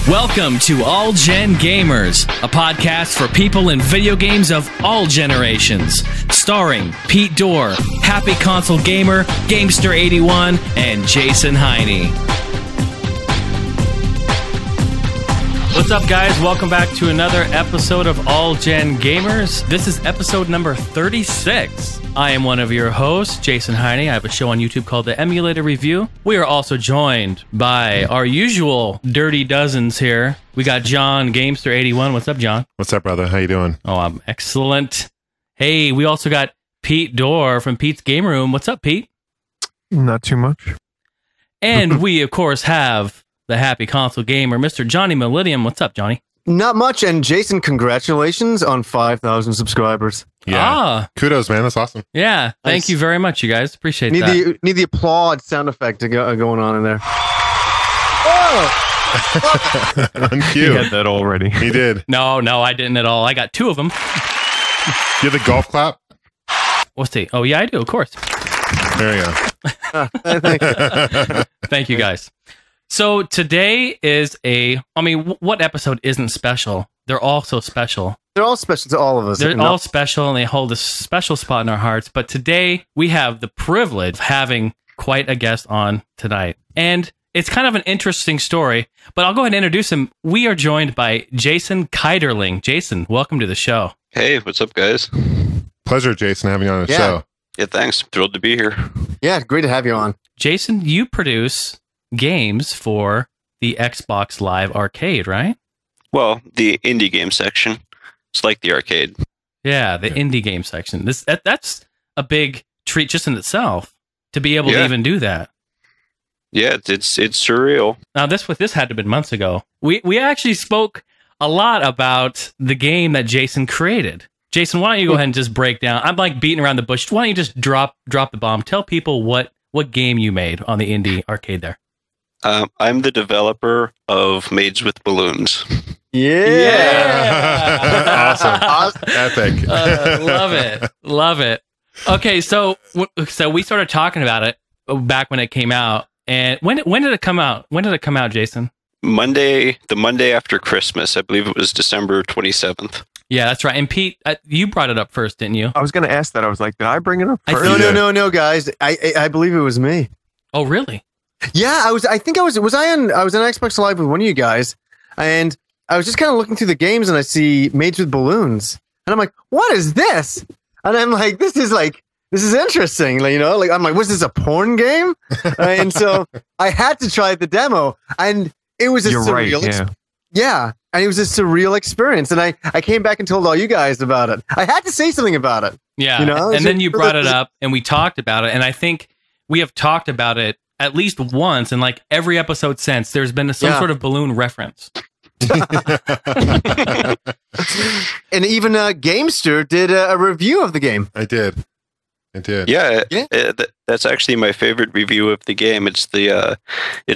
Welcome to All Gen Gamers, a podcast for people in video games of all generations. Starring Pete Dorr, Happy Console Gamer, Gamester81, and Jason Heine. What's up, guys? Welcome back to another episode of All Gen Gamers. This is episode number 36. I am one of your hosts, Jason Heine. I have a show on YouTube called The Emulator Review. We are also joined by our usual Dirty Dozens here. We got John, Gamester81. What's up, John? What's up, brother? How you doing? Oh, I'm excellent. Hey, we also got Pete Dorr from Pete's Game Room. What's up, Pete? Not too much. And we, of course, have the Happy Console Gamer, Mr. Johnny Millennium. What's up, Johnny? Not much. And Jason, congratulations on 5,000 subscribers. Yeah. Kudos, man. That's awesome. Yeah. Thank you very much, you guys. Appreciate that. Need the applaud sound effect going on in there. Oh! On cue. He had that already. He did. No, I didn't at all. I got two of them. Do you have the golf clap? What's the? Oh, yeah, I do, of course. There you go. Thank you, guys. So today is what episode isn't special? They're all so special. They're all special to all of us. They're all special, and they hold a special spot in our hearts. But today, we have the privilege of having quite a guest on tonight. And it's kind of an interesting story, but I'll go ahead and introduce him. We are joined by Jason Keiderling. Jason, welcome to the show. Hey, what's up, guys? Pleasure, Jason, having you on the show. Yeah, thanks. Thrilled to be here. Yeah, great to have you on. Jason, you produce games for the Xbox Live Arcade, right? Well, the indie game section. It's like the arcade. Yeah, the indie game section. That's a big treat just in itself to be able to even do that. Yeah, it's surreal. Now, this had to have been months ago. We actually spoke a lot about the game that Jason created. Jason, why don't you go ahead and just break down? I'm like beating around the bush. Why don't you just drop the bomb? Tell people what game you made on the indie arcade there. I'm the developer of Maids With Balloons. Yeah. Awesome. Epic. Love it. Okay, so we started talking about it back when it came out. And when did it come out? When did it come out, Jason? The Monday after Christmas. I believe it was December 27th. Yeah, that's right. And Pete, you brought it up first, didn't you? I was going to ask that. I was like, did I bring it up first? No, guys. I believe it was me. Oh, really? Yeah, I was on Xbox Live with one of you guys, and I was just kind of looking through the games, and I see Maids With Balloons, and I'm like, what is this? And I'm like, this is interesting, I'm like, was this a porn game? And so I had to try the demo, and it was a surreal and it was a surreal experience, and I came back and told all you guys about it. I had to say something about it. Yeah, and then you brought it up, and we talked about it, and I think we have talked about it at least once in like every episode since. There's been some sort of balloon reference. And even Gamester did a review of the game. I did. Yeah. That's actually my favorite review of the game. It's the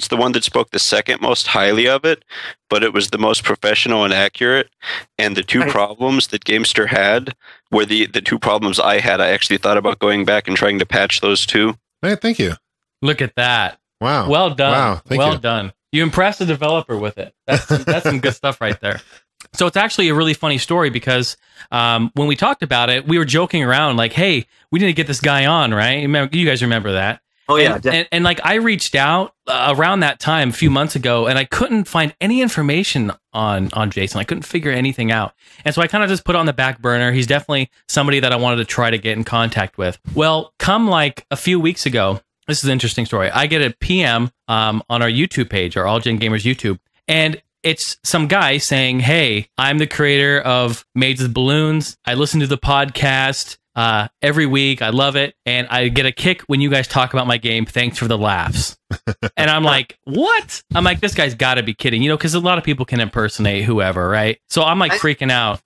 one that spoke the second most highly of it, but it was the most professional and accurate. And the two problems that Gamester had were the two problems I had. I actually thought about going back and trying to patch those two. Hey, thank you. Look at that. Wow. Well done. Wow. Well done. You impressed the developer with it. That's some good stuff right there. So it's actually a really funny story because when we talked about it, we were joking around like, hey, we need to get this guy on, right? You guys remember that? Oh, yeah. And like I reached out around that time a few months ago, and I couldn't find any information on Jason. I couldn't figure anything out. And so I kind of just put it on the back burner. He's definitely somebody that I wanted to try to get in contact with. Well, come like a few weeks ago, this is an interesting story. I get a PM on our YouTube page, our All Gen Gamers YouTube, and it's some guy saying, hey, I'm the creator of Maids With Balloons. I listen to the podcast every week. I love it. And I get a kick when you guys talk about my game. Thanks for the laughs. And I'm like, what? I'm like, this guy's got to be kidding, because a lot of people can impersonate whoever, right? So I'm like freaking out.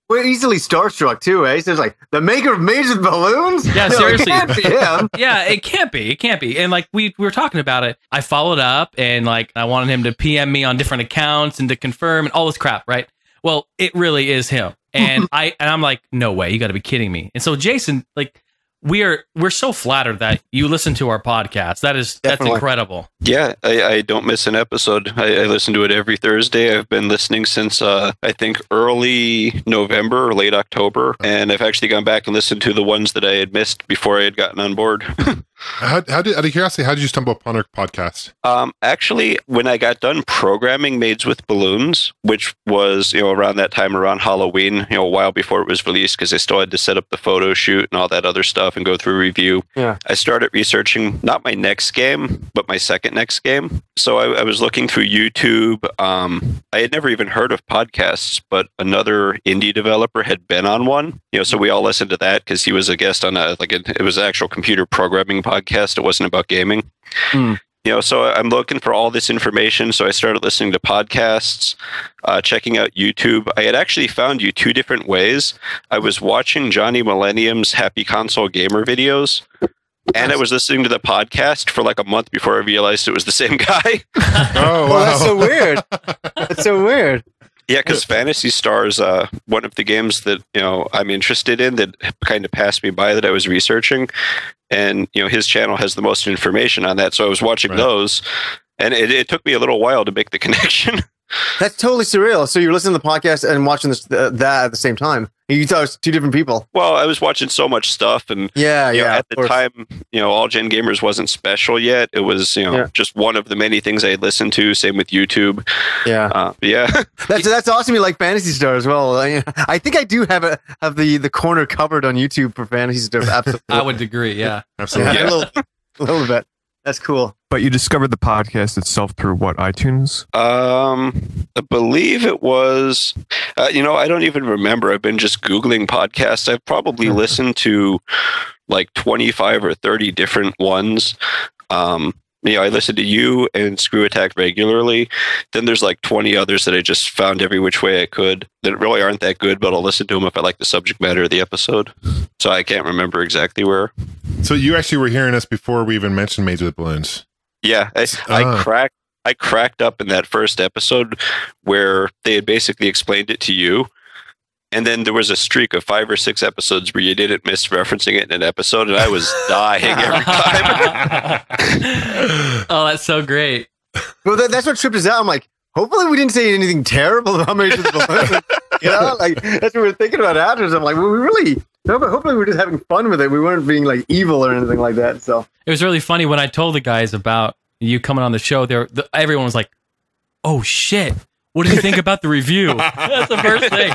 We're easily starstruck too, eh? So it's like the maker of Maids With Balloons. Yeah, seriously. It can't be him. Yeah, it can't be. It can't be. And like we were talking about it. I followed up and like I wanted him to PM me on different accounts and to confirm and all this crap, right? Well, it really is him. And I'm like, no way, you got to be kidding me. And so Jason, like, we're so flattered that you listen to our podcast. That's incredible. Yeah, I don't miss an episode. I listen to it every Thursday. I've been listening since I think early November or late October, and I've actually gone back and listened to the ones that I had missed before I had gotten on board. Out of curiosity, how did you stumble upon our podcast? Actually, when I got done programming Maids with Balloons, which was around that time, around Halloween, a while before it was released, because I still had to set up the photo shoot and all that other stuff and go through review. Yeah. I started researching not my next game, but my second next game. So I was looking through YouTube. I had never even heard of podcasts, but another indie developer had been on one. So we all listened to that because he was a guest on it was an actual computer programming podcast. It wasn't about gaming. So I'm looking for all this information. So I started listening to podcasts, checking out YouTube. I had actually found you two different ways. I was watching Johnny Millennium's Happy Console Gamer videos, and I was listening to the podcast for like a month before I realized it was the same guy. Oh, wow. That's so weird. That's so weird. Yeah, because Phantasy Star is one of the games that I'm interested in that kind of passed me by that I was researching, and his channel has the most information on that. So I was watching those, and it took me a little while to make the connection. That's totally surreal. So you're listening to the podcast and watching that at the same time. You thought it was two different people. Well, I was watching so much stuff, and at the time, All Gen Gamers wasn't special yet. It was just one of the many things I had listened to. Same with YouTube. Yeah, yeah. That's awesome. You like Phantasy Star as well. I think I do have the corner covered on YouTube for Phantasy Star. Absolutely, I would agree. Yeah, absolutely. Yeah. A little bit. That's cool. But you discovered the podcast itself through what, iTunes? I believe it was, I don't even remember. I've been just Googling podcasts. I've probably listened to like 25 or 30 different ones. I listen to you and Screw Attack regularly. Then there's like 20 others that I just found every which way I could that really aren't that good, but I'll listen to them if I like the subject matter of the episode. So I can't remember exactly where. So you actually were hearing us before we even mentioned Maids with Balloons. Yeah, I cracked up in that first episode where they had basically explained it to you. And then there was a streak of 5 or 6 episodes where you didn't miss referencing it in an episode, and I was dying every time. Oh, that's so great. Well, that's what tripped us out. I'm like, hopefully we didn't say anything terrible about Maids with Balloons. Like that's what we were thinking about afterwards. I'm like, well, hopefully we're just having fun with it. We weren't being like evil or anything like that. So it was really funny when I told the guys about you coming on the show. Everyone was like, "Oh shit, what did you think about the review?" That's the first thing.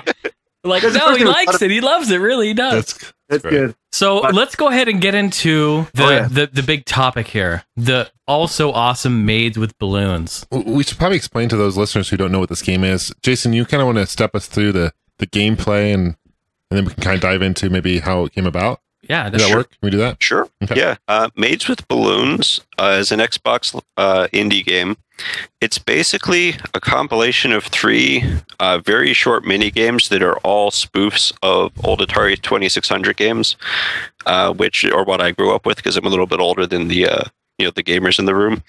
Like, no, he likes it. He loves it. Really, he does. That's good. So let's go ahead and get into the big topic here. The also awesome Maids with Balloons. We should probably explain to those listeners who don't know what this game is. Jason, you kind of want to step us through the gameplay and then we can kind of dive into maybe how it came about? Yeah. Does that work? Can we do that? Sure. Okay. Yeah. Maids with Balloons is an Xbox indie game. It's basically a compilation of 3 very short mini games that are all spoofs of old Atari 2600 games, which are what I grew up with because I'm a little bit older than the gamers in the room.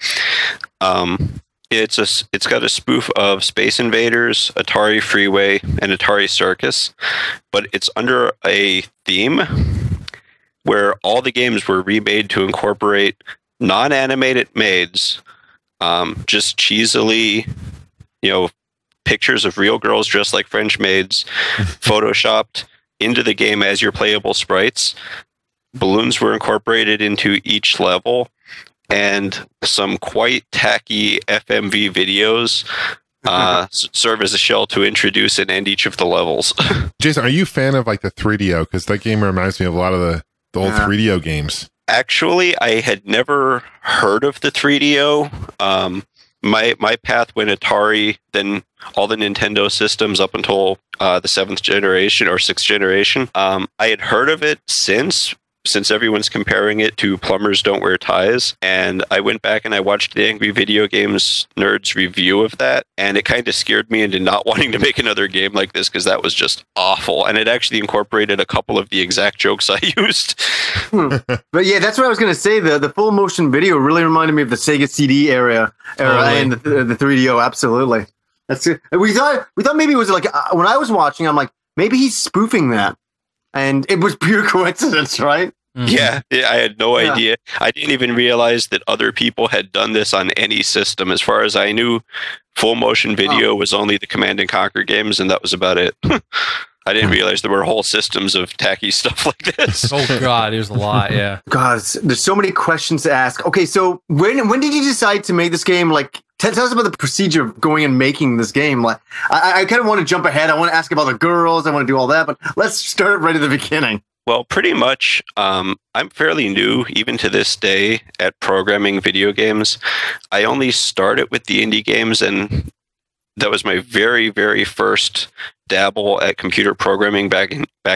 It's got a spoof of Space Invaders, Atari Freeway, and Atari Circus, but it's under a theme where all the games were remade to incorporate non-animated maids, just cheesily, pictures of real girls dressed like French maids, photoshopped into the game as your playable sprites. Balloons were incorporated into each level, and some quite tacky FMV videos serve as a shell to introduce and end each of the levels. Jason, are you a fan of like the 3DO? Because that game reminds me of a lot of the old 3DO games. Actually, I had never heard of the 3DO. My path went Atari, then all the Nintendo systems up until the 7th generation or 6th generation. I had heard of it since everyone's comparing it to Plumbers Don't Wear Ties, and I went back and I watched the Angry Video Games Nerd's review of that, and it kind of scared me into not wanting to make another game like this because that was just awful, and it actually incorporated a couple of the exact jokes I used. But yeah, that's what I was going to say. The full motion video really reminded me of the Sega CD era and the 3DO. Absolutely. That's it. We thought maybe it was like when I was watching, I'm like, maybe he's spoofing that. And it was pure coincidence, right? Yeah, I had no idea. I didn't even realize that other people had done this on any system. As far as I knew, full motion video was only the Command and Conquer games, and that was about it. I didn't realize there were whole systems of tacky stuff like this. Oh God, there's a lot. Yeah. God, there's so many questions to ask. Okay, so when did you decide to make this game? Like, tell us about the procedure of going and making this game. Like, I kind of want to jump ahead. I want to ask about the girls. I want to do all that, but let's start right at the beginning. Well, pretty much, I'm fairly new, even to this day, at programming video games. I only started with the indie games, and that was my very, very first dabble at computer programming back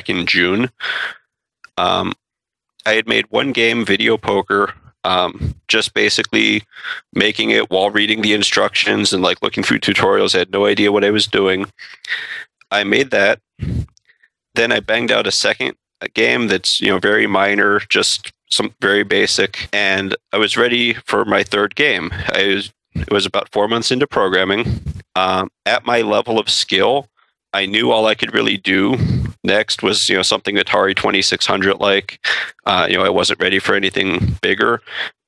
in June. I had made one game, Video Poker, just basically making it while reading the instructions and like looking through tutorials. I had no idea what I was doing. I made that. Then I banged out a game that's very minor, just some very basic, and I was ready for my third game. It was about 4 months into programming. At my level of skill, I knew all I could really do next was something Atari 2600 like. I wasn't ready for anything bigger,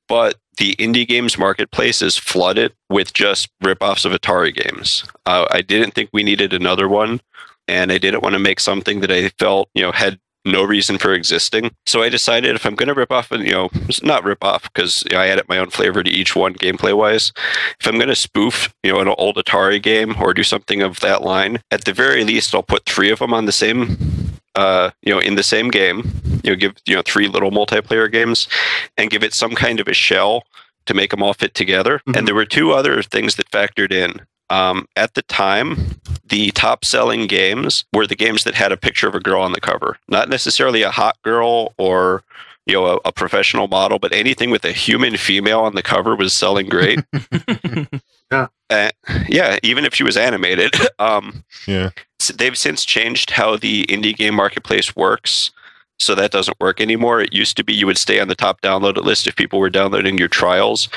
but the indie games marketplace is flooded with just ripoffs of Atari games. I didn't think we needed another one, and I didn't want to make something that I felt had no reason for existing. So I decided if I'm going to rip off, not rip off because I added my own flavor to each one gameplay wise. If I'm going to spoof, an old Atari game or do something of that line, at the very least, I'll put 3 of them on the same, in the same game. Give 3 little multiplayer games and give it some kind of a shell to make them all fit together. Mm-hmm. And there were 2 other things that factored in. At the time, the top selling games were the games that had a picture of a girl on the cover. Not necessarily a hot girl or a professional model, but anything with a human female on the cover was selling great. Yeah, even if she was animated. They've since changed how the indie game marketplace works. So that doesn't work anymore. It used to be you would stay on the top downloaded list if people were downloading your trials.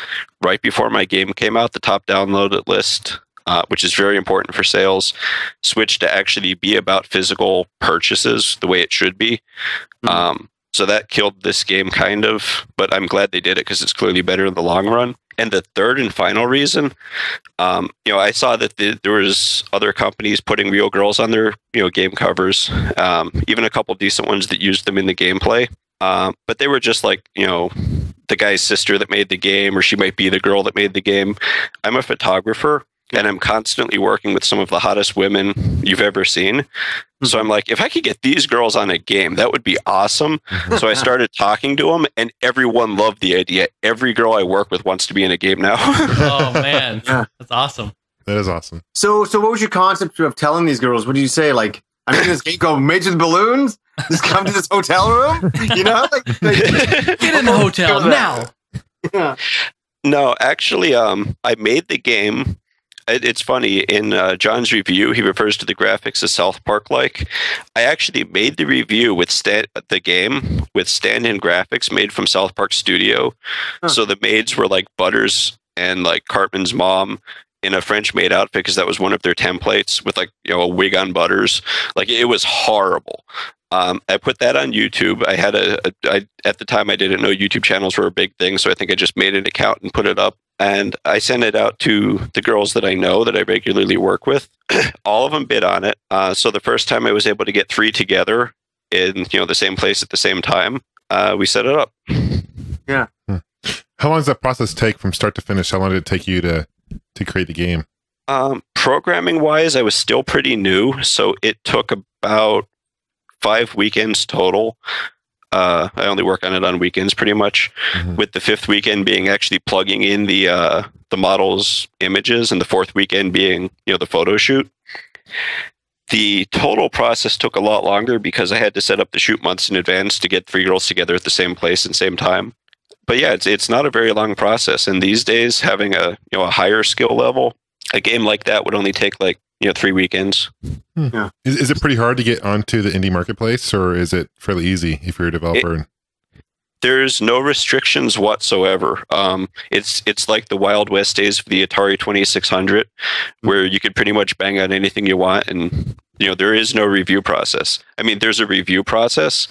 Right before my game came out, the top downloaded list, which is very important for sales, switched to actually be about physical purchases the way it should be. So that killed this game kind of, but I'm glad they did it because it's clearly better in the long run. And the third and final reason, I saw that there was other companies putting real girls on their game covers, even a couple decent ones that used them in the gameplay. But they were just like, the guy's sister that made the game, or she might be the girl that made the game. I'm a photographer, and I'm constantly working with some of the hottest women you've ever seen. So I'm like, if I could get these girls on a game, that would be awesome. So I started talking to them, and everyone loved the idea. Every girl I work with wants to be in a game now. Oh, man. That's awesome. That is awesome. So what was your concept of telling these girls? What did you say? Like, I'm in this game called Maids With Balloons. Just come to this hotel room? Like get in the hotel now. Yeah. No, actually, I made the game. It's funny, in John's review, he refers to the graphics as South Park-like. I actually made the review with the game with stand-in graphics made from South Park Studio. So the maids were like Butters and like Cartman's mom in a French-maid outfit because that was one of their templates with like a wig on Butters. Like, it was horrible. I put that on YouTube. I had at the time I didn't know YouTube channels were a big thing, so I think I just made an account and put it up. And I sent it out to the girls that I know that I regularly work with. All of them bid on it. So the first time I was able to get 3 together in the same place at the same time, we set it up. Yeah. How long does that process take from start to finish? How long did it take you to create the game? Programming wise, I was still pretty new, so it took about 5 weekends total. I only work on it on weekends pretty much, with the 5th weekend being actually plugging in the model's images, and the 4th weekend being the photo shoot. The total process took a lot longer because I had to set up the shoot months in advance to get 3 girls together at the same place and same time. But yeah, it's not a very long process, and these days having a higher skill level, a game like that would only take like 3 weekends. Yeah. Is it pretty hard to get onto the indie marketplace, or is it fairly easy if you're a developer? There's no restrictions whatsoever. It's like the Wild West days of the Atari 2600, where you could pretty much bang out anything you want, and there is no review process. I mean, there's a review process,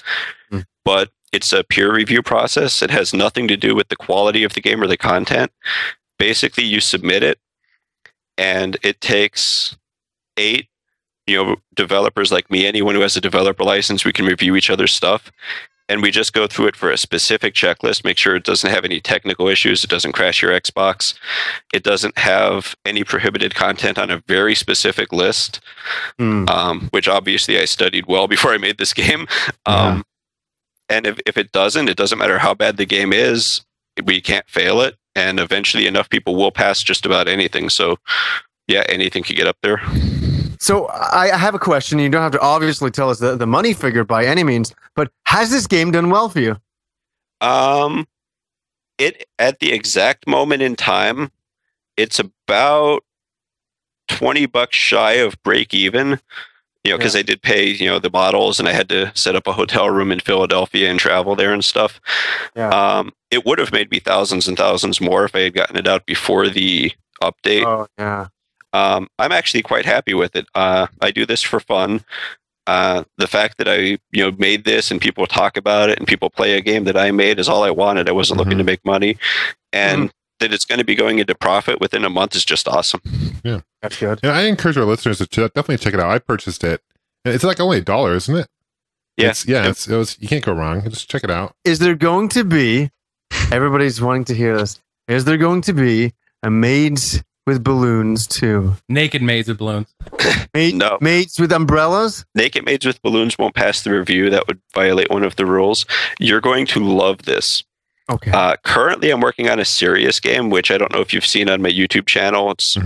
but It's a peer review process. It has nothing to do with the quality of the game or the content. Basically, you submit it, and it takes 8 developers like me, anyone who has a developer license. We can review each other's stuff, and we just go through it for a specific checklist, make sure it doesn't have any technical issues, it doesn't crash your Xbox, it doesn't have any prohibited content on a very specific list, which obviously I studied well before I made this game. And if it doesn't matter how bad the game is, we can't fail it, and eventually enough people will pass just about anything. So yeah, anything could get up there. So I have a question. You don't have to obviously tell us the money figure by any means, but has this game done well for you? It at the exact moment in time, it's about $20 shy of break even. Because I did pay, the bottles, and I had to set up a hotel room in Philadelphia and travel there and stuff. Yeah. It would have made me thousands and thousands more if I had gotten it out before the update. Oh, yeah. I'm actually quite happy with it. I do this for fun. The fact that I, made this and people talk about it and people play a game that I made is all I wanted. I wasn't looking to make money, and that it's going to be going into profit within a month is just awesome. Yeah, that's good. Yeah, I encourage our listeners to definitely check it out. I purchased it. It's like only $1, isn't it? Yeah, you can't go wrong. Just check it out. Is there going to be? Everybody's wanting to hear this. Is there going to be a Maids with Balloons too? Naked Maids with Balloons. No. Maids with umbrellas? Naked Maids with Balloons won't pass the review. That would violate one of the rules. You're going to love this. Okay. Currently, I'm working on a serious game, which I don't know if you've seen on my YouTube channel. It's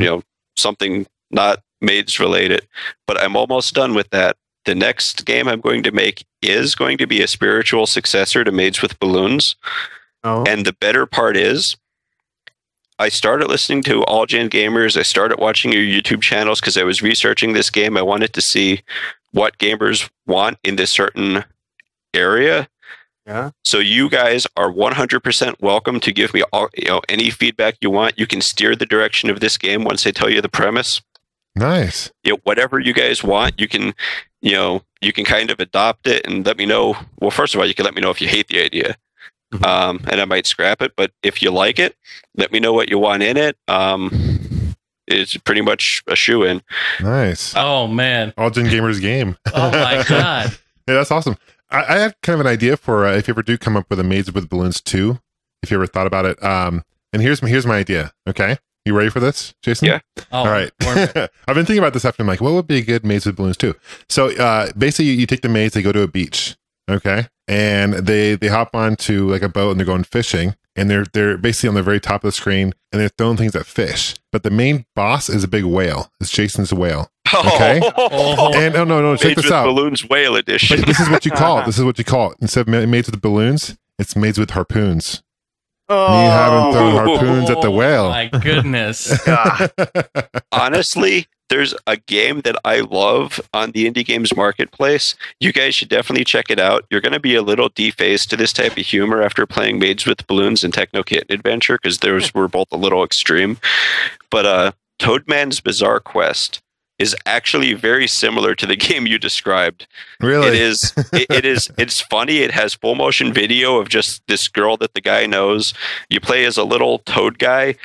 something not Maids related, but I'm almost done with that. The next game I'm going to make is going to be a spiritual successor to Maids with Balloons. Oh. And the better part is, I started listening to All Gen Gamers. I started watching your YouTube channels because I was researching this game. I wanted to see what gamers want in this certain area. Yeah. So you guys are 100% welcome to give me all, any feedback you want. You can steer the direction of this game once I tell you the premise. Nice. Whatever you guys want, you can, you can kind of adopt it and let me know. Well, first of all, you can let me know if you hate the idea. And I might scrap it, but if you like it, let me know what you want in it. It's pretty much a shoe-in. Nice. Oh, man. All Gen Gamers game. Oh, my God. Yeah, that's awesome. I have kind of an idea for if you ever do come up with a Maids with Balloons 2, if you ever thought about it. And here's my idea, okay? You ready for this, Jason? Yeah. All right. I've been thinking about this after. I'm like, what would be a good Maids with Balloons 2? So basically, you take the maids, they go to a beach, okay? And they hop onto like a boat and they're going fishing. And they're basically on the very top of the screen and they're throwing things at fish. But the main boss is a big whale. It's Jason's whale. Okay. And no, check this out. Balloons whale edition. But this is what you call it. This is what you call it. Instead of Maids with Balloons, it's Maids with Harpoons. Oh, you haven't thrown harpoons at the whale. My goodness. Honestly, there's a game that I love on the indie games marketplace. You guys should definitely check it out. You're going to be a little defaced to this type of humor after playing Maids with Balloons and Techno Kitten Adventure, because those were both a little extreme. But Toadman's Bizarre Quest is actually very similar to the game you described. Really? It is. It's funny. It has full motion video of just this girl that the guy knows. You play as a little toad guy.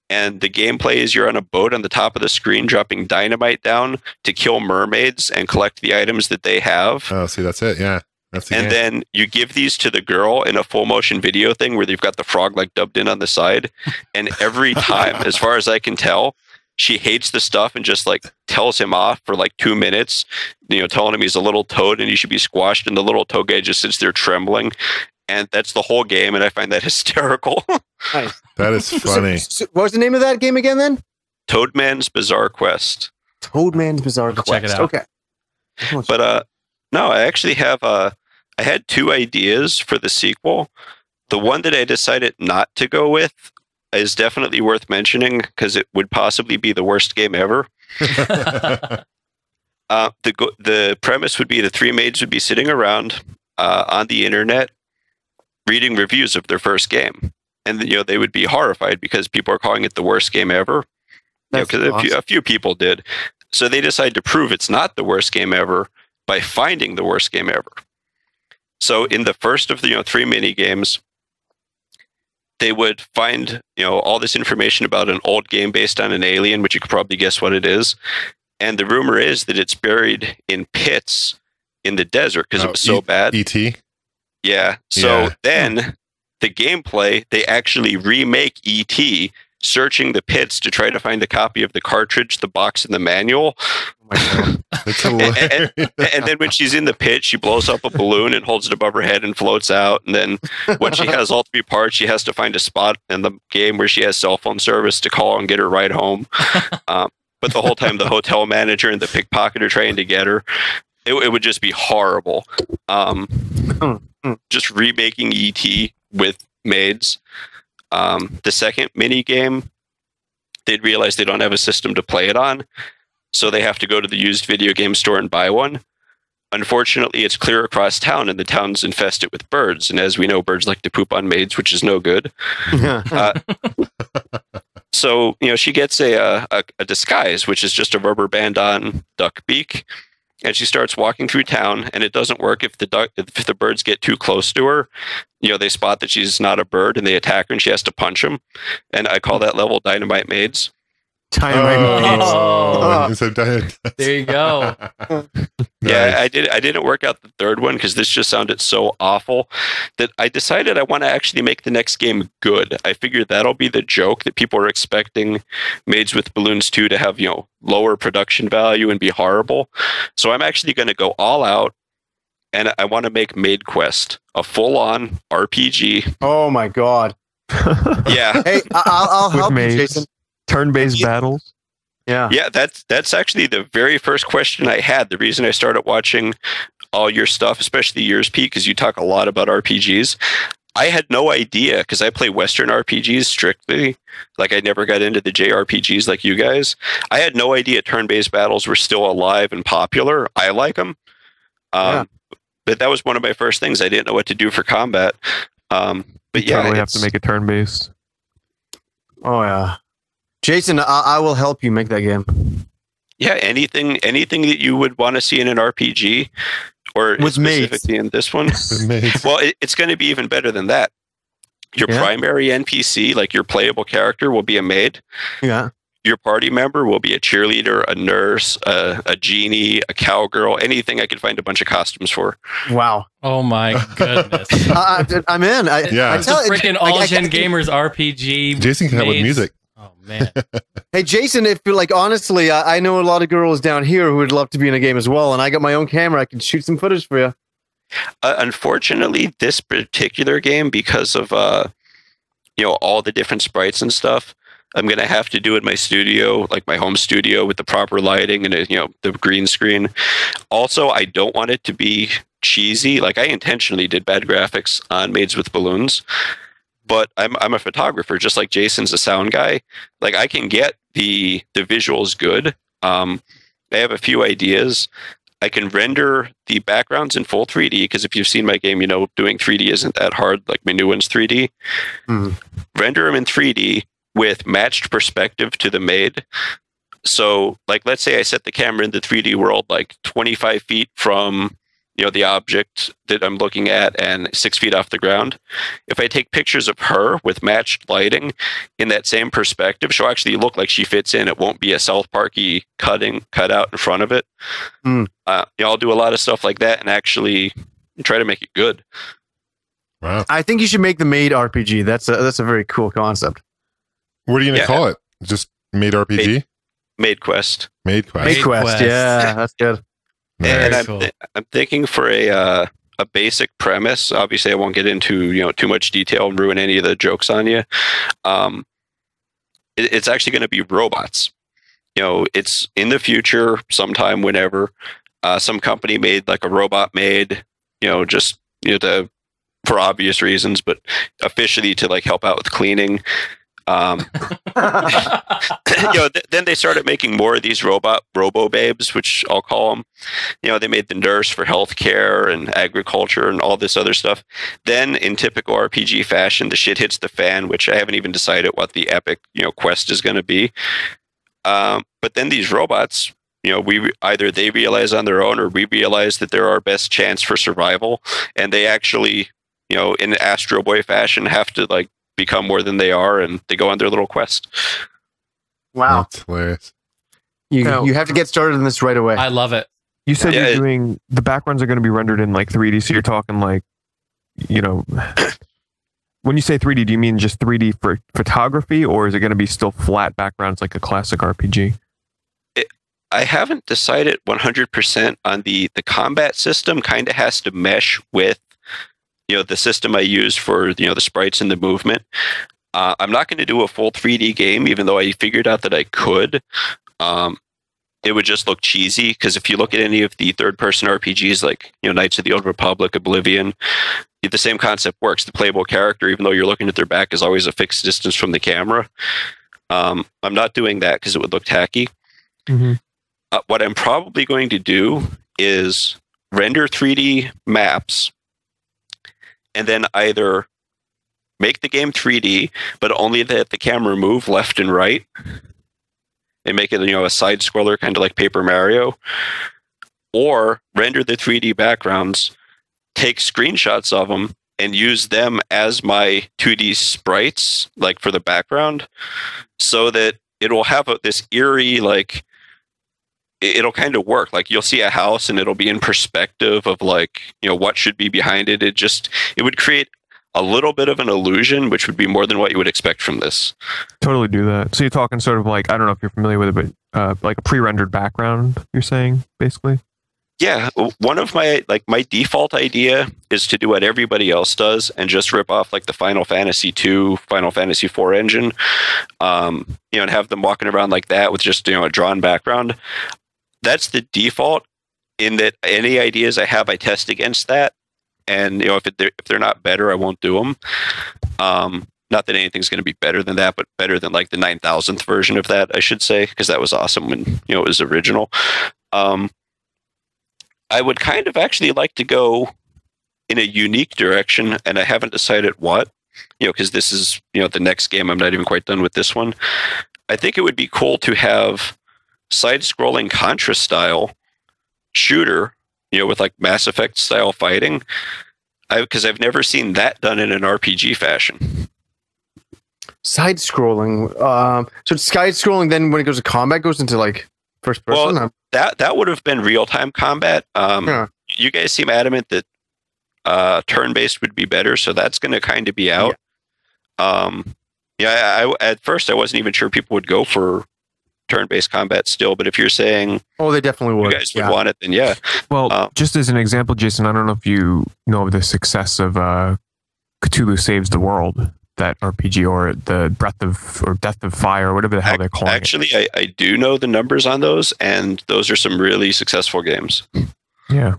And the gameplay is you're on a boat on the top of the screen dropping dynamite down to kill mermaids and collect the items that they have. Oh, see, that's it. Yeah. That's the and game. then you give these to the girl in a full motion video thing where they've got the frog like dubbed in on the side. And every time, as far as I can tell, she hates the stuff and just like tells him off for like 2 minutes, telling him he's a little toad and he should be squashed. And the little toad guy just sits there trembling. And that's the whole game. And I find that hysterical. Nice. That is funny. So what was the name of that game again then? Toadman's Bizarre Quest. Toadman's Bizarre Quest. Check it out. Okay. But no, I actually have I had 2 ideas for the sequel. The one that I decided not to go with is definitely worth mentioning because it would possibly be the worst game ever. The premise would be the 3 maids would be sitting around on the internet reading reviews of their first game. And they would be horrified because people are calling it the worst game ever. Because a few people did. So they decide to prove it's not the worst game ever by finding the worst game ever. So in the first of the 3 mini games, they would find all this information about an old game based on an alien, which you could probably guess what it is. And the rumor is that it's buried in pits in the desert because it was so bad. E.T.? Yeah. So then the gameplay, they actually remake E.T., searching the pits to try to find a copy of the cartridge, the box, and the manual. Oh my God. That's hilarious. And then when she's in the pit, she blows up a balloon and holds it above her head and floats out. And then when she has all 3 parts, she has to find a spot in the game where she has cell phone service to call and get her ride home. But the whole time, the hotel manager and the pickpocket are trying to get her. It would just be horrible. Just remaking E.T. with maids. The second mini game, they'd realize they don't have a system to play it on, so they have to go to the used video game store and buy one. Unfortunately, it's clear across town, and the town's infested with birds. And as we know, birds like to poop on maids, which is no good. So she gets a disguise, which is just a rubber band-on duck beak. And she starts walking through town, and it doesn't work if the birds get too close to her. They spot that she's not a bird, and they attack her, and she has to punch them. And I call that level Dynamite Maids. There you go. Yeah, I didn't work out the third one because this just sounded so awful that I decided I want to actually make the next game good. I figured that'll be the joke, that people are expecting Maids with Balloons 2 to have, lower production value and be horrible. So I'm actually going to go all out, and I want to make Maid Quest a full-on RPG. Oh my God. Yeah. Hey, I'll help you, Jason. Turn-based battles. Yeah, that's actually the very first question I had. The reason I started watching all your stuff, especially yours, Pete, because you talk a lot about RPGs. I had no idea, because I play Western RPGs strictly. Like, I never got into the JRPGs like you guys. I had no idea turn-based battles were still alive and popular. I like them. But that was one of my first things. I didn't know what to do for combat. But you totally have to make it turn-based. Oh, yeah. Jason, I will help you make that game. Yeah, anything that you would want to see in an RPG, or with specifically in this one. Well, it's going to be even better than that. Your primary NPC, like your playable character, will be a maid. Yeah. Your party member will be a cheerleader, a nurse, a genie, a cowgirl, anything I could find a bunch of costumes for. Wow. Oh my goodness. I'm in. It's a freaking all-gen gamers RPG. Jason can help with music. Oh, man. Hey, Jason, if you're honestly, I know a lot of girls down here who would love to be in a game as well, and I got my own camera. I can shoot some footage for you. Unfortunately, this particular game, because of all the different sprites and stuff, I'm going to have to do it in my studio, like my home studio, with the proper lighting and the green screen. Also, I don't want it to be cheesy. Like, I intentionally did bad graphics on Maids with Balloons. But I'm a photographer, just like Jason's a sound guy. Like, I can get the visuals good. I have a few ideas. I can render the backgrounds in full 3D, because if you've seen my game, doing 3D isn't that hard. Like, my new one's 3D. Render them in 3D with matched perspective to the maid. So, like, let's say I set the camera in the 3D world like 25 feet from the object that I'm looking at and 6 feet off the ground. If I take pictures of her with matched lighting in that same perspective, she'll actually look like she fits in. It won't be a South Parky cut out in front of it. I'll do a lot of stuff like that and actually try to make it good. Wow. I think you should make the Maid RPG. That's a very cool concept. What are you going to call it? Just Maid RPG? Maid Quest. Maid Quest. Maid Quest. Yeah, that's good. And I'm thinking for a basic premise. Obviously, I won't get into too much detail and ruin any of the jokes on you. It's actually going to be robots. It's in the future, sometime, whenever. Some company made like a robot maid. For obvious reasons, but officially to like help out with cleaning. Then they started making more of these robo babes, which I'll call them. They made the nurse for healthcare and agriculture and all this other stuff. Then, in typical RPG fashion, the shit hits the fan, which I haven't even decided what the epic quest is going to be. But then these robots either they realize on their own or we realize that they're our best chance for survival, and they actually, in Astro Boy fashion, have to like become more than they are, and they go on their little quest. Wow, that's hilarious. You have to get started on this right away. I love it. You said you're doing the backgrounds are going to be rendered in like 3D, so you're talking like, when you say 3D, do you mean just 3D for photography, or is it going to be still flat backgrounds like a classic RPG? I haven't decided 100% on the combat system. Kind of has to mesh with the system I use for the sprites and the movement. I'm not going to do a full 3D game, even though I figured out that I could. It would just look cheesy, because if you look at any of the third-person RPGs like Knights of the Old Republic, Oblivion, the same concept works. The playable character, even though you're looking at their back, is always a fixed distance from the camera. I'm not doing that because it would look tacky. Mm-hmm. What I'm probably going to do is render 3D maps and then either make the game 3D, but only that the camera move left and right, and make it a side scroller, kind of like Paper Mario, or render the 3D backgrounds, take screenshots of them, and use them as my 2D sprites, like for the background, so that it will have this eerie, like, it'll kind of work. Like, you'll see a house and it'll be in perspective of like, what should be behind it. It would create a little bit of an illusion, which would be more than what you would expect from this. Totally do that. So you're talking sort of like, I don't know if you're familiar with it, but like a pre-rendered background, you're saying, basically? Yeah, one of my default idea is to do what everybody else does and just rip off like the Final Fantasy II, Final Fantasy IV engine, and have them walking around like that with just a drawn background. That's the default. In that, any ideas I have, I test against that, and if they're not better, I won't do them. Not that anything's going to be better than that, but better than like the 9,000th version of that, I should say, because that was awesome when it was original. I would kind of actually like to go in a unique direction, and I haven't decided what, because this is, the next game. I'm not even quite done with this one. I think it would be cool to have side-scrolling Contra style shooter, with like Mass Effect style fighting, because I've never seen that done in an RPG fashion. Side-scrolling. So it's side-scrolling. Then when it goes to combat, goes into like first person. Well, that would have been real-time combat. Yeah. You guys seem adamant that turn-based would be better, so that's going to kind of be out. I at first I wasn't even sure people would go for turn-based combat still, but if you're saying they definitely would. You guys would want it, then yeah. Well, just as an example, Jason, I don't know if you know of the success of Cthulhu Saves the World, that RPG, or the Death of Fire, or whatever the hell they're calling it. Actually, I do know the numbers on those, and those are some really successful games. Yeah.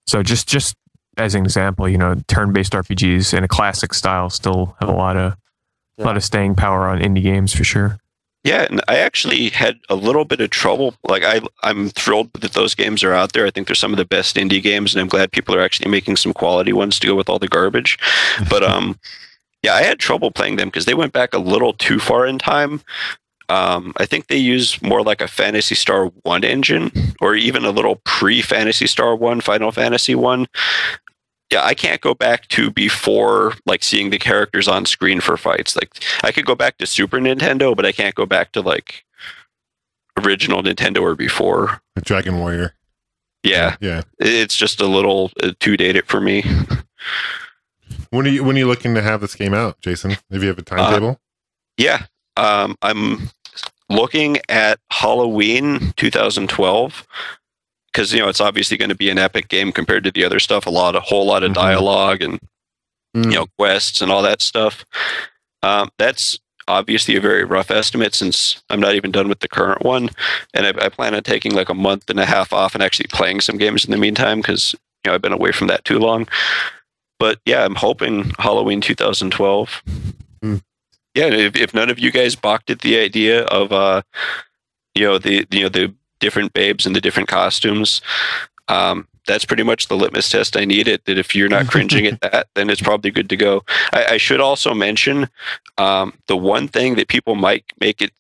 So just as an example, turn-based RPGs in a classic style still have a lot of staying power on indie games for sure. Yeah, and I actually had a little bit of trouble. Like, I'm thrilled that those games are out there. I think they're some of the best indie games, and I'm glad people are actually making some quality ones to go with all the garbage. But yeah, I had trouble playing them because they went back a little too far in time. I think they use more like a Phantasy Star 1 engine, or even a little pre-Phantasy Star 1, Final Fantasy 1. Yeah, I can't go back to before, like, seeing the characters on screen for fights. Like, I could go back to Super Nintendo, but I can't go back to, like, original Nintendo or before. Dragon Warrior. Yeah. It's just a little too dated for me. When are you looking to have this game out, Jason? Have you have a timetable? Yeah. I'm looking at Halloween 2012. Because it's obviously going to be an epic game compared to the other stuff. A whole lot of dialogue and quests and all that stuff. That's obviously a very rough estimate since I'm not even done with the current one, and I plan on taking like a month and a half off and actually playing some games in the meantime because I've been away from that too long. But yeah, I'm hoping Halloween 2012. Yeah, if none of you guys balked at the idea of the different babes and the different costumes, that's pretty much the litmus test I needed. That if you're not cringing at that, then it's probably good to go. I should also mention the one thing that people might make it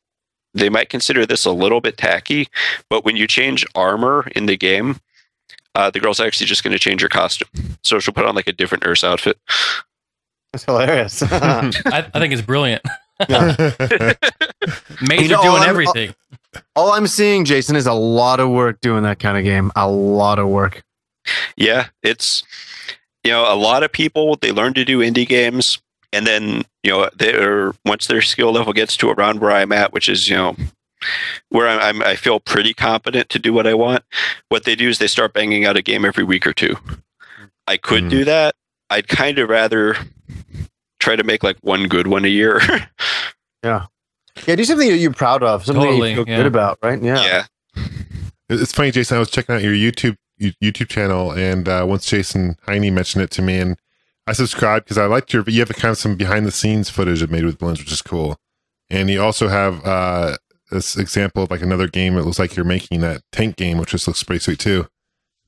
they might consider this a little bit tacky, but when you change armor in the game, the girl's actually just going to change her costume. So she'll put on like a different nurse outfit. That's hilarious. I think it's brilliant. Yeah. Maids are doing everything. All I'm seeing, Jason, is a lot of work doing that kind of game. A lot of work. Yeah, it's, you know, a lot of people, they learn to do indie games, and then, you know, once their skill level gets to around where I'm at, which is, you know, where I feel pretty competent to do what I want. What they do is they start banging out a game every week or two. I could do that. I'd kind of rather try to make like one good one a year. Yeah. Yeah, do something that you're proud of, something that you feel good about, right? Yeah. Yeah. It's funny, Jason. I was checking out your YouTube channel, and once Jason Heine mentioned it to me, and I subscribed because I liked you have kind of some behind the scenes footage of Made with Balloons, which is cool. And you also have this example of like another game. It looks like you're making that tank game, which just looks pretty sweet too.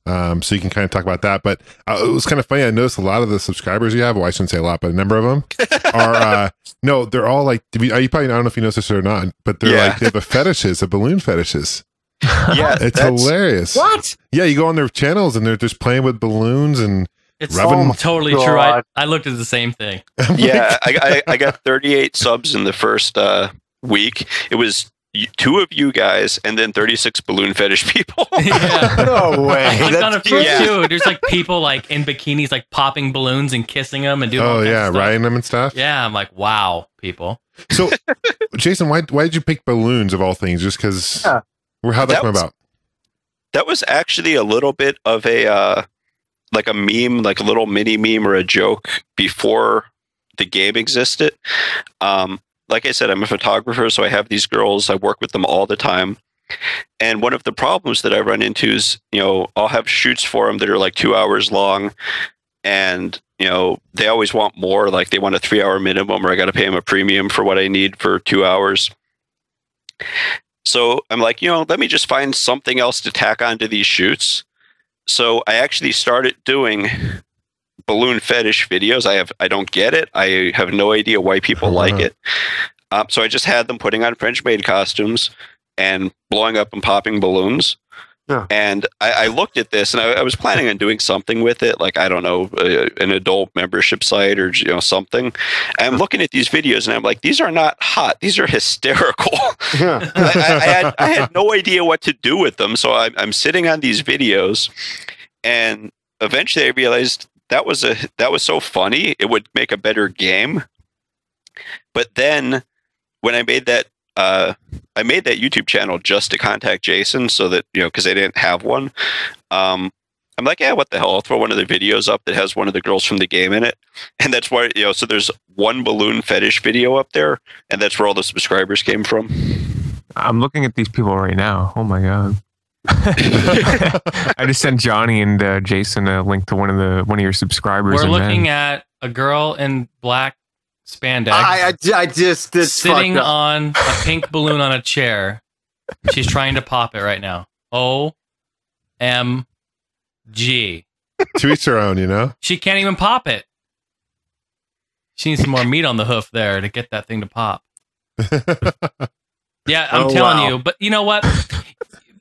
So you can kind of talk about that. But it was kind of funny. I noticed a lot of the subscribers you have, well, I shouldn't say a lot, but a number of them are, no, they're all like, you probably, I don't know if you noticed this or not, but they're like, they have a fetishes, a balloon fetishes. Yeah. It's hilarious. What? Yeah, you go on their channels and they're just playing with balloons and It's rubbing. totally true. I looked at the same thing. Yeah, I got 38 subs in the first week. It was 2 of you guys and then 36 balloon fetish people. Yeah. No way. I clicked on it first Yeah. too. There's like people like in bikinis, like popping balloons and kissing them and doing. all Oh kinds yeah, of stuff. riding them and stuff. Yeah, I'm like, wow, people. So, Jason, why did you pick balloons of all things? Just because? Yeah. How'd that come about? That was actually a little bit of a like a meme, like a little mini meme or a joke before the game existed. Like I said, I'm a photographer, so I have these girls. I work with them all the time. And one of the problems that I run into is, you know, I'll have shoots for them that are like 2 hours long. And, you know, they always want more. Like they want a 3-hour minimum, or I got to pay them a premium for what I need for 2 hours. So I'm like, you know, let me just find something else to tack onto these shoots. So I actually started doing balloon fetish videos. I don't get it. I have no idea why people like it. So I just had them putting on French maid costumes and blowing up and popping balloons. Yeah. And I looked at this and I was planning on doing something with it, like, I don't know, an adult membership site or, you know, something. And I'm looking at these videos and I'm like, these are not hot. These are hysterical. Yeah. I had no idea what to do with them. So I'm sitting on these videos, and eventually I realized that was so funny. It would make a better game. But then when I made that YouTube channel just to contact Jason, so that, you know, because I didn't have one. I'm like, yeah, what the hell? I'll throw one of the videos up that has one of the girls from the game in it. And that's why, you know, so there's one balloon fetish video up there, and that's where all the subscribers came from. I'm looking at these people right now. Oh my god. I just sent Johnny and Jason a link to one of your subscribers. We're looking at a girl in black spandex. I just sitting on a pink balloon on a chair. She's trying to pop it right now. OMG. To each their own, you know? She can't even pop it. She needs some more meat on the hoof there to get that thing to pop. Yeah, I'm telling you. But you know what?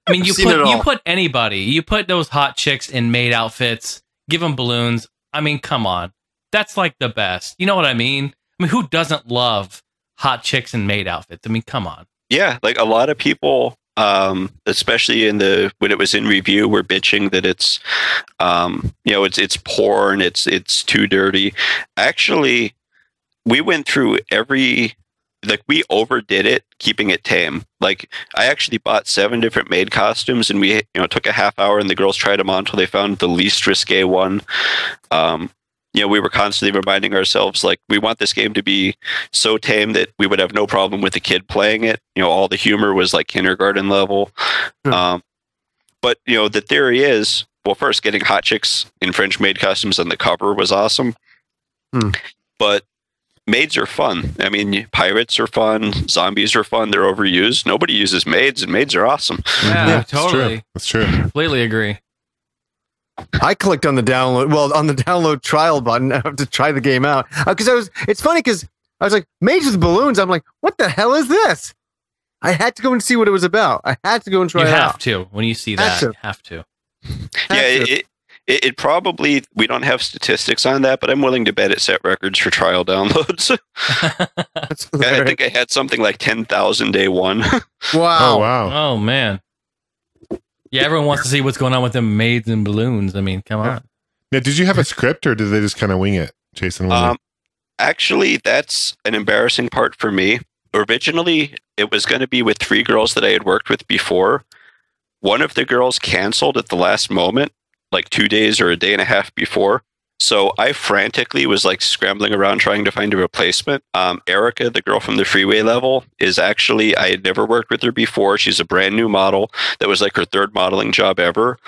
I mean, you put anybody, you put those hot chicks in maid outfits, give them balloons. I mean, come on. That's like the best. You know what I mean? I mean, who doesn't love hot chicks in maid outfits? I mean, come on. Yeah, like a lot of people, especially when it was in review, were bitching that it's, you know, it's porn, it's too dirty. Actually, we went through we overdid it, keeping it tame. Like, I actually bought 7 different maid costumes, and we, you know, took a half hour, and the girls tried them on until they found the least risque one. You know, we were constantly reminding ourselves, like, we want this game to be so tame that we would have no problem with a kid playing it. You know, all the humor was like kindergarten level. But, you know, the theory is, well, first, getting hot chicks in French maid costumes on the cover was awesome. But maids are fun. I mean, pirates are fun. Zombies are fun. They're overused. Nobody uses maids, and maids are awesome. Yeah, totally. That's true. Completely agree. I clicked on the download trial button to try the game out. Because it's funny because I was like, Maids with Balloons. I'm like, what the hell is this? I had to go and see what it was about. I had to go and try You it have out. to when you see Had that. to. You have to. It probably, we don't have statistics on that, but I'm willing to bet it set records for trial downloads. That's I hilarious. think I had something like 10,000 day one. Wow. Oh wow. Oh man. Yeah, everyone wants to see what's going on with them maids and balloons. I mean, come on. Now, did you have a script or did they just kind of wing it, Jason? Actually, that's an embarrassing part for me. Originally, it was going to be with 3 girls that I had worked with before. One of the girls canceled at the last moment, like 2 days or a day and a half before. So I frantically was like scrambling around trying to find a replacement. Erica, the girl from the freeway level, is actually, I had never worked with her before. She's a brand new model. That was like her 3rd modeling job ever.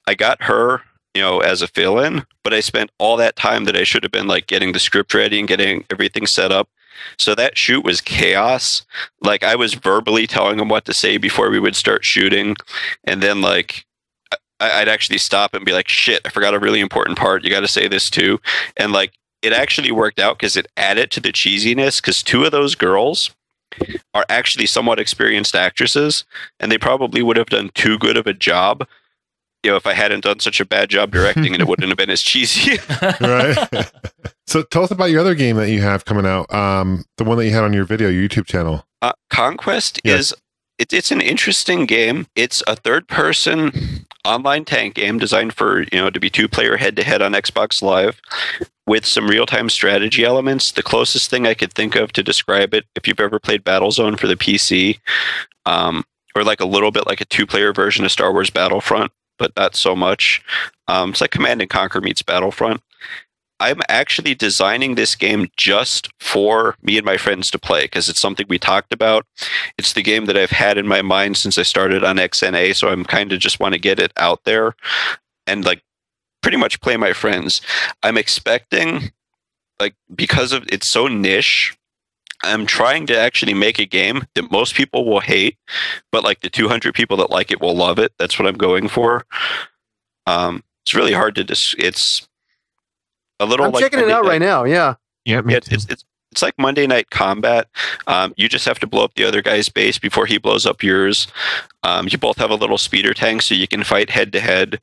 I got her, as a fill-in, but I spent all that time that I should have been like getting the script ready and getting everything set up. So that shoot was chaos. Like I was verbally telling them what to say before we would start shooting. And then like, I'd actually stop and be like, shit, I forgot a really important part. You got to say this too. And like, it actually worked out because it added to the cheesiness because 2 of those girls are actually somewhat experienced actresses and they probably would have done too good of a job, if I hadn't done such a bad job directing and it wouldn't have been as cheesy. Right. So tell us about your other game that you have coming out. The one that you had on your video, your YouTube channel. Conquest Yes. it's an interesting game. It's a 3rd-person online tank game designed for, to be 2-player head-to-head on Xbox Live with some real-time strategy elements. The closest thing I could think of to describe it, if you've ever played Battlezone for the PC, or like a little bit like a 2-player version of Star Wars Battlefront, but not so much. It's like Command and Conquer meets Battlefront. I'm actually designing this game just for me and my friends to play because it's something we talked about. It's the game that I've had in my mind since I started on XNA, so I'm kind of just want to get it out there and like pretty much play my friends. I'm expecting, like, because of it's so niche, I'm trying to actually make a game that most people will hate, but like the 200 people that like it will love it. That's what I'm going for. It's really hard to it's a little. I'm like checking it out right now. Yeah. Yeah, it's like Monday Night Combat. You just have to blow up the other guy's base before he blows up yours. You both have a little speeder tank, so you can fight head to head,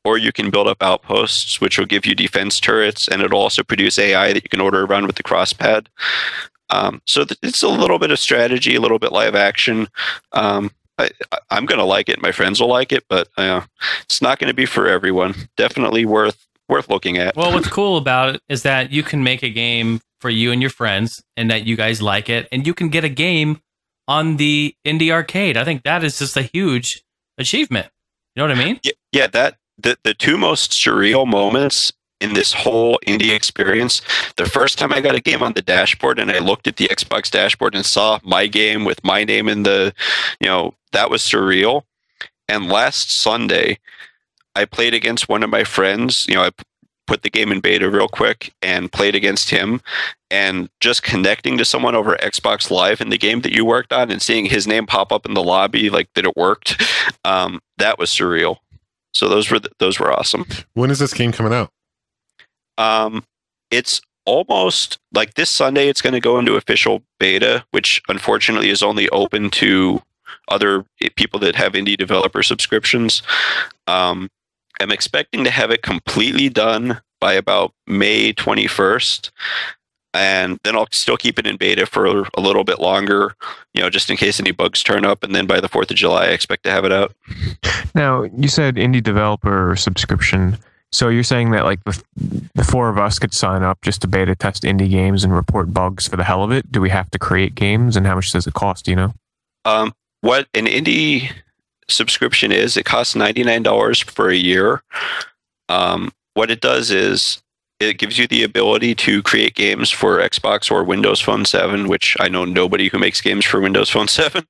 or you can build up outposts, which will give you defense turrets, and it'll also produce AI that you can order around with the crosspad. So it's a little bit of strategy, a little bit live action. I'm going to like it. My friends will like it, but it's not going to be for everyone. Definitely worth looking at. Well, what's cool about it is that you can make a game for you and your friends and that you guys like it, and you can get a game on the indie arcade. I think that is just a huge achievement. You know what I mean? Yeah, that the 2 most surreal moments in this whole indie experience, the first time I got a game on the dashboard and I looked at the Xbox dashboard and saw my game with my name in the, that was surreal. And last Sunday, I played against one of my friends. I put the game in beta real quick and played against him. And just connecting to someone over Xbox Live in the game that you worked on and seeing his name pop up in the lobby, like that it worked, that was surreal. So those were awesome. When is this game coming out? It's almost like this Sunday. It's going to go into official beta, which unfortunately is only open to other people that have indie developer subscriptions. I'm expecting to have it completely done by about May 21st. And then I'll still keep it in beta for a little bit longer, just in case any bugs turn up. And then by the 4th of July, I expect to have it out. Now, you said indie developer subscription. So you're saying that like the 4 of us could sign up just to beta test indie games and report bugs for the hell of it? Do we have to create games, and how much does it cost, What an indie subscription is, it costs $99 for a year. What it does is it gives you the ability to create games for Xbox or Windows Phone 7, which I know nobody who makes games for Windows Phone 7.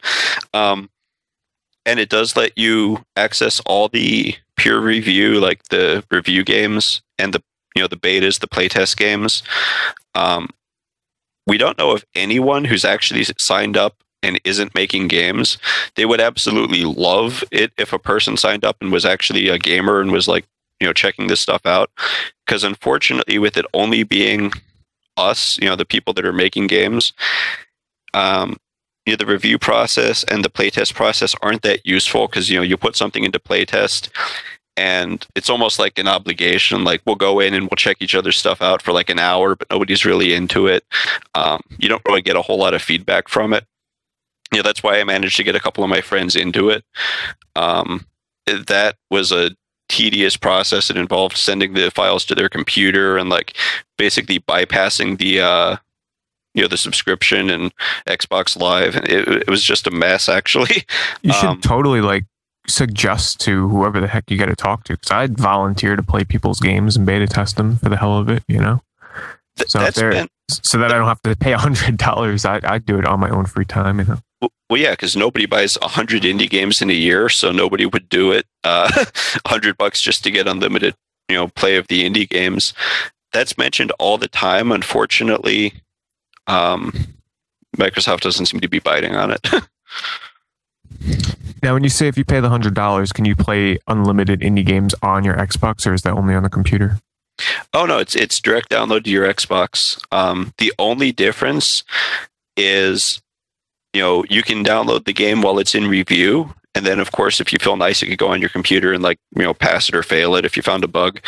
And it does let you access all the peer review, like the review games and the betas, the playtest games. We don't know of anyone who's actually signed up and isn't making games. They would absolutely love it if a person signed up and was actually a gamer and was like, checking this stuff out. Because unfortunately, with it only being us, the people that are making games, the review process and the playtest process aren't that useful because you put something into playtest and it's almost like an obligation. Like we'll go in and we'll check each other's stuff out for like an hour, but nobody's really into it. You don't really get a whole lot of feedback from it. That's why I managed to get a couple of my friends into it. That was a tedious process. It involved sending the files to their computer and like basically bypassing the the subscription and Xbox Live. And it was just a mess, actually. You should totally like suggest to whoever the heck you got to talk to, because I'd volunteer to play people's games and beta test them for the hell of it, So so that I don't have to pay $100, I'd do it on my own free time, Well, yeah, because nobody buys 100 indie games in a year, so nobody would do it. $100 just to get unlimited, play of the indie games. That's mentioned all the time. Unfortunately, Microsoft doesn't seem to be biting on it. Now, when you say if you pay the $100, can you play unlimited indie games on your Xbox, or is that only on the computer? Oh no, it's direct download to your Xbox. The only difference is, you can download the game while it's in review, and then of course, if you feel nice, you can go on your computer and pass it or fail it if you found a bug.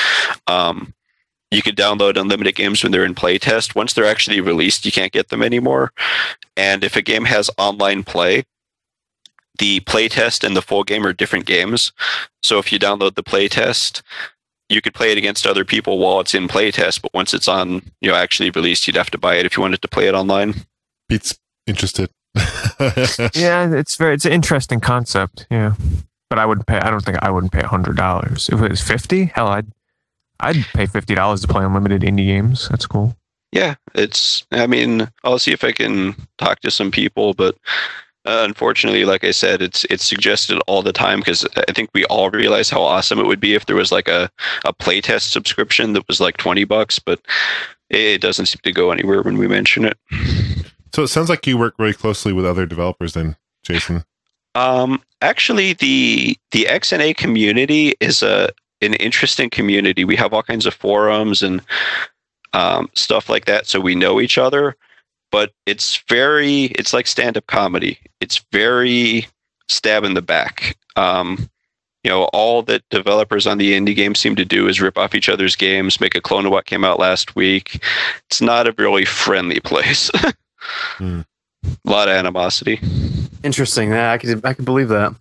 You can download unlimited games when they're in playtest. Once they're actually released, you can't get them anymore. And if a game has online play, the playtest and the full game are different games. So if you download the playtest, you could play it against other people while it's in playtest, but once it's on, actually released, you'd have to buy it if you wanted to play it online. Pete's interested. Yeah, it's an interesting concept. Yeah, but I don't think I wouldn't pay $100 if it was $50. Hell, I'd pay $50 to play unlimited indie games. That's cool. Yeah, I'll see if I can talk to some people, but unfortunately, like I said, it's suggested all the time because I think we all realize how awesome it would be if there was like a playtest subscription that was like $20, but it doesn't seem to go anywhere when we mention it. So it sounds like you work really closely with other developers then, Jason. Actually, the XNA community is an interesting community. We have all kinds of forums and stuff like that, so we know each other. But it's like stand-up comedy. It's very stab in the back. All that developers on the indie game seem to do is rip off each other's games, make a clone of what came out last week. It's not a really friendly place. A lot of animosity. Interesting. Yeah, I could believe that.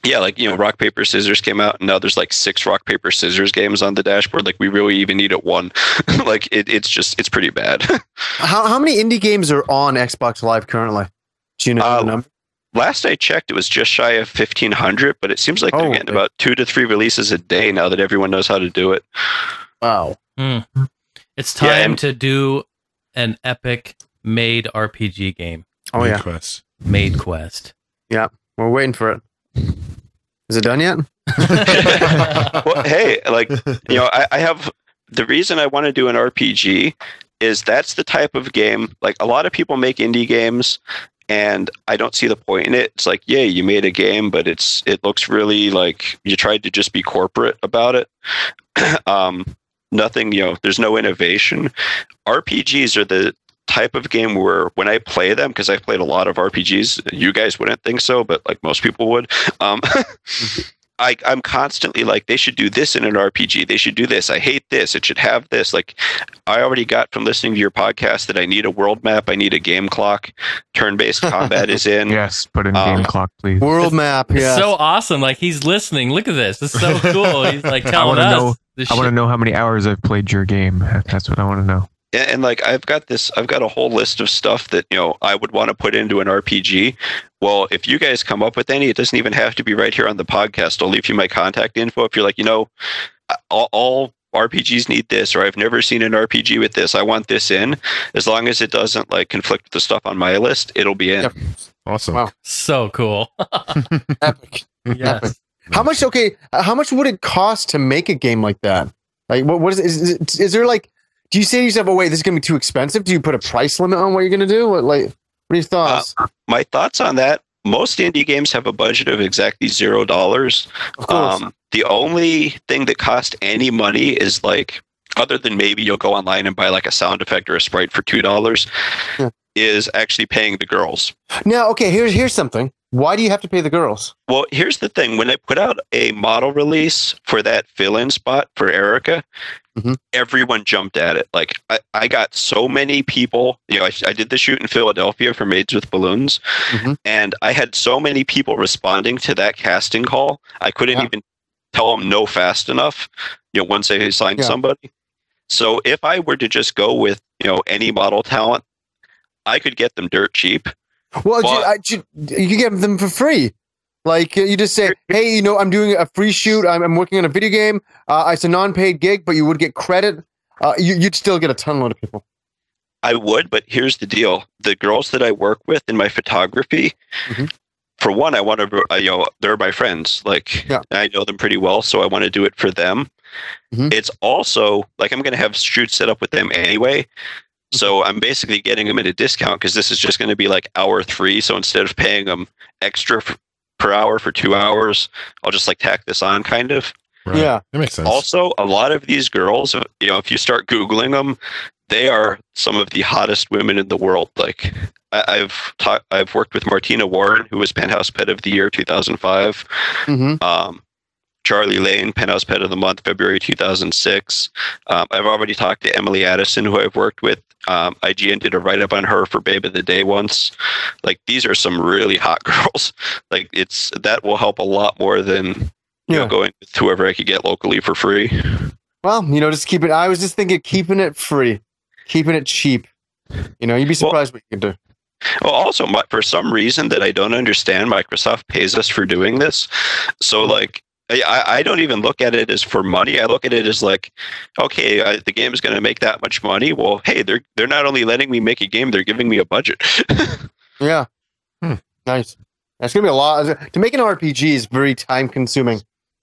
Yeah, rock, paper, scissors came out, and now there's like 6 rock, paper, scissors games on the dashboard. Like, we really even need it one. It's pretty bad. How many indie games are on Xbox Live currently? Do you know the number? Last I checked, it was just shy of 1,500, but it seems like they're getting about 2 to 3 releases a day now that everyone knows how to do it. Wow. It's time to do an epic Maid RPG game. Oh, Maid Quest. Maid Quest. Yeah, we're waiting for it. Is it done yet? Well, hey, I have the reason I want to do an RPG is that's the type of game, like a lot of people make indie games and I don't see the point in it. It's like, yeah, you made a game, but it looks really like you tried to just be corporate about it. Nothing, there's no innovation. RPGs are the type of game where when I play them, because I've played a lot of RPGs, you guys wouldn't think so, but like most people would. I'm constantly like, they should do this in an RPG. They should do this. I hate this. It should have this. Like, I already got from listening to your podcast that I need a world map. I need a game clock. Turn-based combat is in. Yes, put in game clock, please. World map. Yeah. It's so awesome. Like, he's listening. Look at this. It's so cool. He's like telling us. I want to know how many hours I've played your game. That's what I want to know. And like I've got a whole list of stuff that I would want to put into an RPG. Well, if you guys come up with any, it doesn't even have to be right here on the podcast. I'll leave you my contact info if you're like, all RPGs need this, or I've never seen an RPG with this. I want this in. As long as it doesn't like conflict with the stuff on my list, it'll be in. Yep. Awesome. Wow. So cool. Epic. Yes. Epic. How much would it cost to make a game like that? Like, what is there like? Do you say to yourself, "Oh wait, this is going to be too expensive"? Do you put a price limit on what you're going to do? What are your thoughts? My thoughts on that: most indie games have a budget of exactly $0. Of course. The only thing that costs any money is like, other than maybe you'll go online and buy like a sound effect or a sprite for $2. Yeah. is actually paying the girls. Now, okay, here's something. Why do you have to pay the girls? Well, here's the thing. When I put out a model release for that fill-in spot for Erica, everyone jumped at it. Like, I got so many people. I did the shoot in Philadelphia for Maids with Balloons, and I had so many people responding to that casting call. I couldn't even tell them no fast enough, once they signed somebody. So if I were to just go with, any model talent, I could get them dirt cheap. Well, you can get them for free. Like, you just say, hey, I'm doing a free shoot. I'm working on a video game. It's a non-paid gig, but you would get credit. You'd still get a ton of people. I would, but here's the deal. The girls that I work with in my photography, for one, I want to, they're my friends. Like, I know them pretty well, so I want to do it for them. It's also, like, I'm going to have shoots set up with them anyway. So I'm basically getting them at a discount because this is just going to be like hour 3. So instead of paying them extra per hour for 2 hours, I'll just like tack this on kind of. Right. Yeah, that makes sense. Also, a lot of these girls, if you start Googling them, they are some of the hottest women in the world. Like I've worked with Martina Warren, who was Penthouse Pet of the Year 2005. Charlie Lane, Penthouse Pet of the Month, February 2006. I've already talked to Emily Addison, who I've worked with. IGN did a write-up on her for Babe of the Day once. Like, these are some really hot girls. Like, that will help a lot more than going with whoever I could get locally for free. Well, just keep it. I was just thinking keeping it free, keeping it cheap. You'd be surprised what you can do. Well, also, for some reason that I don't understand, Microsoft pays us for doing this. So, like, I don't even look at it as for money. I look at it as like, okay, the game is going to make that much money. Well, hey, they're not only letting me make a game, they're giving me a budget. Yeah. Nice. That's going to be a lot. To make an RPG is very time consuming.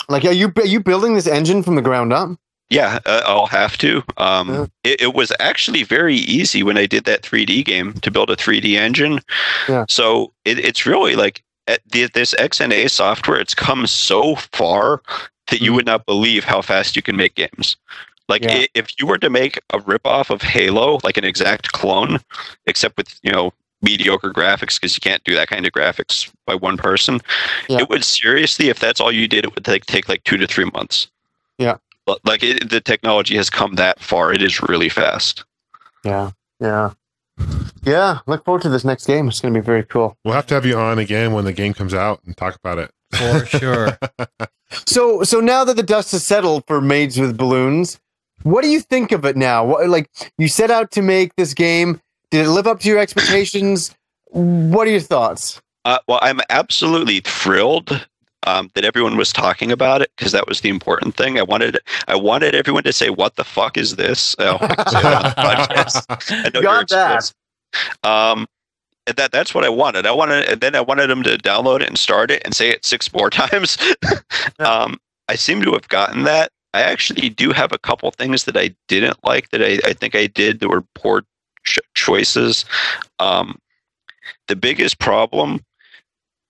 Like, are you building this engine from the ground up? Yeah, I'll have to. It was actually very easy when I did that 3D game to build a 3D engine. Yeah. So it's really like, this XNA software, it's come so far that you would not believe how fast you can make games. Like, if you were to make a ripoff of Halo, like an exact clone, except with, mediocre graphics, because you can't do that kind of graphics by one person, it would seriously, if that's all you did, it would take like 2 to 3 months. Yeah. Like, the technology has come that far. It is really fast. Yeah. Yeah, look forward to this next game. It's going to be very cool. We'll have to have you on again when the game comes out and talk about it. For sure. So now that the dust has settled for Maids with Balloons, what do you think of it now? Like, you set out to make this game. Did it live up to your expectations? What are your thoughts? Well, I'm absolutely thrilled that everyone was talking about it, because that was the important thing. I wanted everyone to say, "What the fuck is this?" I know got that. That's what I wanted. I wanted them to download it and start it and say it 6 more times. I seem to have gotten that. I actually do have a couple things that I didn't like that I think I did that were poor choices. The biggest problem,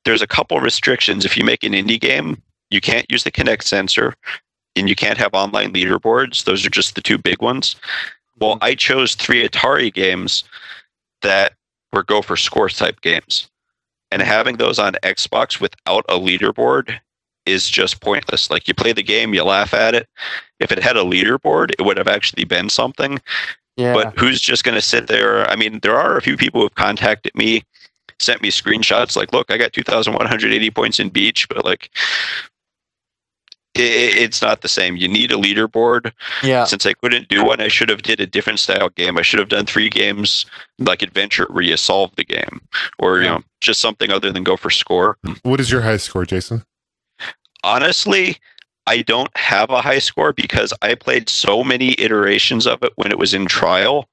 there's a couple restrictions. If you make an indie game, you can't use the Kinect sensor, and you can't have online leaderboards. Those are just the 2 big ones. Well, I chose 3 Atari games that were go for score type games, and having those on Xbox without a leaderboard is just pointless. Like, you play the game, you laugh at it. If it had a leaderboard, it would have actually been something. Yeah. But who's just going to sit there? I mean, there are a few people who have contacted me, sent me screenshots like, look, I got 2,180 points in Beach, but like, it's not the same. You need a leaderboard. Yeah. Since I couldn't do one, I should have did a different style game. I should have done 3 games like Adventure where you solve the game, or just something other than go for score. What is your highest score, Jason? Honestly, I don't have a high score because I played so many iterations of it when it was in trial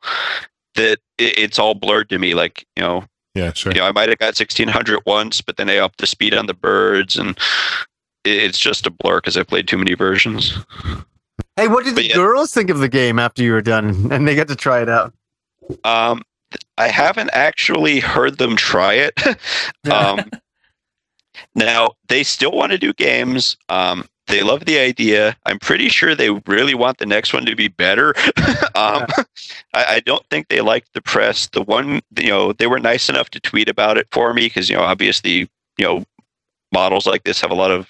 that it's all blurred to me. Like, yeah, sure. I might have got 1,600 once, but then I upped the speed on the birds, and it's just a blur because I played too many versions. Hey, what did the girls think of the game after you were done and they got to try it out? I haven't actually heard them try it. Now, they still want to do games. They love the idea. I'm pretty sure they really want the next one to be better. I don't think they liked the press. The one, they were nice enough to tweet about it for me because, obviously, models like this have a lot of,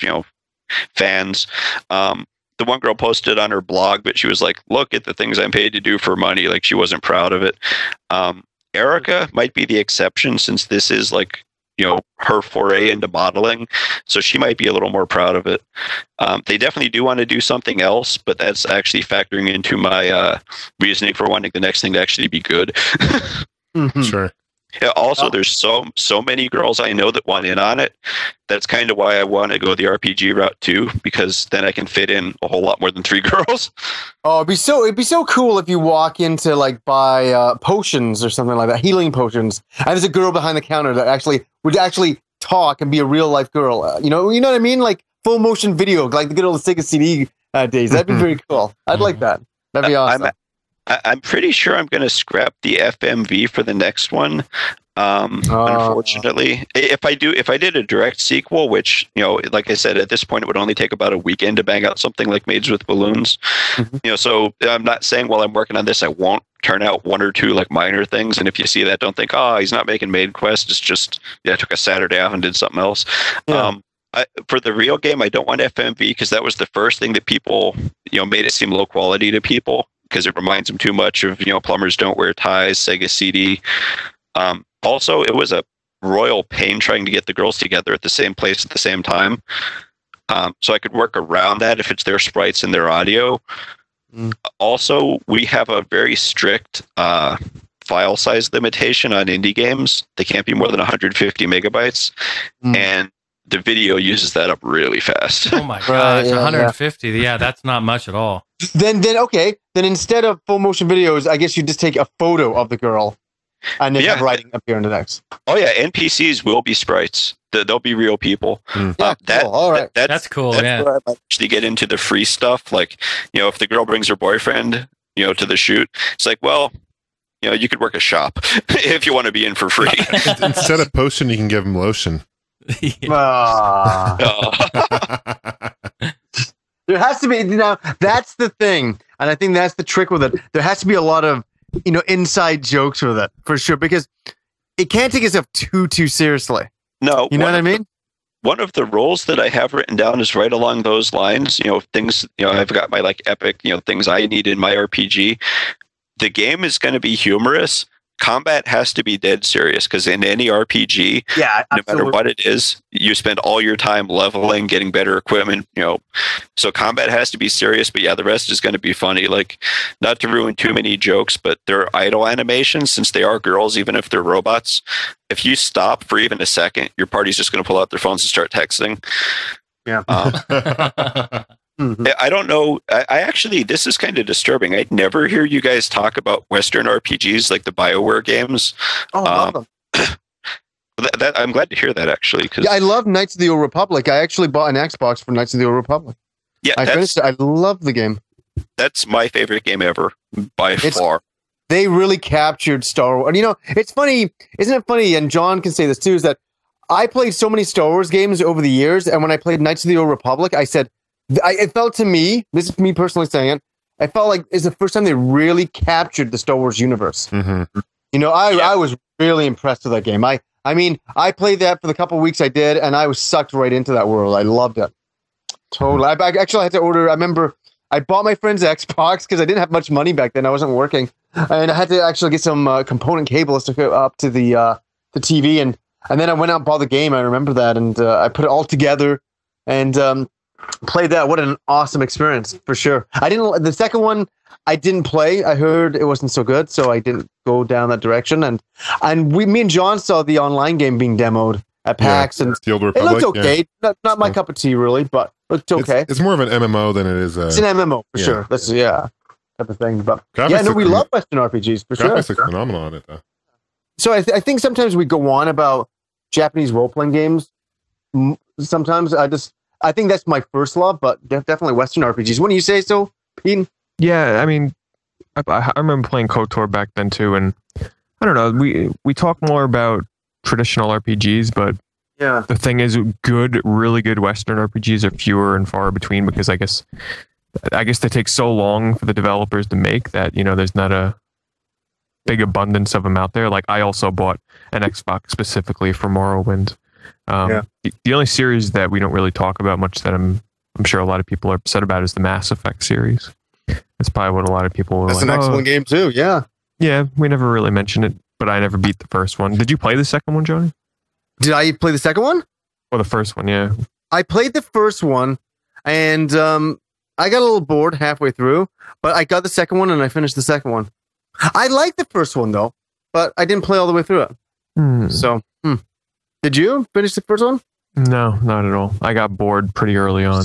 fans. The one girl posted on her blog, but she was like, look at the things I'm paid to do for money. Like, she wasn't proud of it. Erica might be the exception since this is like, her foray into modeling. So she might be a little more proud of it. They definitely do want to do something else, but that's actually factoring into my reasoning for wanting the next thing to actually be good. Mm-hmm. Sure. Yeah, also, there's so many girls I know that want in on it. That's kind of why I want to go the RPG route too, because then I can fit in a whole lot more than 3 girls. Oh, it'd be so cool if you walk into like buy potions or something like that, healing potions, and there's a girl behind the counter that would actually talk and be a real life girl. You know what I mean? Like full motion video, like the good old Sega CD days. That'd be very cool. I'd like that. That'd be awesome. I'm pretty sure I'm going to scrap the FMV for the next one. Unfortunately, if I did a direct sequel, which, like I said, at this point, it would only take about a weekend to bang out something like Maids with Balloons. Mm-hmm. So I'm not saying while I'm working on this, I won't turn out 1 or 2 like minor things. And if you see that, don't think, he's not making Maid Quest. It's just, I took a Saturday off and did something else. Yeah. For the real game, I don't want FMV because that was the first thing that people, made it seem low quality to people because it reminds them too much of, Plumbers Don't Wear Ties, Sega CD. Also, it was a royal pain trying to get the girls together at the same place at the same time. So I could work around that if it's their sprites and their audio. Also, we have a very strict file size limitation on indie games. They can't be more than 150 megabytes. And the video uses that up really fast. Oh my gosh, 150. Yeah, that's not much at all. Then instead of full motion videos, I guess you just take a photo of the girl and then have writing up here in the next. Oh yeah, NPCs will be sprites. They'll be real people. Yeah, cool. All right. That's cool. That's where I might actually get into the free stuff. Like, if the girl brings her boyfriend, to the shoot, it's like, well, you could work a shop if you want to be in for free. Instead of potion, you can give them lotion. There has to be, that's the thing, and I think that's the trick with it. There has to be a lot of inside jokes with it for sure, because it can't take itself too seriously. No, you know what I mean? One of the roles that I have written down is right along those lines. Things, I've got my like epic, things I need in my RPG. The game is going to be humorous. Combat has to be dead serious because in any RPG, no matter what it is, you spend all your time leveling, getting better equipment, So combat has to be serious, but the rest is going to be funny. Like, not to ruin too many jokes, but their idle animations, since they are girls, even if they're robots, if you stop for even a second, your party's just going to pull out their phones and start texting. Yeah. I don't know. I actually, this is kind of disturbing. I'd never hear you guys talk about Western RPGs like the BioWare games. Oh, I love them. I'm glad to hear that, actually. Cause, I love Knights of the Old Republic. I actually bought an Xbox for Knights of the Old Republic. Yeah, I finished it. I love the game. That's my favorite game ever, by far. They really captured Star Wars. And it's funny, isn't it funny? And John can say this too, is that I played so many Star Wars games over the years, and when I played Knights of the Old Republic, I said, it felt to me, this is me personally saying it, I felt like it's the first time they really captured the Star Wars universe. I was really impressed with that game. I mean, I played that for the couple of weeks I did, and I was sucked right into that world. I loved it. Totally. I actually had to order, I remember I bought my friend's Xbox because I didn't have much money back then. I wasn't working. And I had to actually get some component cables to hook up to the TV. And then I went out and bought the game. I remember that. And I put it all together and played that. What an awesome experience, for sure. The second one, I didn't play. I heard it wasn't so good, so I didn't go down that direction. And me and John saw the online game being demoed at PAX, and the Old it Republic, looked okay. Not my cup of tea, really, but looked okay. It's more of an MMO than it is. It's an MMO for sure. That's type of thing. But graphics we love Western RPGs for sure. Graphics look phenomenal on it, though. So I think sometimes we go on about Japanese role playing games. Sometimes I think that's my first love, but definitely Western RPGs. Wouldn't you say so, Pete? Yeah, I mean, I remember playing KOTOR back then too, and I don't know. We talk more about traditional RPGs, but Yeah. The thing is, really good Western RPGs are fewer and far between because I guess they take so long for the developers to make that, there's not a big abundance of them out there. Like I also bought an Xbox specifically for Morrowind. The only series that we don't really talk about much that I'm sure a lot of people are upset about is the Mass Effect series. That's probably what a lot of people were That's like, an excellent game too. Yeah. Yeah, we never really mentioned it, but I never beat the first one. Did you play the second one, Johnny? Did I play the second one? Or the first one, yeah. I played the first one, and I got a little bored halfway through, but I got the second one, and I finished the second one. I liked the first one, though, but I didn't play all the way through it. So, did you finish the first one? No, not at all. I got bored pretty early on.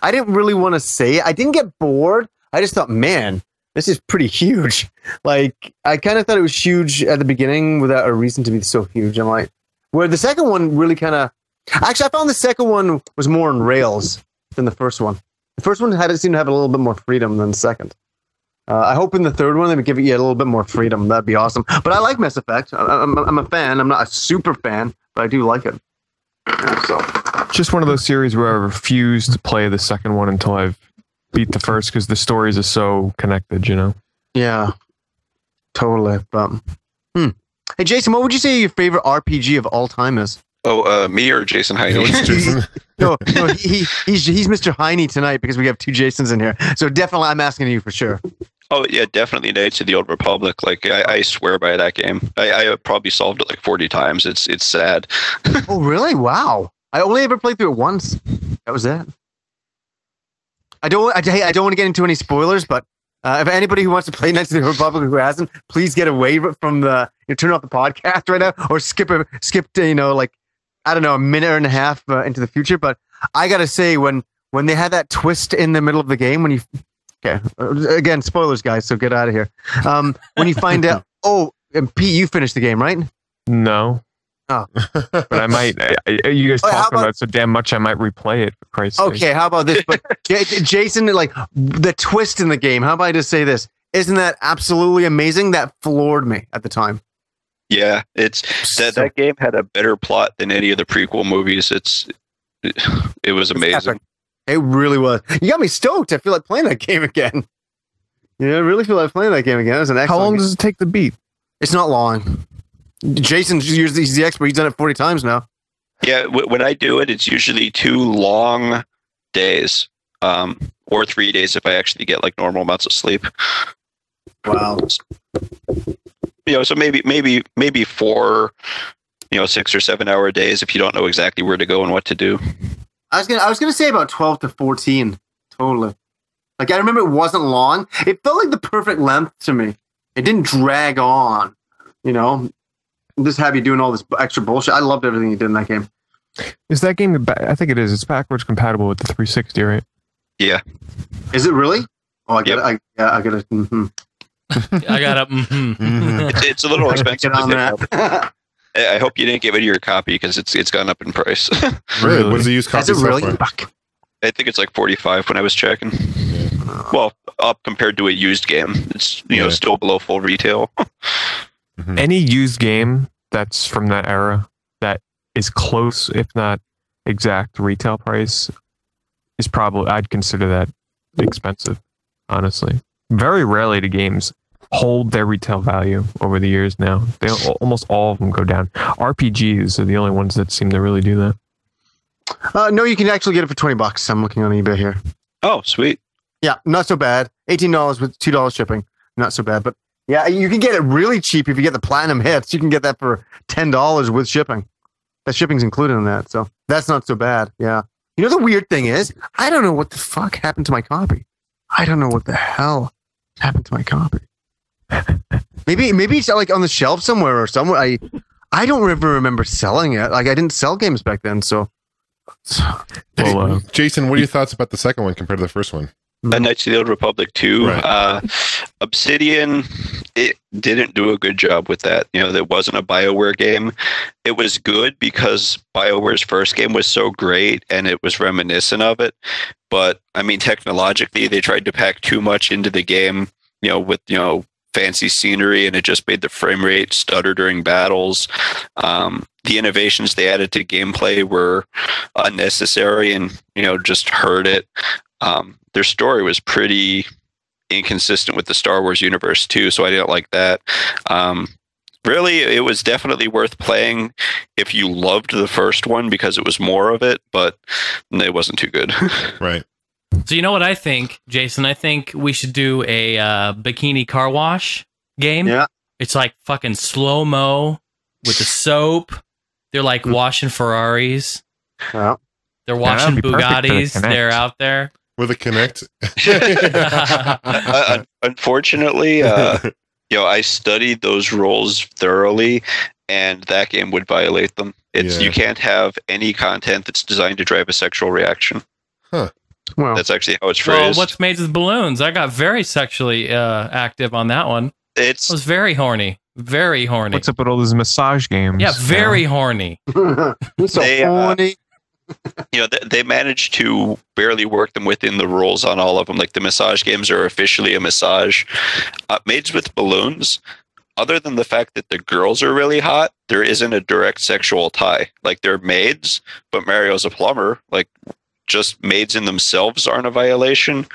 I didn't really want to say it. I didn't get bored. I just thought, man, this is pretty huge. Like, I kind of thought it was huge at the beginning without a reason to be so huge. I'm like, where the second one really kind of... Actually, I found the second one was more on rails than the first one. The first one seemed to have a little bit more freedom than the second. I hope in the third one they would give you a little bit more freedom. That'd be awesome. But I like Mass Effect. I'm a fan. I'm not a super fan, but I do like it. So, just one of those series where I refuse to play the second one until I've beat the first because the stories are so connected, Yeah, totally. But, Hey, Jason, what would you say your favorite RPG of all time is? Oh, me or Jason Heine? No, he's Mr. Heine tonight because we have two Jasons in here. So definitely, I'm asking you for sure. Oh yeah, definitely Knights of the Old Republic. Like I swear by that game. I probably solved it like 40 times. It's sad. Oh really? Wow. I only ever played through it once. That was it. I don't want to get into any spoilers, but if anybody who wants to play Knights of the Republic who hasn't, please get away from the turn off the podcast right now or skip to, like, I don't know, a minute and a half into the future. But I gotta say, when they had that twist in the middle of the game, when you again, spoilers, guys, so get out of here. When you find out, and Pete, you finished the game, right? No. Oh, but I might. You guys talking about it so damn much, I might replay it. For Christ's sake. Okay, how about this? But Jason, like the twist in the game. How about I just say this? Isn't that absolutely amazing? That floored me at the time. Yeah, that game had a better plot than any of the prequel movies. It was amazing. Epic. It really was. You got me stoked. I feel like playing that game again. Yeah, I really feel like playing that game again. It was an excellent. How long game. does it take to beat? It's not long. Jason's he's the expert. He's done it 40 times now. Yeah, when I do it, it's usually 2 long days, or 3 days if I actually get like normal amounts of sleep. Wow. So maybe 4, 6 or 7 hour days if you don't know exactly where to go and what to do. I was gonna say about 12 to 14. Totally. Like I remember it wasn't long. It felt like the perfect length to me. It didn't drag on. Just have you doing all this extra bullshit. I loved everything you did in that game. Is that game? I think it is. It's backwards compatible with the 360, right? Yeah. Is it really? Oh, I get it. I get it. I got it. It's a little expensive. Get on that. I hope you didn't get rid of your copy because it's gone up in price. Really? What does it use copy? Is it really? I think it's like 45 when I was checking. Yeah. Well, up compared to a used game, it's still below full retail. Mm-hmm. Any used game that's from that era that is close, if not exact retail price, is probably, I'd consider that expensive, honestly. Very rarely do games hold their retail value over the years now. Almost all of them go down. RPGs are the only ones that seem to really do that. No, you can actually get it for $20. I'm looking on eBay here. Oh, sweet. Yeah, not so bad. $18 with $2 shipping. Not so bad, but yeah, you can get it really cheap if you get the platinum hits. You can get that for $10 with shipping. That shipping's included in that, so that's not so bad. Yeah. The weird thing is, I don't know what the fuck happened to my copy. I don't know what the hell happened to my copy. Maybe it's like on the shelf somewhere or somewhere. I don't ever remember selling it. Like I didn't sell games back then, so. Well, Jason, what are your thoughts about the second one compared to the first one? Knights of the Old Republic 2. Right. Obsidian, it didn't do a good job with that. That wasn't a BioWare game. It was good because BioWare's first game was so great and it was reminiscent of it. But, technologically, they tried to pack too much into the game, with, fancy scenery, and it just made the frame rate stutter during battles. The innovations they added to gameplay were unnecessary and, just hurt it. Their story was pretty inconsistent with the Star Wars universe too, so I didn't like that. Really, it was definitely worth playing if you loved the first one because it was more of it, but it wasn't too good. Right. So you know what I think, Jason? I think we should do a bikini car wash game. Yeah. It's like fucking slow-mo with the soap. They're like washing Ferraris. Yeah. They're washing that'd be perfect for the Bugattis. Kinect. They're out there. With a Kinect. Unfortunately, I studied those rules thoroughly, and that game would violate them. You can't have any content that's designed to drive a sexual reaction. Huh. Well, That's actually how it's Well, phrased. what's Maids with Balloons? I got very sexually active on that one. I was very horny. Very horny. What's up with all those massage games? Yeah, very horny. you're so They, horny. They managed to barely work them within the rules on all of them. Like the massage games are officially a massage. Maids with Balloons, other than the fact that the girls are really hot, there isn't a direct sexual tie. Like they're maids, but Mario's a plumber. Like just maids in themselves aren't a violation.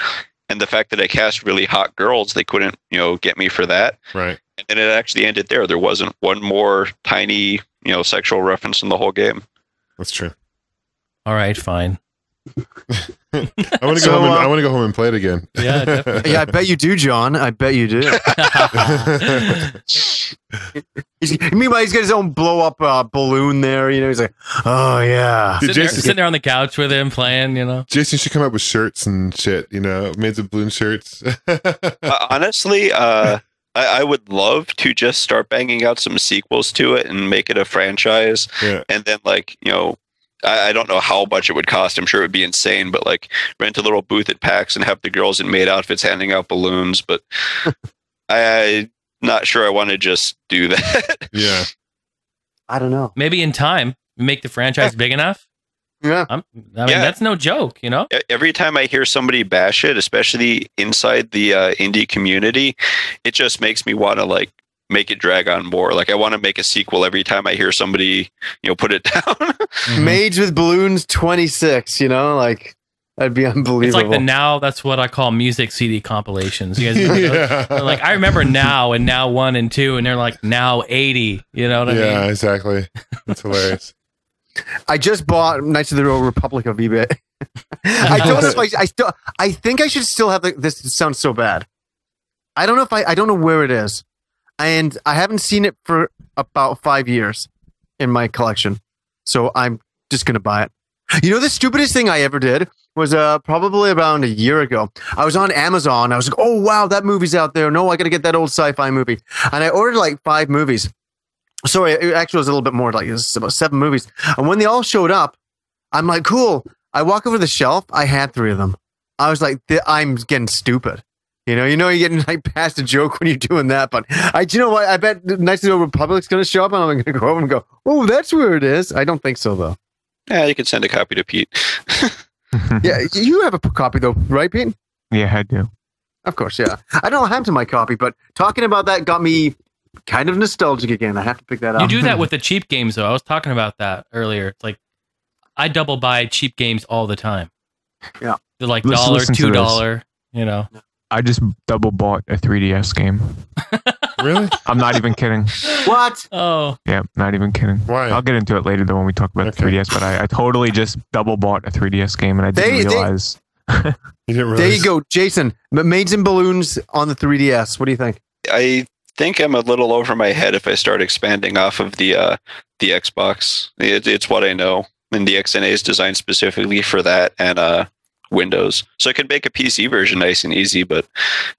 And the fact that I cast really hot girls, they couldn't, get me for that. Right. And it actually ended there. There wasn't one more tiny, sexual reference in the whole game. That's true. All right, fine. I want to go home. I want to go home and play it again. Yeah, definitely. Yeah, I bet you do, John. I bet you do. Meanwhile, he's got his own blow-up balloon there. He's like, oh, yeah. Dude, Sitting there on the couch with him playing, Jason should come up with shirts and shit. Maids of Balloon shirts. Honestly, I would love to just start banging out some sequels to it and make it a franchise. Yeah. And then, I don't know how much it would cost. I'm sure it would be insane, but rent a little booth at PAX and have the girls in maid outfits handing out balloons. But I'm not sure I want to just do that. Yeah. I don't know. Maybe in time, make the franchise big enough. Yeah. That's no joke, Every time I hear somebody bash it, especially inside the indie community, it just makes me want to make it drag on more. I want to make a sequel every time I hear somebody, put it down. Maids with Balloons 26, that'd be unbelievable. It's like the Now, that's what I call music CD compilations. You guys remember those? I remember Now and Now 1 and 2, and they're like Now 80. You know what I mean? Yeah, exactly. That's hilarious. I just bought Knights of the Old Republic of eBay. I don't know if I think I should still have this. Sounds so bad. I don't know I don't know where it is. And I haven't seen it for about 5 years in my collection. So I'm just going to buy it. The stupidest thing I ever did was probably around a year ago. I was on Amazon. I was like, oh, wow, that movie's out there. No, I got to get that old sci-fi movie. And I ordered 5 movies. Sorry, it actually was a little bit more, it was about 7 movies. And when they all showed up, I'm like, cool. I walk over to the shelf. I had 3 of them. I was like, I'm getting stupid. You're getting past a joke when you're doing that, but you know what? I bet Knights of the Old Republic's going to show up, and I'm going to go over and go, "Oh, that's where it is." I don't think so, though. Yeah, you can send a copy to Pete. Yeah, you have a copy though, right, Pete? Yeah, I do. Of course, yeah. I don't have to my copy, but talking about that got me kind of nostalgic again. I have to pick that up. You do that with the cheap games, though. I was talking about that earlier. It's like I double buy cheap games all the time. Yeah, they're like Listen to $1, $2. I just double bought a 3DS game. Really? I'm not even kidding. What? Oh. Yeah, not even kidding. Why? I'll get into it later though when we talk about the 3DS, but I totally just double bought a 3DS game and I didn't realize. You didn't realize. There you go, Jason. Maids and Balloons on the 3DS. What do you think? I think I'm a little over my head if I start expanding off of the Xbox. It's what I know. And the XNA is designed specifically for that and Windows. So I could make a PC version nice and easy, but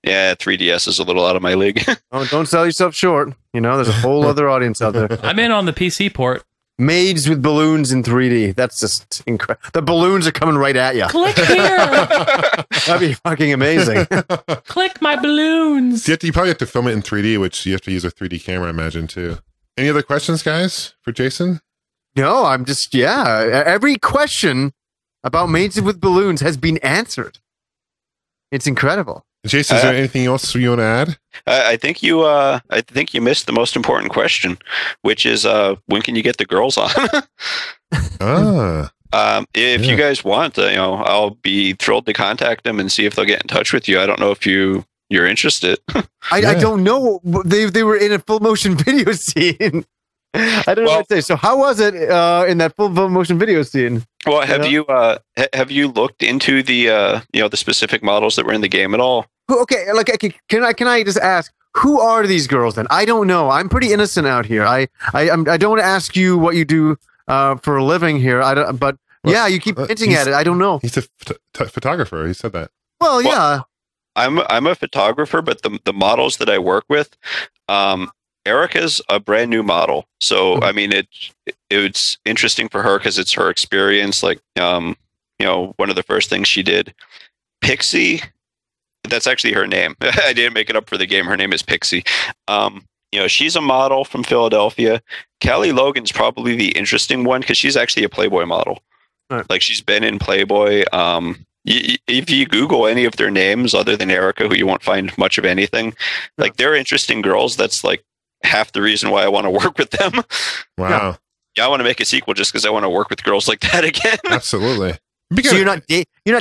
yeah, 3DS is a little out of my league. Oh, don't sell yourself short. There's a whole other audience out there. I'm in on the PC port. Maids with Balloons in 3D. That's just incredible. The balloons are coming right at you. Click here. That'd be fucking amazing. Click my balloons. You probably have to film it in 3D, which you have to use a 3D camera, I imagine, too. Any other questions, guys, for Jason? No, I'm just, every question about Maids with Balloons has been answered. It's incredible. Jason, is there anything else you want to add? I think you missed the most important question, which is when can you get the girls on? If you guys want, I'll be thrilled to contact them and see if they'll get in touch with you. I don't know if you're interested. I don't know. They were in a full motion video scene. I don't know what to say. So how was it in that full motion video scene? Well, have you looked into the the specific models that were in the game at all? Okay, can I just ask, who are these girls then? I don't know. I'm pretty innocent out here. I don't want to ask you what you do for a living here. You keep hinting at it. I don't know. He's a photographer. He said that. Well, yeah. I'm a photographer, but the models that I work with, Erica's a brand new model. So, I mean, it's interesting for her because it's her experience. Like, one of the first things she did, Pixie, that's actually her name. I didn't make it up for the game. Her name is Pixie. She's a model from Philadelphia. Callie Logan's probably the interesting one because she's actually a Playboy model. Right. Like, she's been in Playboy. If you Google any of their names other than Erica, who you won't find much of anything, like, they're interesting girls. That's like half the reason why I want to work with them. Wow. Yeah, I want to make a sequel just because I want to work with girls like that again. Absolutely. So you're not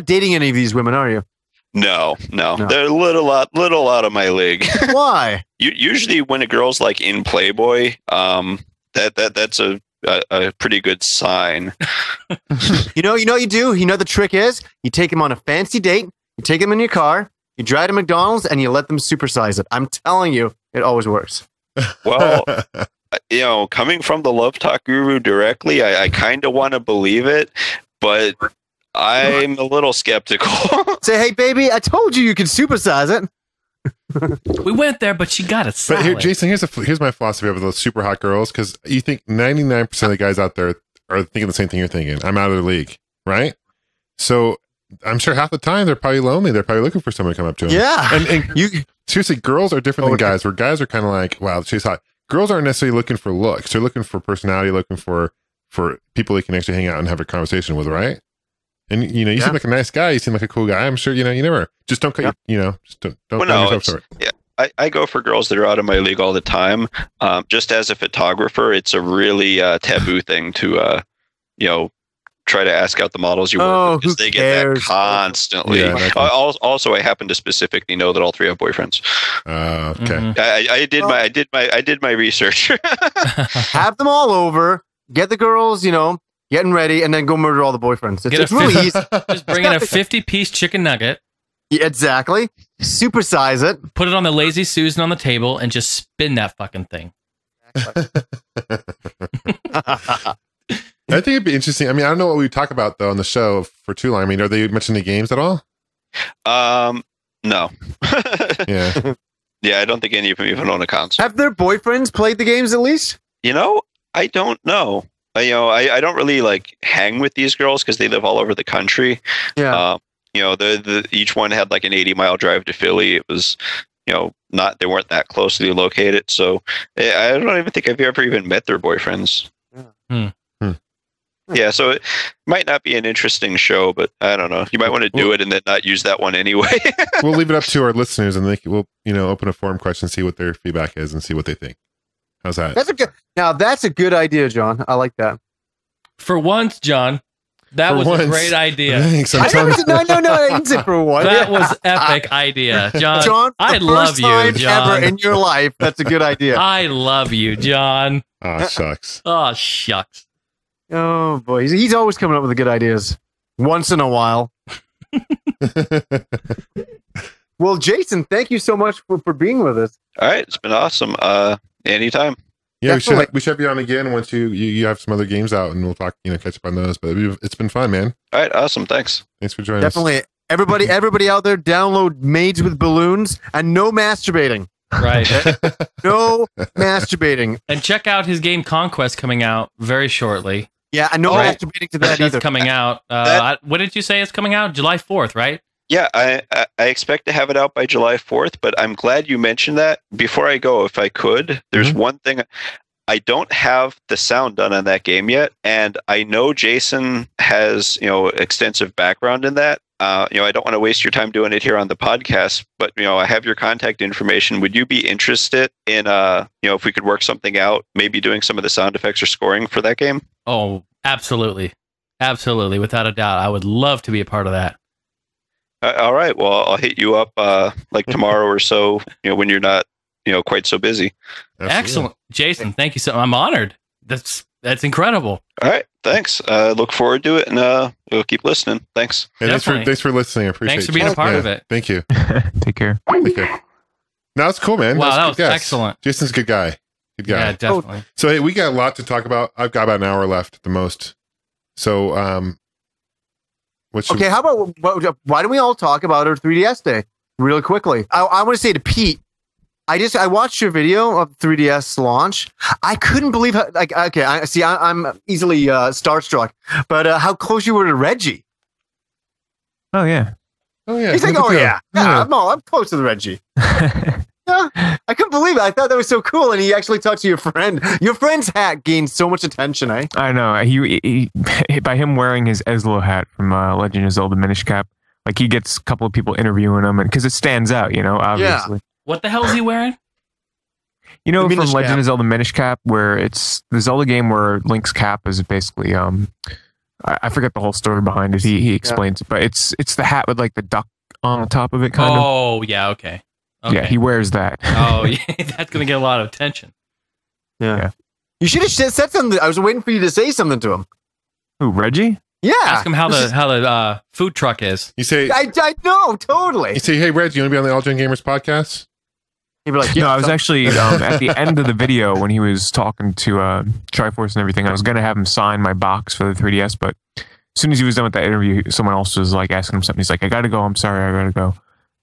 dating any of these women, are you? No. They're a little out of my league. Why? Usually when a girl's like in Playboy, that's a pretty good sign. You know what you do? You know the trick is? You take them on a fancy date, you take them in your car, you drive to McDonald's, and you let them supersize it. I'm telling you, it always works. Well, coming from the Love Talk Guru directly, I kind of want to believe it, but I'm a little skeptical. Say, hey, baby, I told you could supersize it. We went there, but she got it. But here, Jason, here's my philosophy of those super hot girls, because you think 99% of the guys out there are thinking the same thing you're thinking. I'm out of the league, right? So I'm sure half the time they're probably lonely. They're probably looking for someone to come up to them. Yeah. And seriously, girls are different than guys, where guys are kind of like, wow, she's hot. Girls aren't necessarily looking for looks. They're looking for personality, looking for people they can actually hang out and have a conversation with, right? And you seem like a nice guy. You seem like a cool guy. I'm sure you never just don't cut. Just don't yourself short. Yeah, I go for girls that are out of my league all the time. Just as a photographer, it's a really taboo thing to try to ask out the models you work with, because they get that constantly. Yeah, also, I happen to specifically know that all three have boyfriends. Okay. Mm-hmm. I did my research. Have them all over. Get the girls, getting ready, and then go murder all the boyfriends. It's really easy. Just bring in a 50-piece chicken nugget. Yeah, exactly. Supersize it. Put it on the Lazy Susan on the table and just spin that fucking thing. I think it'd be interesting. I mean, I don't know what we talk about though on the show for too long. I mean, are they mentioning the games at all? No. Yeah. Yeah, I don't think any of them even own a console. Have their boyfriends played the games at least? I don't know. I don't really hang with these girls because they live all over the country. Yeah. Each one had like an 80-mile drive to Philly. It was, they weren't that closely located. So I don't even think I've ever even met their boyfriends. Yeah. Yeah, so it might not be an interesting show, but I don't know. You might want to do it and then not use that one anyway. We'll leave it up to our listeners, and we'll open a forum question, see what their feedback is, and see what they think. How's that? That's a good idea, John. I like that. For once, John, that was a great idea. Thanks. No, I didn't say for once. That was epic idea, John. I love you, John. Ever in your life, that's a good idea. I love you, John. Oh, shucks. Oh, shucks. Oh boy, he's always coming up with the good ideas. Once in a while. Well, Jason, thank you so much for being with us. All right, it's been awesome. Anytime. Yeah, we should have you on again once you have some other games out, and we'll talk, catch up on those. But it's been fun, man. All right, awesome. Thanks for joining us. Definitely, everybody out there, download Maids with Balloons, and no masturbating. Right. No masturbating. And check out his game Conquest coming out very shortly. Yeah, and no masturbating to that either. That's coming out. What did you say is coming out? July 4th, right? Yeah, I expect to have it out by July 4th, but I'm glad you mentioned that. Before I go, if I could, there's one thing. I don't have the sound done on that game yet, and I know Jason has, extensive background in that. I don't want to waste your time doing it here on the podcast, but I have your contact information. Would you be interested in if we could work something out, maybe doing some of the sound effects or scoring for that game? Oh, absolutely, without a doubt. I would love to be a part of that. All right. Well, I'll hit you up like tomorrow or so. When you're not quite so busy. Absolutely. Excellent, Jason. Thank you so. I'm honored. That's incredible. All right. Thanks. Look forward to it, and we'll keep listening. Thanks. Hey, thanks for listening. I appreciate it. Thanks for being a part of it. Thank you. Take care. Take care. No, that's cool, man. Wow, that was good guess. excellent. Jason's a good guy. Good guy. Yeah, definitely. So hey, we got a lot to talk about. I've got about an hour left at the most. So Okay, how about why don't we all talk about our 3DS day really quickly? I want to say to Pete, I watched your video of 3DS launch. I couldn't believe how, I'm easily starstruck, but how close you were to Reggie. Oh yeah. He's like, oh yeah, I'm close to the Reggie. Yeah, I couldn't believe it. I thought that was so cool, and he actually talked to your friend. Your friend's hat gained so much attention, eh? I know. He by him wearing his Ezlo hat from Legend of Zelda Minish Cap, like he gets a couple of people interviewing him, and because it stands out, obviously. Yeah. What the hell is he wearing? From Legend of Zelda Minish Cap, where it's the Zelda game where Link's cap is basically I forget the whole story behind it. He explains it, but it's the hat with like the duck on the top of it, kind of. Oh yeah, okay. Yeah, he wears that. Oh yeah, that's gonna get a lot of attention. Yeah. You should have said something. I was waiting for you to say something to him. Who, Reggie? Yeah. Ask him how the food truck is. You say, I know, totally. You say, hey, Reg, you want to be on the All Gen Gamers podcast? He'd be like, no, I was actually at the end of the video when he was talking to Triforce and everything. I was gonna have him sign my box for the 3DS, but as soon as he was done with that interview, someone else was like asking him something. He's like, "I gotta go. I'm sorry, I gotta go."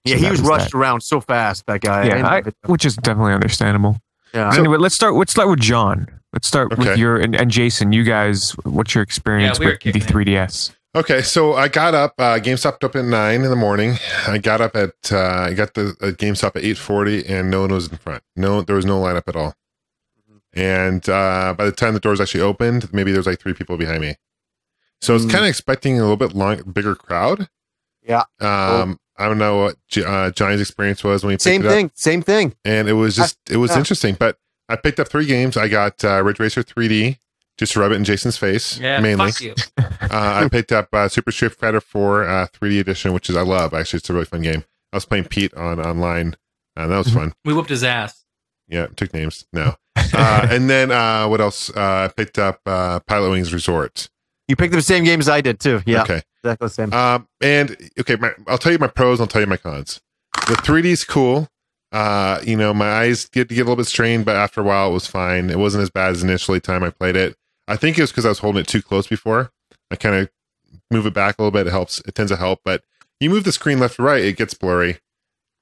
Yeah, So he was rushed around so fast. That guy. Yeah, which is definitely understandable. Yeah. So anyway, let's start with John. Let's start with your and Jason. You guys, what's your experience with the 3DS? Okay, so I got up. GameStop up at 9 in the morning. I got up at I got the GameStop at 8:40, and no one was in front. No, there was no lineup at all. And by the time the doors actually opened, maybe there was like 3 people behind me. So I was kind of expecting a little bit bigger crowd. Yeah. I don't know what Johnny's experience was when he picked it up. Same thing. And it was just interesting. But I picked up 3 games. I got Ridge Racer 3D, just to rub it in Jason's face, mainly. Fuck you. I picked up Super Street Fighter 4 3D edition, which I love. Actually, it's a really fun game. I was playing Pete online, and that was fun. We whooped his ass. Yeah, took names. No. And then what else? I picked up Pilot Wings Resort. You picked up the same games I did too. Yeah. Okay. Exactly the same. And okay, I'll tell you my pros. I'll tell you my cons. The 3D is cool. My eyes get a little bit strained, but after a while it was fine. It wasn't as bad as initially time I played it. I think it was because I was holding it too close before. I kind of move it back a little bit. It helps. It tends to help, but you move the screen left to right, it gets blurry.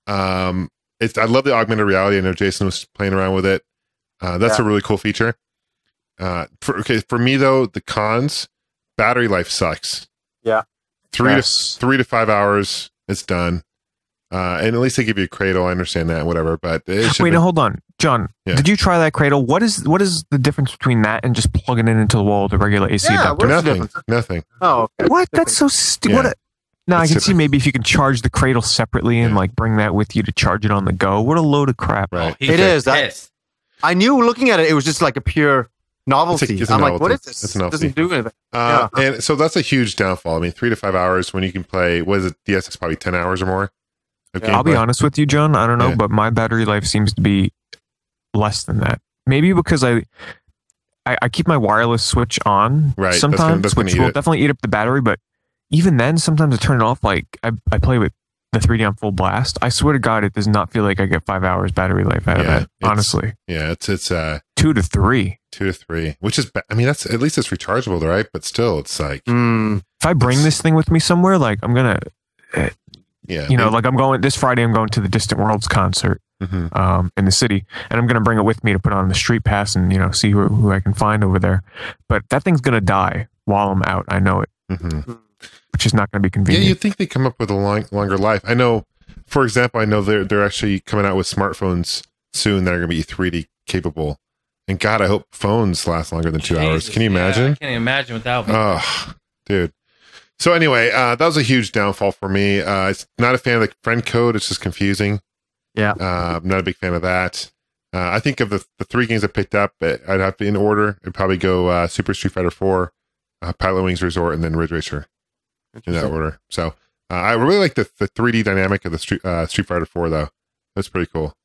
I love the augmented reality. I know Jason was playing around with it. That's a really cool feature. For me though, the cons, battery life sucks. Yeah. 3 to 5 hours, it's done. And at least they give you a cradle. I understand that, whatever. But wait, hold on, John. Yeah. Did you try that cradle? What is the difference between that and just plugging it into the wall with a regular AC adapter? Nothing. Oh, okay. What? That's so stupid. Yeah. No, I can see maybe if you can charge the cradle separately and like bring that with you to charge it on the go. What a load of crap! Right. It is. I knew looking at it was just like a pure novelty. It's I'm novelty. like, what is this? It's a novelty. It doesn't do anything. And so that's a huge downfall. I mean, 3 to 5 hours when you can play. What is it? DS is probably 10 hours or more. I'll be honest with you, John. I don't know, but my battery life seems to be less than that. Maybe because I keep my wireless switch on sometimes, which will definitely eat up the battery. But even then, sometimes I turn it off. Like I play with the 3D on full blast. I swear to God, it does not feel like I get 5 hours battery life out of that. Honestly, it's 2 to 3. 2 to 3, which is, I mean, that's at least it's rechargeable, right? But still, it's like if I bring this thing with me somewhere, like I'm gonna. Like I'm going this Friday. I'm going to the Distant Worlds concert in the city, and I'm going to bring it with me to put on the street pass and see who I can find over there. But that thing's going to die while I'm out. I know it, which is not going to be convenient. Yeah, you'd think they come up with a longer life. I know, for example, they're actually coming out with smartphones soon that are going to be 3D capable. And God, I hope phones last longer than 2 hours. Can you imagine? I can't imagine without me. Oh, dude. So anyway, that was a huge downfall for me. It's not a fan of the friend code. It's just confusing. Yeah. I'm not a big fan of that. I think of the 3 games I picked up, I'd have to, in order, I'd probably go Super Street Fighter 4, Pilot Wings Resort, and then Ridge Racer in that order. So I really like the 3D dynamic of the Street Fighter 4, though. That's pretty cool.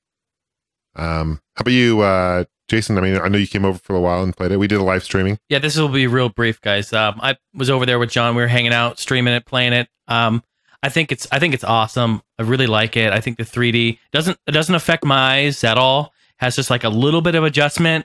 How about you, Jason? I mean, I know you came over for a while and played it. We did a live streaming. Yeah, this will be real brief, guys. I was over there with John. We were hanging out, streaming it, playing it. I think it's awesome. I really like it. I think the 3D doesn't affect my eyes at all. Has just like a little bit of adjustment.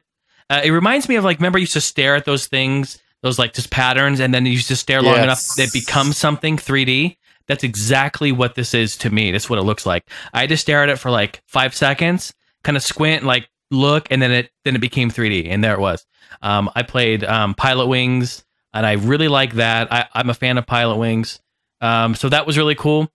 It reminds me of like, remember I used to stare at those things, those like just patterns, and then you used to stare long enough that it becomes something 3D. That's exactly what this is to me. That's what it looks like. I had to stare at it for like 5 seconds, kind of squint, like look, and then it became 3D, and there it was. I played Pilot Wings, and I really like that. I'm a fan of Pilot Wings, so that was really cool.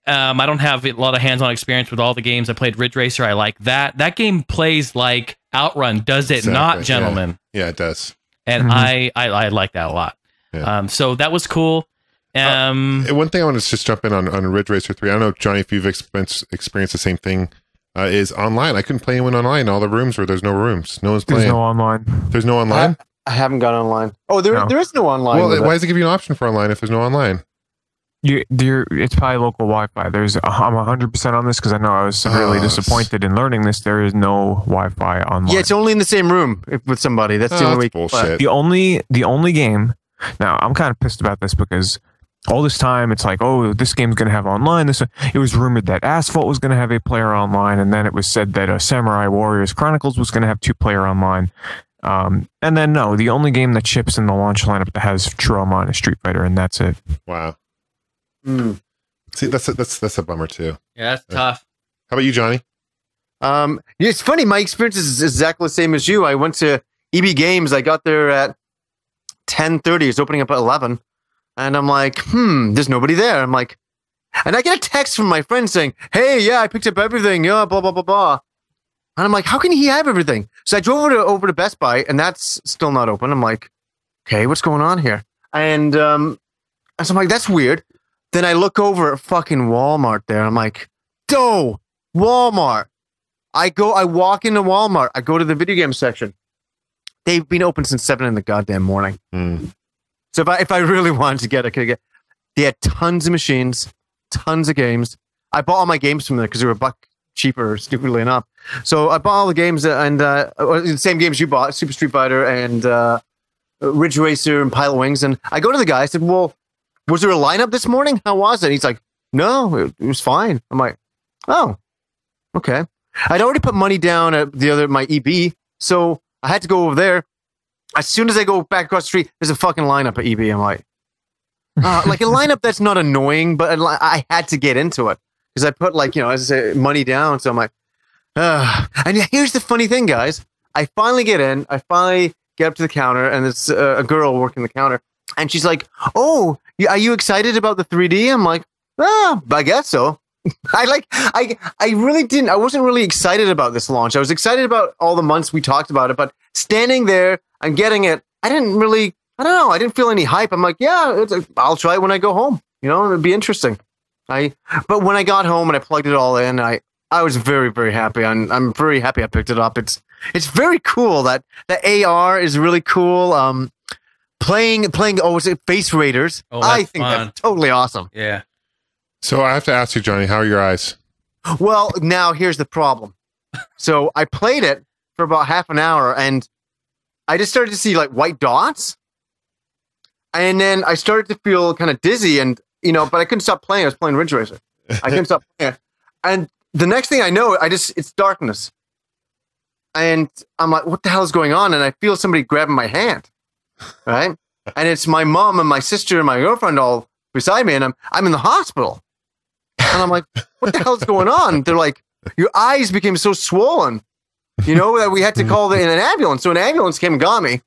I don't have a lot of hands-on experience with all the games. I played Ridge Racer. I like that. That game plays like Outrun, does it not, gentlemen? Yeah, it does. And I like that a lot. Yeah. So that was cool. One thing I want to just jump in on Ridge Racer 3. I don't know, Johnny, if you've experienced the same thing, is online. I couldn't play anyone online in all the rooms where there's no rooms. No one's playing. There's no online. There's no online? I haven't gone online. Oh, there is no online. Well, why does it give you an option for online if there's no online? It's probably local Wi-Fi. I'm 100% on this because I know I was severely disappointed in learning this. There is no Wi-Fi online. Yeah, it's only in the same room with somebody. That's the only way. Bullshit. The only game. Now I'm kind of pissed about this because all this time it's like, oh, this game's going to have online. It was rumored that Asphalt was going to have a player online, and then it was said that Samurai Warriors Chronicles was going to have 2-player online. And then no, the only game that ships in the launch lineup that has true online is Street Fighter, and that's it. Wow. See, that's a bummer too. Yeah, that's tough. How about you, Johnny? It's funny. My experience is exactly the same as you. I went to EB Games. I got there at 10:30. It's opening up at 11, and I'm like, there's nobody there. I'm like, and I get a text from my friend saying, "Hey, yeah, I picked up everything. Yeah, blah blah blah blah." And I'm like, how can he have everything? So I drove over to Best Buy, and that's still not open. I'm like, okay, what's going on here? And so I'm like, that's weird. Then I look over at fucking Walmart there. I'm like, Walmart. I walk into Walmart. I go to the video game section. They've been open since 7 in the goddamn morning. So if I really wanted to get it, I could get. They had tons of machines, tons of games. I bought all my games from there because they were $1 cheaper, stupidly enough. So I bought all the games and the same games you bought, Super Street Fighter and Ridge Racer and Pilot Wings. And I go to the guy. I said, well, was there a lineup this morning? How was it? He's like, no, it was fine. I'm like, oh, okay. I'd already put money down at my EB, so I had to go over there. As soon as I go back across the street, there's a fucking lineup at EB. I'm like, like a lineup that's not annoying, but I had to get into it because I put as I say, money down. So I'm like, and here's the funny thing, guys. I finally get in. I finally get up to the counter, and it's a girl working the counter, and she's like, oh, are you excited about the 3D? I'm like, I guess so. I really didn't. I wasn't really excited about this launch. I was excited about all the months we talked about it, but standing there and getting it, I didn't really. I don't know. I didn't feel any hype. I'm like, yeah, I'll try it when I go home. It'd be interesting. But when I got home and I plugged it all in, I was very, very happy. I'm very happy I picked it up. It's very cool. That the AR is really cool. Playing. Oh, was it Face Raiders? Oh, I think that's totally awesome. Yeah. So I have to ask you, Johnny, how are your eyes? Well, now here's the problem. So I played it for about half an hour, and I just started to see like white dots, and then I started to feel kind of dizzy, and but I couldn't stop playing. I was playing Ridge Racer. I couldn't stop playing, and the next thing I know, it's darkness, and I'm like, what the hell is going on? And I feel somebody grabbing my hand. Right, and it's my mom and my sister and my girlfriend all beside me, and I'm in the hospital, and I'm like, what the hell's going on? They're like, your eyes became so swollen, that we had to call in an ambulance. So an ambulance came and got me.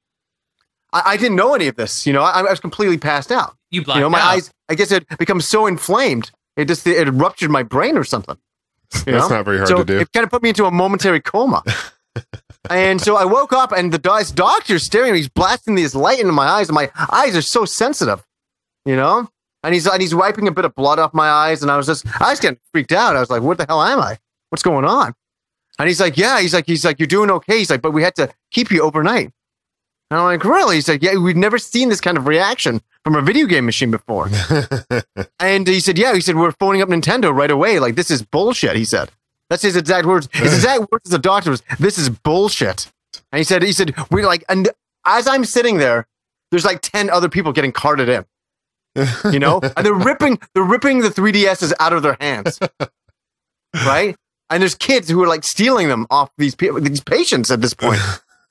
I didn't know any of this, I was completely passed out. You blacked my out. eyes, I guess it become so inflamed, it ruptured my brain or something. That's not very hard to do. It kind of put me into a momentary coma. And so I woke up, and the doctor's staring at me. He's blasting this light into my eyes, and my eyes are so sensitive. you know? And he's wiping a bit of blood off my eyes, and I was getting freaked out. I was like, what the hell am I? What's going on? And he's like, yeah, he's like, you're doing okay. He's like, but we had to keep you overnight. And I'm like, really? He's like, yeah, we've never seen this kind of reaction from a video game machine before. And he said, yeah, he said, we're phoning up Nintendo right away. Like, this is bullshit, he said. That's his exact words. His exact words as a doctor was, this is bullshit. And he said, we're like, and as I'm sitting there, there's like 10 other people getting carted in, you know, and they're ripping the 3DSs out of their hands. Right. And there's kids who are like stealing them off these patients at this point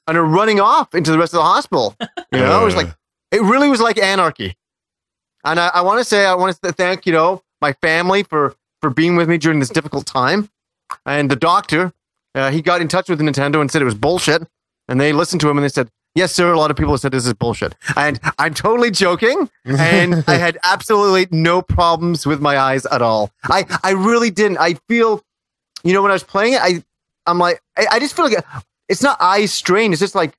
and are running off into the rest of the hospital. You know, it really was like anarchy. And I want to thank, you know, my family for being with me during this difficult time. And the doctor, he got in touch with Nintendo and said it was bullshit. And they listened to him and they said, yes, sir. A lot of people have said this is bullshit. And I'm totally joking. And I had absolutely no problems with my eyes at all. I really didn't. I feel, you know, when I was playing it, I'm like, I just feel like it's not eye strain. It's just like,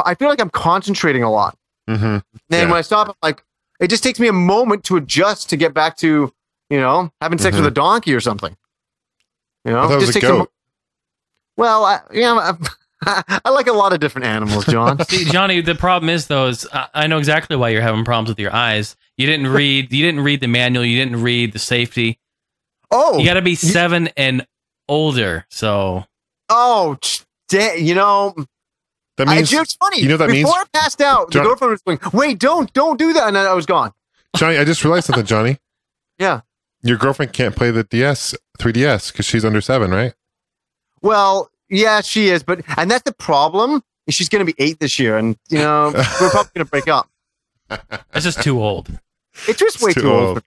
I feel like I'm concentrating a lot. Mm-hmm. Then when I stop, I'm like, it just takes me a moment to adjust to get back to, you know, having sex with a donkey or something. You know, I thought it was a goat. Well, I like a lot of different animals, John. See, Johnny, the problem is though, I know exactly why you're having problems with your eyes. You didn't read the manual. You didn't read the safety. Oh, you got to be 7 and older. So, you know, that means it's funny. You know that before means I passed out, the girlfriend was going, "Wait, don't do that," and then I was gone. Johnny, I just realized something, Johnny. Yeah, your girlfriend can't play the 3DS, because she's under 7, right? Well, yeah, she is, and that's the problem. She's going to be 8 this year, and you know we're probably going to break up. That's just too old. It's just way too old.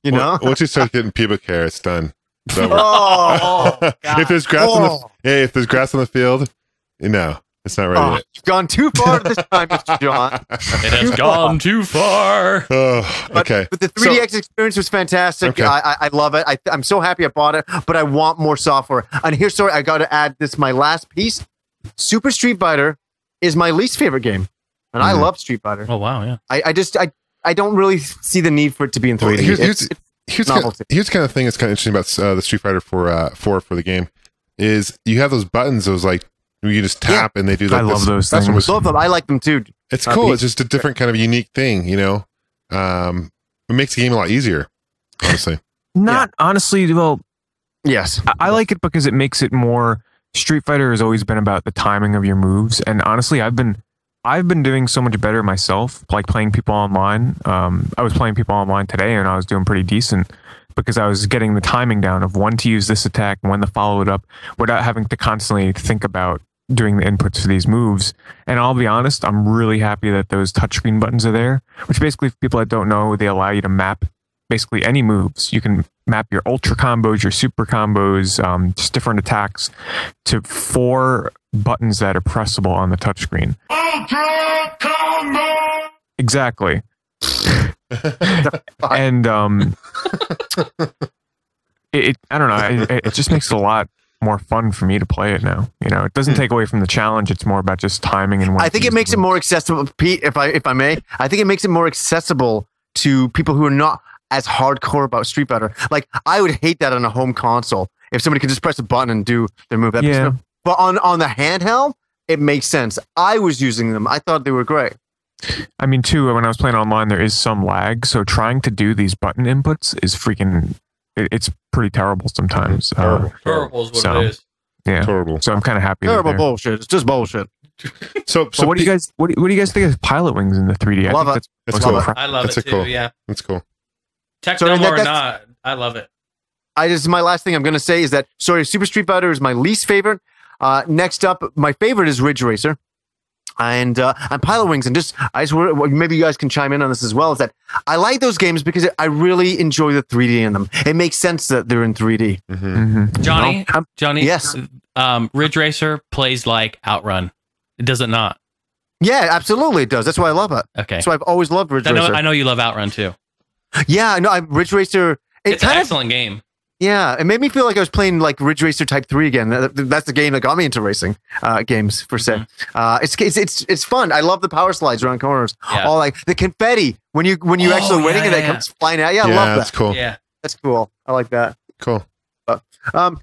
You know, once you start getting pubic hair, it's done. If there's grass if there's grass on the field, you know it's not ready yet. You've gone too far this time, Mr. John. It has gone too far. Okay. But the 3DX experience was fantastic. Okay. I love it. I'm so happy I bought it, but I want more software. And here's I got to add this, my last piece. Super Street Fighter is my least favorite game, and I love Street Fighter. Oh wow, yeah. I don't really see the need for it to be in 3D. Here's the kind of thing that's kind of interesting about the Street Fighter for the game is you have those buttons, those like you just tap and they do that. I love those things. Love them. I like them too. It's cool. It's just a different kind of unique thing, you know. It makes the game a lot easier, honestly. Honestly, well, yes. I like it because it makes it more. Street Fighter has always been about the timing of your moves, and honestly, I've been doing so much better myself, like playing people online. I was playing people online today, and I was doing pretty decent because I was getting the timing down of when to use this attack, when to follow it up, without having to constantly think about doing the inputs for these moves. And I'll be honest, I'm really happy that those touchscreen buttons are there, which basically, for people that don't know, they allow you to map basically any moves. You can map your ultra combos, your super combos, just different attacks to 4 buttons that are pressable on the touchscreen. Ultra combo! Exactly. And I don't know, it just makes it a lot more fun for me to play it now. You know, it doesn't take away from the challenge. It's more about just timing and. I think it makes it more accessible, Pete. If I may, I think it makes it more accessible to people who are not as hardcore about Street Fighter. Like I would hate that on a home console if somebody could just press a button and do their move. But on the handheld, it makes sense. I was using them. I thought they were great. I mean, too, when I was playing online, there is some lag. So trying to do these button inputs is it's pretty terrible sometimes. Terrible is what it is. Yeah. Terrible. So I'm kind of happy. Terrible bullshit. It's just bullshit. So what do you guys think of Pilot Wings in the 3D? Love it. That's cool. I love it too. Cool. Yeah. That's cool. Techno or not, I love it. My last thing I'm going to say is that, Super Street Fighter is my least favorite. Next up, my favorite is Ridge Racer. And Pilot Wings, and maybe you guys can chime in on this as well, is that I like those games because I really enjoy the 3D in them. It makes sense that they're in 3D. Johnny, yes. Ridge Racer plays like Outrun. It does it not? Yeah, absolutely it does. That's why I love it. Okay. So I've always loved Ridge Racer. I know you love Outrun too. Yeah, no, Ridge Racer. It's an excellent game. Yeah, it made me feel like I was playing like Ridge Racer Type 3 again. That's the game that got me into racing games per se. It's fun. I love the power slides around corners. Yeah. All like the confetti when you actually winning and it comes flying out. Yeah, I love that. That's cool. Yeah. That's cool. I like that. Cool.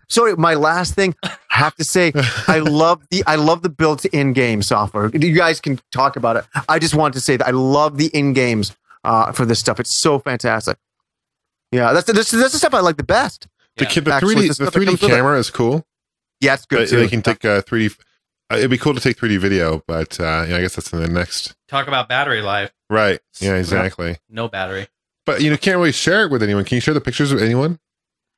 So my last thing, I have to say, I love the built-in game software. You guys can talk about it. I just want to say that I love the in-games for this stuff. It's so fantastic. Yeah, that's the stuff I like the best. The 3D camera is cool. Yeah, it's good too. They can take 3D. It'd be cool to take 3D video, but I guess that's in the next. Talk about battery life. Right. Yeah, exactly. No battery. But you can't really share it with anyone. Can you share the pictures with anyone?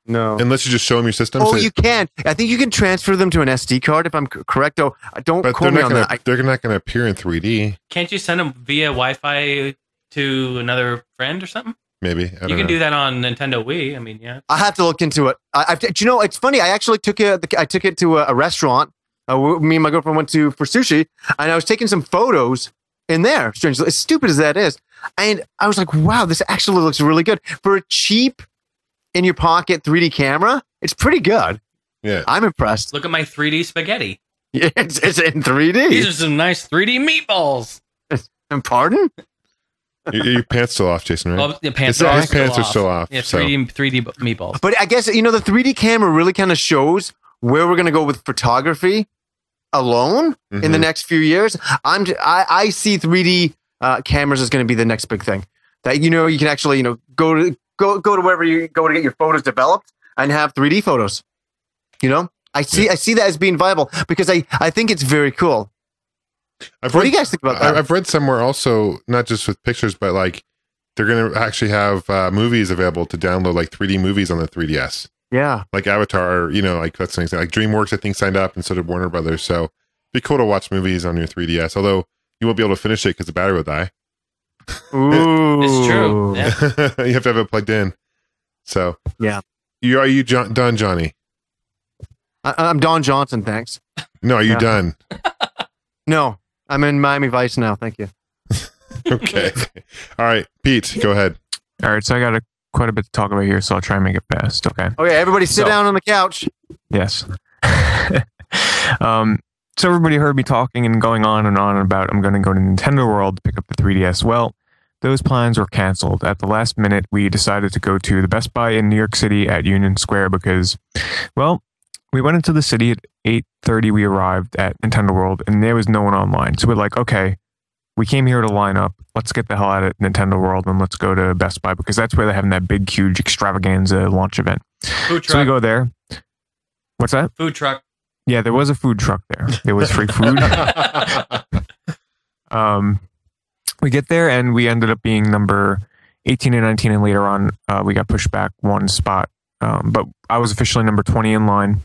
No. Unless you just show them your system. Oh, you can. I think you can transfer them to an SD card if I'm correct. Oh, don't quote me on that. They're not going to appear in 3D. Can't you send them via Wi-Fi to another friend or something? Maybe. You can do that on Nintendo Wii. I mean, yeah. I have to look into it. You know, it's funny. I actually took it to a restaurant. Me and my girlfriend went for sushi, and I was taking some photos in there. Strangely, as stupid as that is, and I was like, "Wow, this actually looks really good for a cheap, in your pocket 3D camera. It's pretty good." Yeah, I'm impressed. Look at my 3D spaghetti. Yeah, it's in 3D. These are some nice 3D meatballs. And pardon? Your pants still off, Jason, right? Oh, the pants His are still off. Yeah, so. 3D meatballs. But I guess, the 3D camera really kind of shows where we're going to go with photography alone in the next few years. I see 3D cameras as going to be the next big thing. That, you can actually, go to wherever you go to get your photos developed and have 3D photos. I see that as being viable because I think it's very cool. What do you guys think about that? I've read somewhere also, not just with pictures, but like they're going to actually have movies available to download, like 3D movies on the 3DS. Yeah. Like Avatar, like that's things like DreamWorks, I think, signed up, and so did Warner Brothers. So it'd be cool to watch movies on your 3DS, although you won't be able to finish it because the battery will die. Ooh. It's true. Yeah. You have to have it plugged in. So yeah. Are you done, Johnny? I'm Don Johnson, thanks. No, are you done? No, I'm in Miami Vice now. Thank you. Okay. All right, Pete, go ahead. All right, so I got quite a bit to talk about here, so I'll try and make it fast. Okay. Okay, everybody sit down on the couch. Yes. So everybody heard me talking and going on and on about I'm going to go to Nintendo World to pick up the 3DS. Well, those plans were canceled. At the last minute, we decided to go to the Best Buy in New York City at Union Square because, well, we went into the city at 8:30. We arrived at Nintendo World, and there was no one online. So we're like, okay, we came here to line up. Let's get the hell out of Nintendo World and let's go to Best Buy because that's where they're having that big, huge extravaganza launch event. Food truck. So we go there. What's that? Food truck. Yeah, there was a food truck there. There was free food. We get there and we ended up being number 18 and 19, and later on we got pushed back one spot. But I was officially number 20 in line,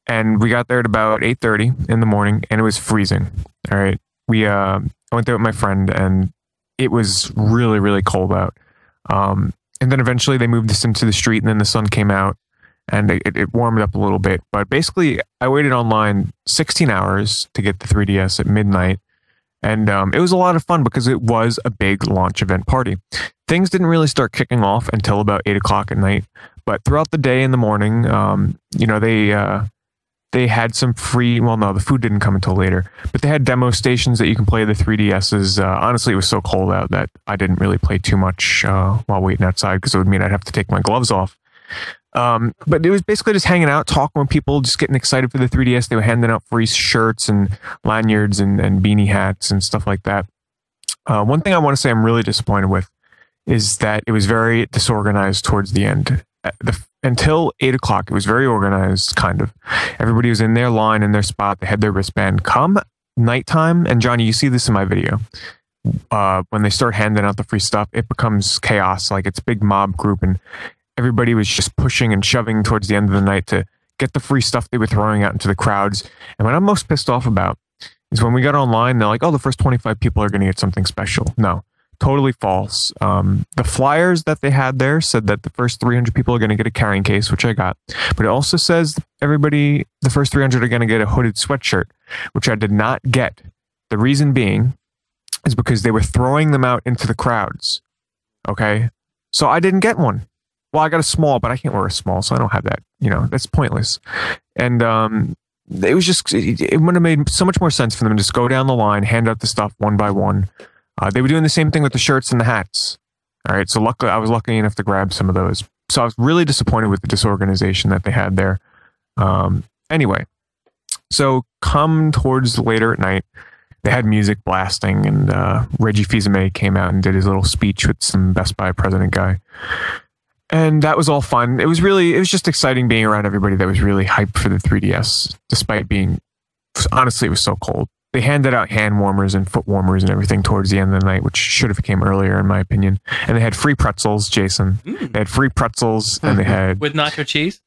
and we got there at about 8:30 in the morning, and it was freezing. All right, I went there with my friend, and it was really, really cold out. And then eventually they moved us into the street, and then the sun came out, and it warmed up a little bit. But basically, I waited online 16 hours to get the 3DS at midnight. And it was a lot of fun because it was a big launch event party. Things didn't really start kicking off until about 8 o'clock at night. But throughout the day and the morning, they had some free, well, no, the food didn't come until later. But they had demo stations that you can play the 3DSs. Honestly, it was so cold out that I didn't really play too much while waiting outside because it would mean I'd have to take my gloves off. But it was basically just hanging out, talking with people, just getting excited for the 3DS. They were handing out free shirts and lanyards and beanie hats and stuff like that. One thing I want to say I'm really disappointed with is that it was very disorganized towards the end. Until 8 o'clock, it was very organized, kind of. Everybody was in their line, in their spot. They had their wristband. Come nighttime, and Johnny, you see this in my video. When they start handing out the free stuff, it becomes chaos. Like it's a big mob group, and everybody was just pushing and shoving towards the end of the night to get the free stuff they were throwing out into the crowds. And what I'm most pissed off about is when we got online, they're like, oh, the first 25 people are going to get something special. No, totally false. The flyers that they had there said that the first 300 people are going to get a carrying case, which I got. But it also says the first 300 are going to get a hooded sweatshirt, which I did not get. The reason being is because they were throwing them out into the crowds. Okay? So I didn't get one. well, I got a small, but I can't wear a small, so I don't have that. That's pointless. And it was just, it would have made so much more sense for them to just go down the line, hand out the stuff one by one. They were doing the same thing with the shirts and the hats. All right, so luckily, I was lucky enough to grab some of those. So I was really disappointed with the disorganization that they had there. Anyway, so come towards later at night, they had music blasting, and Reggie Fils-Aimé came out and did his little speech with some Best Buy president guy. And that was all fun. It was just exciting being around everybody that was really hyped for the 3DS, despite being, honestly, it was so cold. They handed out hand warmers and foot warmers and everything towards the end of the night, which should have came earlier, in my opinion. And they had free pretzels, Jason. They had free pretzels, and they had... With nacho cheese?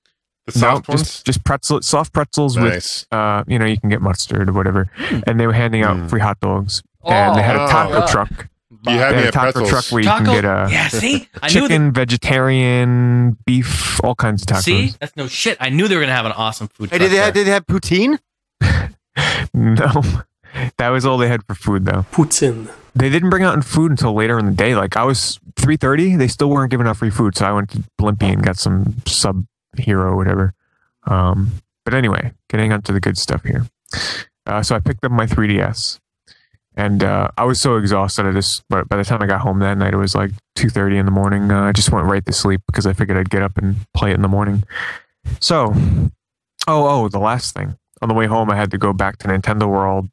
The soft ones? Just soft pretzels nice. With, you can get mustard or whatever. And they were handing out free hot dogs. And they had a taco truck. You had me a at taco pretzels. truck where you can get chicken, vegetarian, beef, all kinds of tacos. See? That's no shit. I knew they were going to have an awesome food truck. Hey, did they have poutine? No. That was all they had for food, though. Poutine. They didn't bring out food until later in the day. Like, I was 3:30, they still weren't giving out free food, so I went to Blimpie and got some sub-hero or whatever. But anyway, getting onto the good stuff here. So I picked up my 3DS. And I was so exhausted. But by the time I got home that night, it was like 2:30 in the morning. I just went right to sleep because I figured I'd get up and play it in the morning. So, the last thing. On the way home, I had to go back to Nintendo World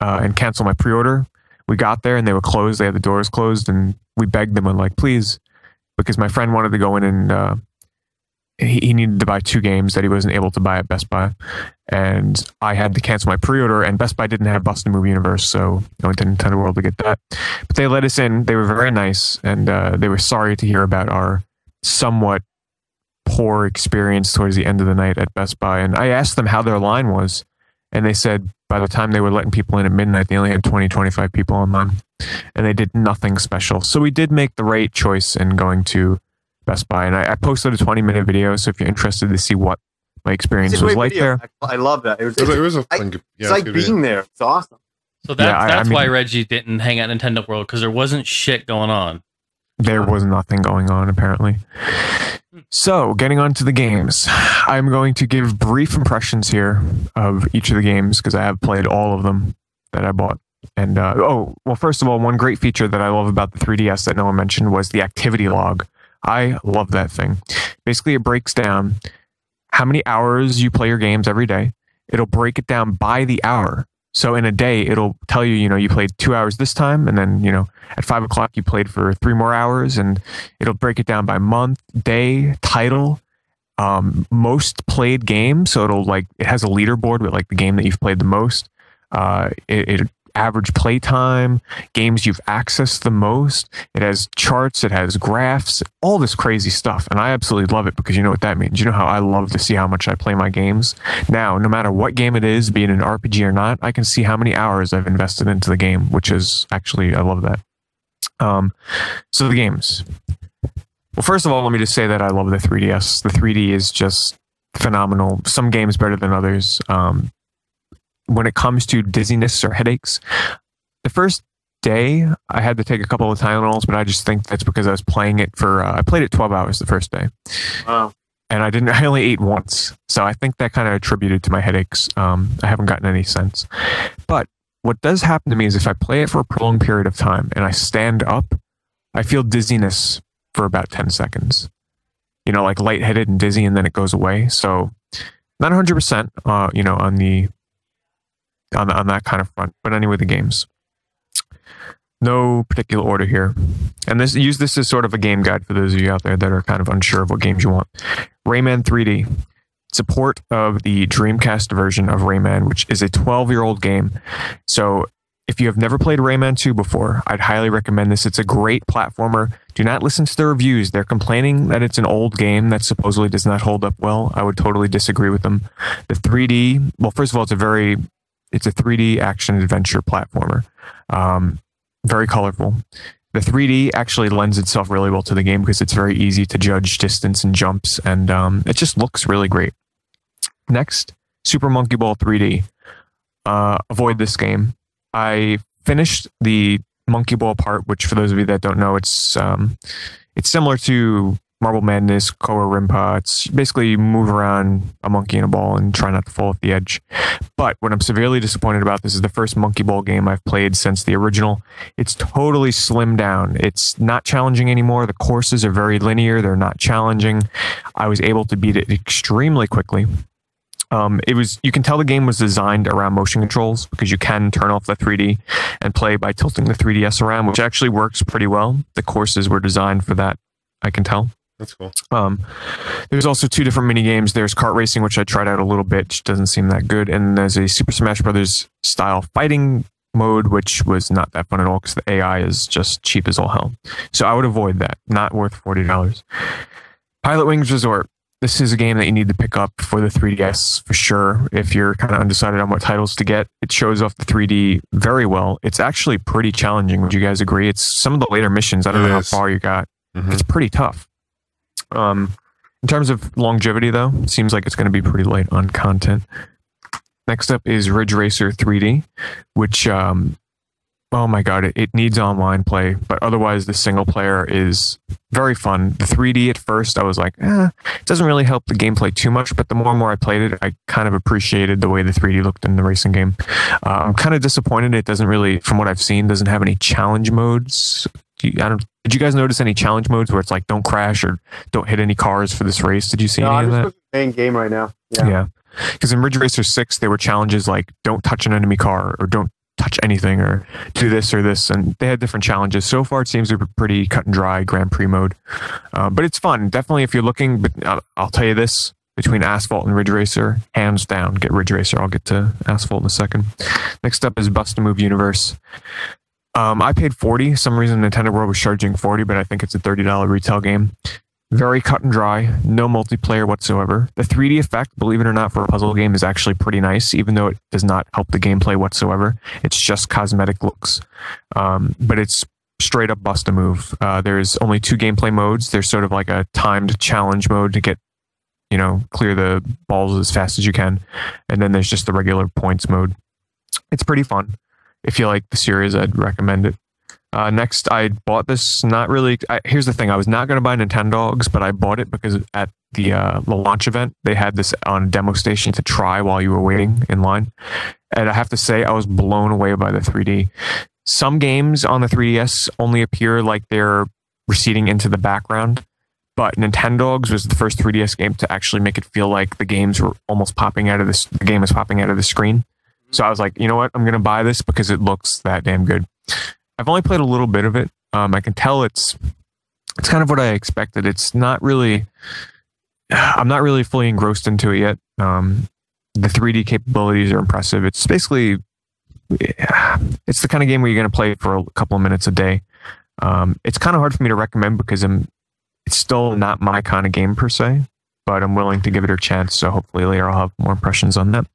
and cancel my pre-order. We got there and they were closed. They had the doors closed, and we begged them and like, please, because my friend wanted to go in and he needed to buy 2 games that he wasn't able to buy at Best Buy. And I had to cancel my pre-order, and Best Buy didn't have Busted Movie Universe, so I went to Nintendo World to get that. But they let us in. They were very nice, and they were sorry to hear about our somewhat poor experience towards the end of the night at Best Buy. And I asked them how their line was, and they said by the time they were letting people in at midnight, they only had 25 people online, and they did nothing special. So we did make the right choice in going to Best Buy, and I posted a 20-minute video, so if you're interested to see what my experience was like video. there. I love that. It was a fun, it's like being there. It's awesome. So that's why Reggie didn't hang out at Nintendo World, because there wasn't shit going on. There was nothing going on, apparently. So, getting on to the games. I'm going to give brief impressions here of each of the games, because I have played all of them that I bought. And, first of all, one great feature that I love about the 3DS that no one mentioned was the activity log. I love that thing. Basically, it breaks down how many hours you play your games every day. It'll break it down by the hour. So in a day, it'll tell you, you played 2 hours this time, and then, at 5 o'clock, you played for 3 more hours, and it'll break it down by month, day, title, most played game. So it has a leaderboard with the game that you've played the most. It average playtime, games you've accessed the most. It has charts, it has graphs, all this crazy stuff. And I absolutely love it, because you know what that means. You know how I love to see how much I play my games. Now, no matter what game it is, be it an RPG or not, I can see how many hours I've invested into the game, which is actually, I love that. So the games. Well, first of all, let me just say that I love the 3DS. The 3D is just phenomenal. Some games better than others. When it comes to dizziness or headaches, the first day I had to take a couple of Tylenols, but I just think that's because I was playing it I played it 12 hours the first day. Wow. And I only ate once. So I think that kind of attributed to my headaches. I haven't gotten any sense. But what does happen to me is if I play it for a prolonged period of time and I stand up, I feel dizziness for about 10 seconds. Like lightheaded and dizzy, and then it goes away. So not 100%, on that kind of front. But anyway, the games. No particular order here. And use this as sort of a game guide for those of you out there that are kind of unsure of what games you want. Rayman 3D. Support of the Dreamcast version of Rayman, which is a 12-year-old game. So if you have never played Rayman 2 before, I'd highly recommend this. It's a great platformer. Do not listen to the reviews. They're complaining that it's an old game that supposedly does not hold up well. I would totally disagree with them. The 3D, well, first of all, it's a 3D action adventure platformer. Very colorful. The 3D actually lends itself really well to the game because it's very easy to judge distance and jumps, and it just looks really great. Next, Super Monkey Ball 3D. Avoid this game. I finished the Monkey Ball part, which for those of you that don't know, it's similar to Marble Madness, Koa Rimpa. It's basically you move around a monkey in a ball and try not to fall off the edge. But what I'm severely disappointed about, this is the first monkey ball game I've played since the original. It's totally slimmed down. It's not challenging anymore. The courses are very linear. They're not challenging. I was able to beat it extremely quickly. You can tell the game was designed around motion controls because you can turn off the 3D and play by tilting the 3DS around, which actually works pretty well. The courses were designed for that, I can tell. That's cool. There's also 2 different mini games. There's kart racing, which I tried out a little bit, which doesn't seem that good. And there's a Super Smash Brothers style fighting mode, which was not that fun at all because the AI is just cheap as all hell. So I would avoid that. Not worth $40. Pilot Wings Resort. This is a game that you need to pick up for the 3DS for sure. If you're kind of undecided on what titles to get, it shows off the 3D very well. It's actually pretty challenging. Would you guys agree? It's some of the later missions. I don't know how far you got. Mm-hmm. It's pretty tough. In terms of longevity, though, it seems like it's going to be pretty light on content. Next up is Ridge Racer 3D, which, oh my god, it needs online play, but otherwise the single player is very fun. The 3D at first, I was like, it doesn't really help the gameplay too much, but the more and more I played it, I kind of appreciated the way the 3D looked in the racing game. I'm kind of disappointed it doesn't really, from what I've seen, doesn't have any challenge modes. Did you guys notice any challenge modes where it's like don't crash or don't hit any cars for this race? Did you see any of that? I'm just the main game right now. Yeah. Because in Ridge Racer 6, there were challenges like don't touch an enemy car or don't touch anything or do this or this, and they had different challenges. So far, it seems to be pretty cut and dry Grand Prix mode, but it's fun. Definitely, if you're looking, but I'll tell you this, between Asphalt and Ridge Racer, hands down, get Ridge Racer. I'll get to Asphalt in a second. Next up is Bust a Move Universe. I paid $40. Some reason Nintendo World was charging $40, but I think it's a $30 retail game. Very cut and dry, no multiplayer whatsoever. The 3D effect, believe it or not, for a puzzle game is actually pretty nice, even though it does not help the gameplay whatsoever. It's just cosmetic looks. But it's straight up bust a move. There's only 2 gameplay modes. There's sort of like a timed challenge mode to get, clear the balls as fast as you can. And then there's just the regular points mode. It's pretty fun. If you like the series, I'd recommend it. Next, I bought this, here's the thing, I was not going to buy Nintendogs, but I bought it because at the launch event, they had this on a demo station to try while you were waiting in line. And I have to say, I was blown away by the 3D. Some games on the 3DS only appear like they're receding into the background, but Nintendogs was the first 3DS game to actually make it feel like the games were almost the game was popping out of the screen. So I was like, you know what? I'm going to buy this because it looks that damn good. I've only played a little bit of it. I can tell it's kind of what I expected. It's not really, I'm not really fully engrossed into it yet. The 3D capabilities are impressive. It's basically, it's the kind of game where you're going to play for a couple of minutes a day. It's kind of hard for me to recommend because it's still not my kind of game per se, but I'm willing to give it a chance. So hopefully later I'll have more impressions on that.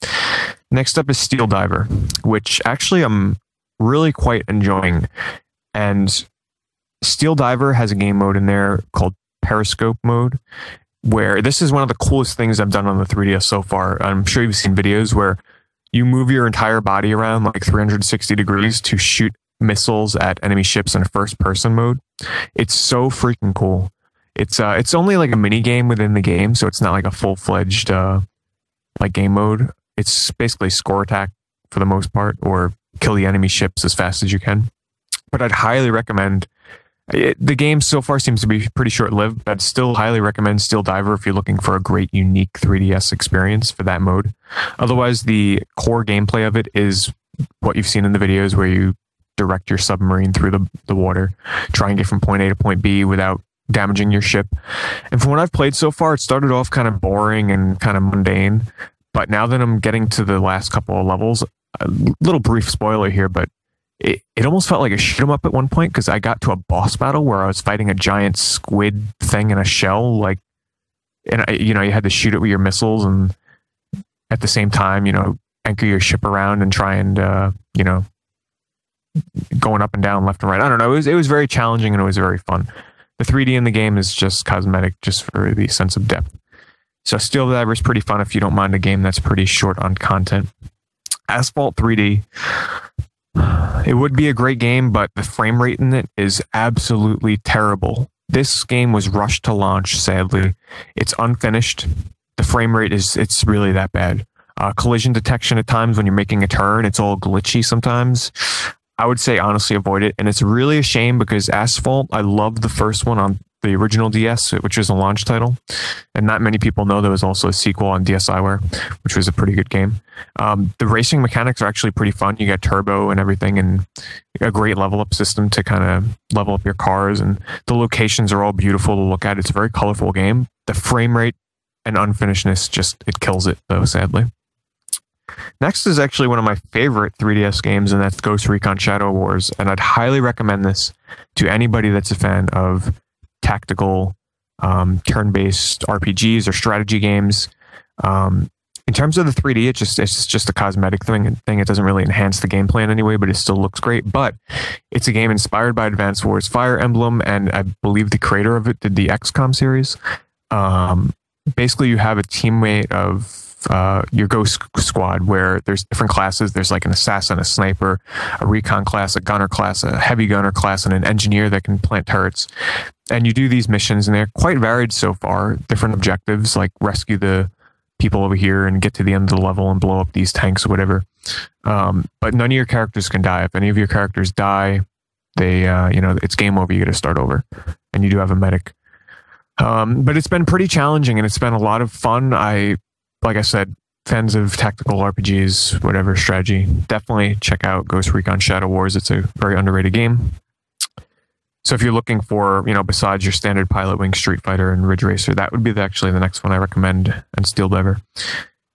Next up is Steel Diver, which actually I'm really quite enjoying. And Steel Diver has a game mode in there called Periscope mode, where this is one of the coolest things I've done on the 3DS so far. I'm sure you've seen videos where you move your entire body around like 360 degrees to shoot missiles at enemy ships in a first person mode. It's so freaking cool. It's only like a mini game within the game, so it's not like a full-fledged like game mode. It's basically score attack for the most part, or kill the enemy ships as fast as you can. But I'd highly recommend it. The game so far seems to be pretty short-lived, but I'd still highly recommend Steel Diver if you're looking for a great, unique 3DS experience for that mode. Otherwise, the core gameplay of it is what you've seen in the videos where you direct your submarine through the water, try and get from point A to point B without damaging your ship. And from what I've played so far, it started off kind of boring and kind of mundane, but now that I'm getting to the last couple of levels, a little brief spoiler here, but it almost felt like a shoot 'em up at one point, because I got to a boss battle where I was fighting a giant squid thing in a shell, and you had to shoot it with your missiles, and at the same time, anchor your ship around and try and going up and down, left and right. I don't know. It was very challenging and it was very fun. The 3D in the game is just cosmetic, just for the sense of depth. So Steel Diver is pretty fun if you don't mind a game that's pretty short on content. Asphalt 3D, it would be a great game, but the frame rate in it is absolutely terrible. This game was rushed to launch, sadly. It's unfinished. The frame rate it's really that bad. Collision detection at times when you're making a turn, it's all glitchy sometimes. I would say honestly avoid it. And it's really a shame because Asphalt, I loved the first one on the original DS, which was a launch title. And not many people know there was also a sequel on DSiWare, which was a pretty good game. The racing mechanics are actually pretty fun. You get turbo and everything and a great level up system to kind of level up your cars. And the locations are all beautiful to look at. It's a very colorful game. The frame rate and unfinishedness it kills it though, sadly. Next is actually one of my favorite 3DS games, and that's Ghost Recon Shadow Wars. And I'd highly recommend this to anybody that's a fan of tactical, turn-based RPGs or strategy games. In terms of the 3D, it's just a cosmetic thing. It doesn't really enhance the gameplay in any way, but it still looks great. But it's a game inspired by Advance Wars Fire Emblem, and I believe the creator of it did the XCOM series. Basically, you have a teammate of your Ghost Squad where there's different classes. There's like an assassin, a sniper, a recon class, a gunner class, a heavy gunner class, and an engineer that can plant turrets. And you do these missions, and they're quite varied so far. Different objectives like rescue the people over here and get to the end of the level and blow up these tanks or whatever. But none of your characters can die. If any of your characters die, they it's game over. You got to start over, and you do have a medic. But it's been pretty challenging, and it's been a lot of fun. Like I said, fans of tactical RPGs, whatever strategy, definitely check out Ghost Recon Shadow Wars. It's a very underrated game. So if you're looking for, besides your standard Pilot Wing, Street Fighter, and Ridge Racer, that would be actually the next one I recommend, and Steel Diver.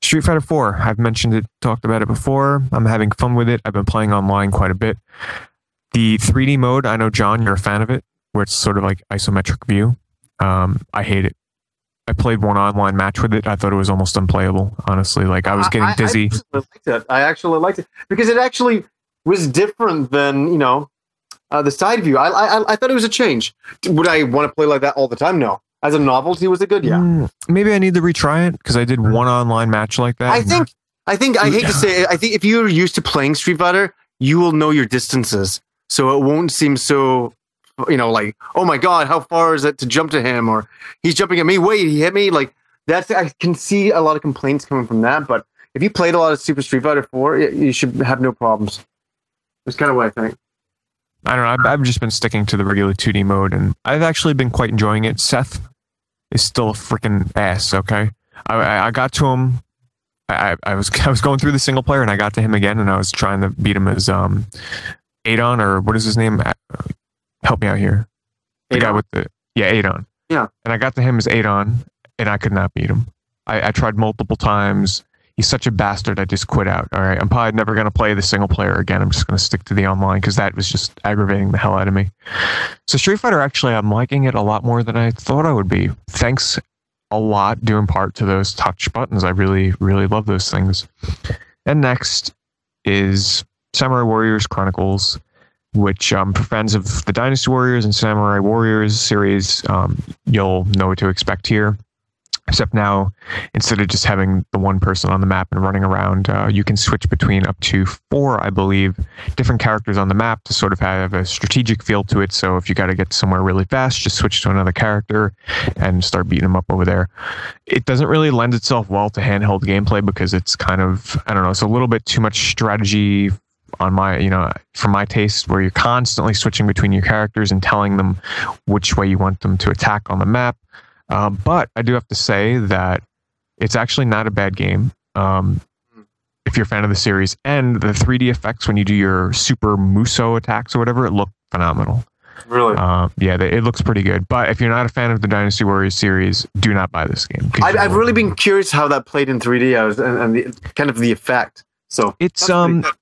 Street Fighter 4, I've mentioned it, talked about it before. I'm having fun with it. I've been playing online quite a bit. The 3D mode, I know, John, you're a fan of it, where it's sort of like isometric view. I hate it. I played one online match with it. I thought it was almost unplayable, honestly. Like, I was getting dizzy. I actually liked it because it actually was different than, the side view. I thought it was a change. Would I want to play like that all the time? No. As a novelty, was it good? Yeah. Maybe I need to retry it because I did one online match like that. I hate to say it, I think if you're used to playing Street Fighter, you will know your distances. So it won't seem so, like, oh my God, how far is it to jump to him? Or he's jumping at me. Wait, he hit me. Like, I can see a lot of complaints coming from that. But if you played a lot of Super Street Fighter 4, you should have no problems. That's kind of what I think. I don't know. I've just been sticking to the regular 2D mode, and I've actually been quite enjoying it. Seth is still a freaking ass. Okay, I got to him. I was going through the single player, and I got to him again, and I was trying to beat him as Adon, or what is his name? Help me out here. The guy with Adon. Yeah. And I got to him as Adon, and I could not beat him. I tried multiple times. He's such a bastard, I just quit out. All right, I'm probably never going to play the single player again. I'm just going to stick to the online because that was just aggravating the hell out of me. So Street Fighter, actually, I'm liking it a lot more than I thought I would be. Thanks a lot, due in part to those touch buttons. I really, really love those things. And next is Samurai Warriors Chronicles, which for fans of the Dynasty Warriors and Samurai Warriors series, you'll know what to expect here. Except now, instead of just having the one person on the map and running around, you can switch between up to 4, I believe, different characters on the map to sort of have a strategic feel to it. So if you got to get somewhere really fast, just switch to another character and start beating them up over there. It doesn't really lend itself well to handheld gameplay because it's kind of, I don't know, it's a little bit too much strategy on my, for my taste, where you're constantly switching between your characters and telling them which way you want them to attack on the map. But I do have to say that it's actually not a bad game if you're a fan of the series. And the 3D effects when you do your Super Muso attacks or whatever, it looked phenomenal. Really? It looks pretty good. But if you're not a fan of the Dynasty Warriors series, do not buy this game. I've really been curious how that played in 3D and the kind of the effect. So it's normal.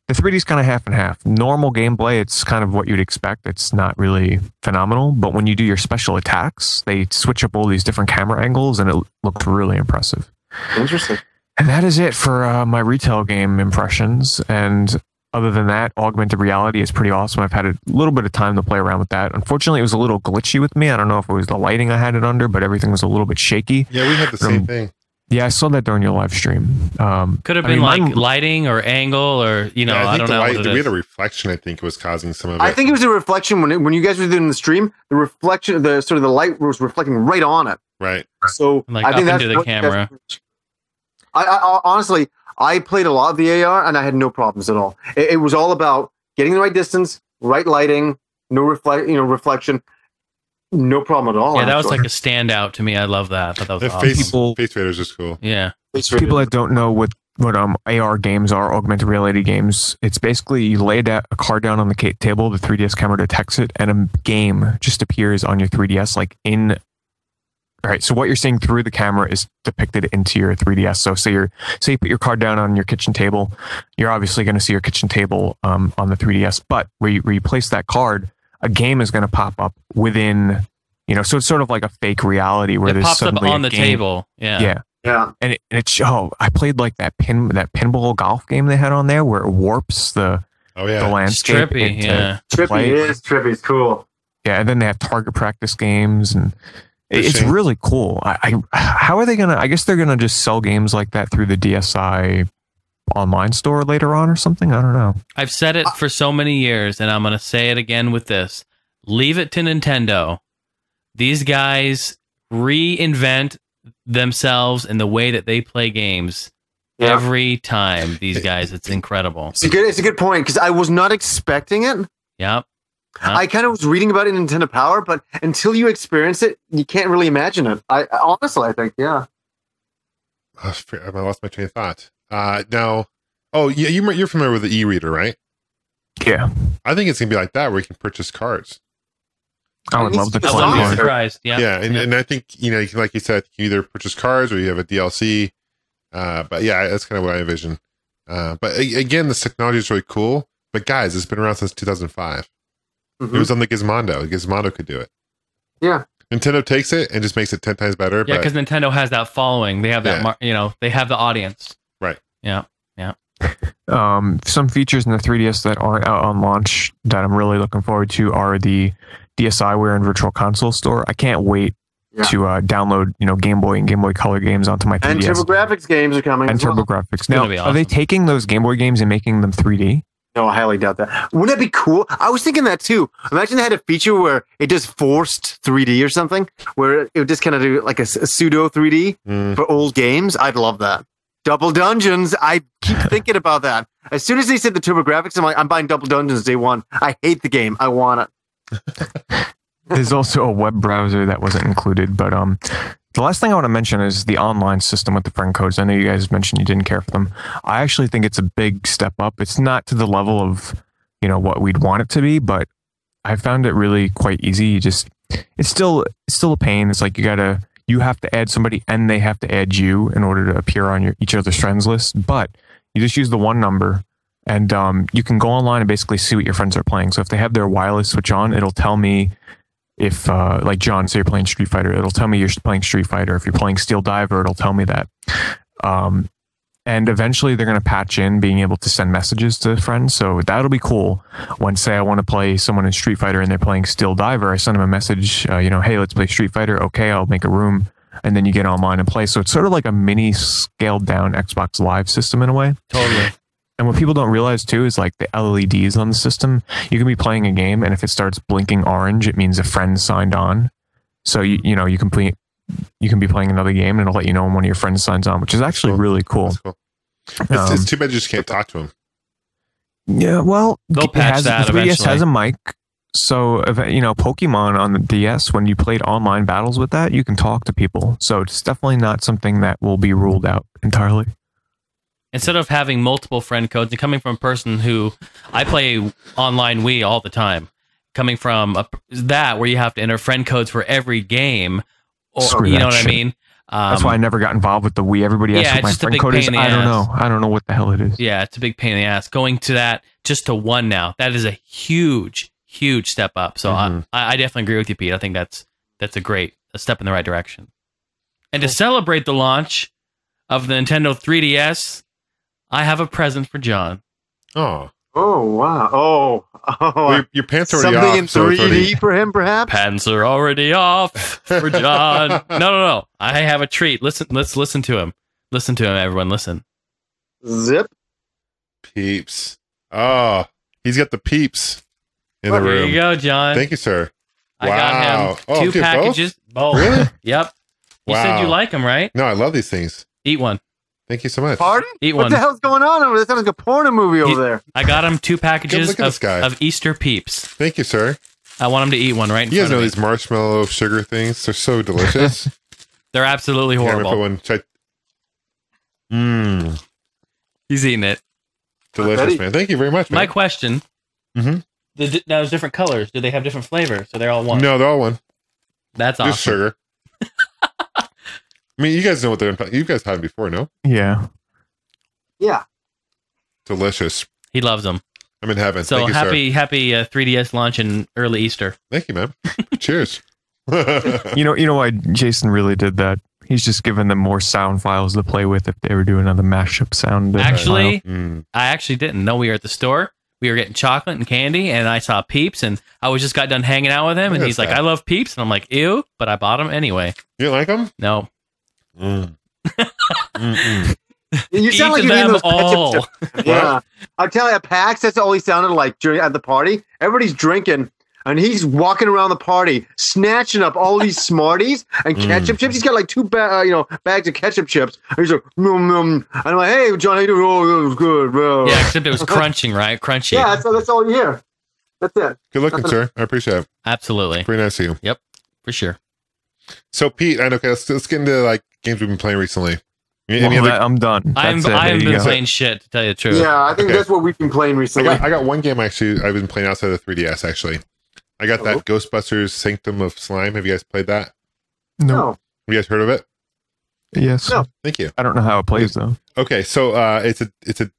The 3D is kind of half and half. Normal gameplay, it's kind of what you'd expect. It's not really phenomenal, but when you do your special attacks, they switch up all these different camera angles, and it looked really impressive. Interesting. And that is it for my retail game impressions. And other than that, augmented reality is pretty awesome. I've had a little bit of time to play around with that. Unfortunately, it was a little glitchy with me. I don't know if it was the lighting I had it under, but everything was a little bit shaky. Yeah, we had the same thing. Yeah, I saw that during your live stream. Could have been lighting or angle or, I don't know. We had a reflection, I think, was causing some of it. I think it was a reflection when you guys were doing the stream, the reflection, the light was reflecting right on it. Right. So like I think up that's into the camera. I honestly, I played a lot of the AR and I had no problems at all. It was all about getting the right distance, right lighting, no reflection. No problem at all. Yeah, that was like a standout to me. I love that. I thought that was awesome. Face Raiders is cool. Yeah. People that don't know what AR games are, augmented reality games, it's basically you lay a card down on the table, the 3DS camera detects it, and a game just appears on your 3DS All right, so what you're seeing through the camera is depicted into your 3DS. So say you put your card down on your kitchen table, you're obviously going to see your kitchen table on the 3DS, but where you place that card, a game is going to pop up within, so it's sort of like a fake reality where it pops up on the table. Yeah. And I played like that pinball golf game they had on there where it warps the landscape. It's trippy, yeah. Trippy is cool. Yeah, and then they have target practice games and it's really cool. How are they gonna? I guess they're gonna just sell games like that through the DSi online store later on or something. I don't know. I've said it for so many years, and I'm gonna say it again with this: leave it to Nintendo. These guys reinvent themselves in the way that they play games every time. These guys, it's incredible. It's a good point because I was not expecting it. Yep. I kind of was reading about it in Nintendo Power, but until you experience it, you can't really imagine it. I think, yeah. I lost my train of thought. Now, you're familiar with the e-reader, right? Yeah. I think it's gonna be like that, where you can purchase cards. I would love to collect one. Surprised, yeah, and I think like you said, you either purchase cards or you have a DLC. But yeah, that's kind of what I envision. But again, this technology is really cool. But guys, it's been around since 2005. It was on the Gizmondo. Gizmondo could do it. Yeah. Nintendo takes it and just makes it 10 times better. Yeah, because Nintendo has that following. They have that, they have the audience. Right. Yeah. Yeah. Some features in the 3DS that aren't out on launch that I'm really looking forward to are the DSiWare and Virtual Console store. I can't wait to download, Game Boy and Game Boy Color games onto my 3DS. And TurboGrafx games are coming. And TurboGrafx. Now, awesome. Are they taking those Game Boy games and making them 3D? No, I highly doubt that. Wouldn't that be cool? I was thinking that too. Imagine they had a feature where it does forced 3D or something, where it would just kind of do like a pseudo 3D for old games. I'd love that. Double Dungeons. I keep thinking about that. As soon as they said the TurboGrafx, I'm like, I'm buying Double Dungeons day one. I hate the game. I want it. There's also a web browser that wasn't included, but the last thing I want to mention is the online system with the friend codes. I know you guys mentioned you didn't care for them. I actually think it's a big step up. It's not to the level of, what we'd want it to be, but I found it really quite easy. It's still a pain. It's like you have to add somebody and they have to add you in order to appear on each other's friends list. But you just use the one number and you can go online and basically see what your friends are playing. So if they have their wireless switch on, it'll tell me if, like John, say you're playing Street Fighter, it'll tell me you're playing Street Fighter. If you're playing Steel Diver, it'll tell me that. And eventually they're going to patch in being able to send messages to friends. So that'll be cool. When, say, I want to play someone in Street Fighter and they're playing Steel Diver, I send them a message, hey, let's play Street Fighter. Okay, I'll make a room. And then you get online and play. So it's sort of like a mini scaled down Xbox Live system in a way. Totally. And what people don't realize too is like the LEDs on the system. You can be playing a game, and if it starts blinking orange, it means a friend signed on. So you can be playing another game, and it'll let you know when one of your friends signs on, which is actually really cool. Cool. It's too bad you just can't talk to them. Yeah, well, they'll patch that the 3DS eventually. has a mic, so Pokemon on the DS, when you played online battles with that, you can talk to people. So it's definitely not something that will be ruled out entirely. Instead of having multiple friend codes, and coming from a person who I play online Wii all the time, coming from that where you have to enter friend codes for every game, or you know what I mean. That's why I never got involved with the Wii. Everybody asks what my friend code is. I don't know. I don't know what the hell it is. Yeah, it's a big pain in the ass. Going to that just to one now, that is a huge step up. So I definitely agree with you, Pete. I think that's a step in the right direction. And to celebrate the launch of the Nintendo 3DS, I have a present for John. Oh, Oh wow! Well, your pants are already something off. in so it's 3D already- for him, perhaps. Pants are already off for John. No. I have a treat. Listen. Let's listen to him. Listen to him, everyone. Listen. Zip. Peeps. Oh, he's got the peeps in the There room. you go, John. Thank you, sir. I got him Oh, two dude, both? packages. Both. Really? Yep. You said you Wow. like them, right? No, I love these things. Eat one. Thank you so much. Pardon? Eat What one. the hell's going on over there? That sounds like a porno movie over there. I got him 2 packages look at this guy. of Easter Peeps. Thank you, sir. I want him to eat one right in You guys front know of me. these marshmallow sugar things? They're so delicious. They're absolutely Yeah, I'm gonna put horrible. one. Check. Mmm, He's eating it. delicious, Betty. man. Thank you very much, My man. question. Mhm. Now, there's different colors. Do they have different flavors? So they're all one. No, they're all one. That's awesome. Just sugar. I mean, you guys know what they're. You guys had them before, no? Yeah. Yeah. Delicious. He loves them. I'm in heaven. So Thank you, sir. happy 3DS launch and early Easter. Thank you, man. Cheers. You know why Jason really did that? He's just giving them more sound files to play with if they were doing another mashup sound. Actually, Mm. I actually didn't know we were at the store. We were getting chocolate and candy, and I saw Peeps, and I was just got done hanging out with him, and Look at he's like, that. "I love Peeps," and I'm like, "Ew," but I bought them anyway. You like them? No, Mm. Mm-mm. You eat sound like you're eating them those ketchup all. chips. Yeah. I'm telling you, at PAX, that's all he sounded like during at the party. Everybody's drinking, and he's walking around the party, snatching up all these Smarties and ketchup chips. He's got like 2 bags of ketchup chips. And he's like, and I'm like, hey, John, how you doing? Oh, that was good, bro. Yeah, except it was crunching, right? Crunchy. Yeah, that's all you hear. That's it. Good looking, sir. I appreciate it. Absolutely, Pretty nice of you. for sure. So, Pete, I know. Okay, let's get into like games we've been playing recently. Any Well, other- I'm done. I That's it. There haven't you been go. playing shit, to tell you the truth. Yeah, I think Okay. that's what we've been playing recently. I got one game actually I've been playing outside of the 3DS actually. I got Oh. that Ghostbusters Sanctum of Slime. Have you guys played that? No. No. Have you guys heard of it? Yes. No. Thank you. I don't know how it plays though. Okay, so it's on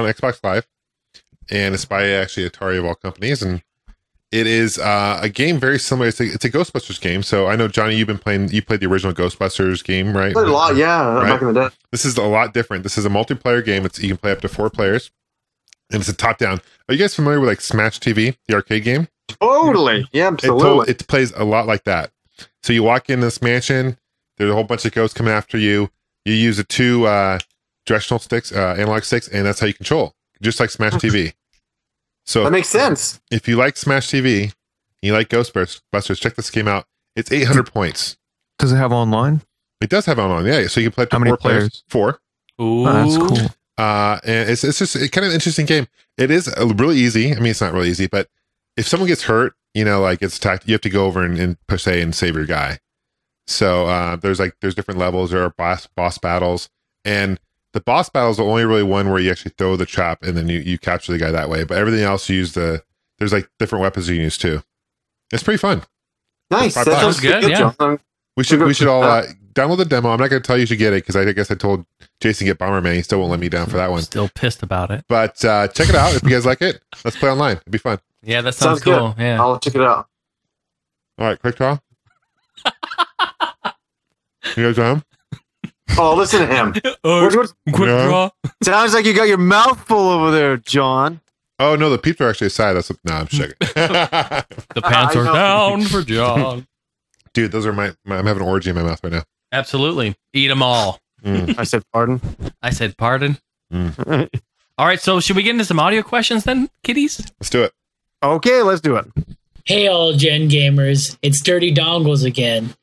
Xbox Live, and it's by actually Atari of all companies, and it is a game very similar. It's a Ghostbusters game. So I know Johnny, you played the original Ghostbusters game, right? Played a lot, yeah, Right. back in the day. This is a lot different. This is a multiplayer game. You can play up to 4 players, and it's a top down. Are you guys familiar with like Smash TV, the arcade game? Totally. Yeah, absolutely. It plays a lot like that. So you walk in this mansion, there's a whole bunch of ghosts coming after you. You use the 2 directional sticks, analog sticks, and that's how you control, just like Smash TV. So That makes sense. if you like Smash TV, and you like Ghostbusters, check this game out. It's 800 points. Does it have online? It does have online, yeah. So you can play up to How many 4 players. players? 4. Ooh, Oh, that's cool. And it's just kind of an interesting game. It is really easy. I mean, it's not really easy, but if someone gets hurt, like it's attacked, you have to go over and per se and save your guy. So there's different levels. There are boss battles, and the boss battle is the only really one where you actually throw the trap and then you capture the guy that way. But everything else, you use there's like different weapons you can use too. It's pretty fun. Nice. That That sounds sounds good, good. yeah. John. We should all download the demo. I'm not going to tell you should get it because I guess I told Jason to get Bomberman. He still won't let me down for that one. still pissed about it. But check it out if you guys like it. Let's play online. It'd be fun. Yeah, that sounds Sounds cool. Yeah. I'll check it out. All right, quick draw. You guys home? Oh, listen to him. What- Quick Yeah. draw. sounds like you got your mouth full over there, John. Oh no, the peeps are actually aside. That's what, no, I'm checking. The pants I are know. down for John. Dude, those are I'm having an orgy in my mouth right now. Absolutely. Eat them all. I said pardon. I said pardon. All right, so should we get into some audio questions then, kiddies? Let's do it. Okay, let's do it. Hey, all Gen Gamers, it's Dirty Dongles again.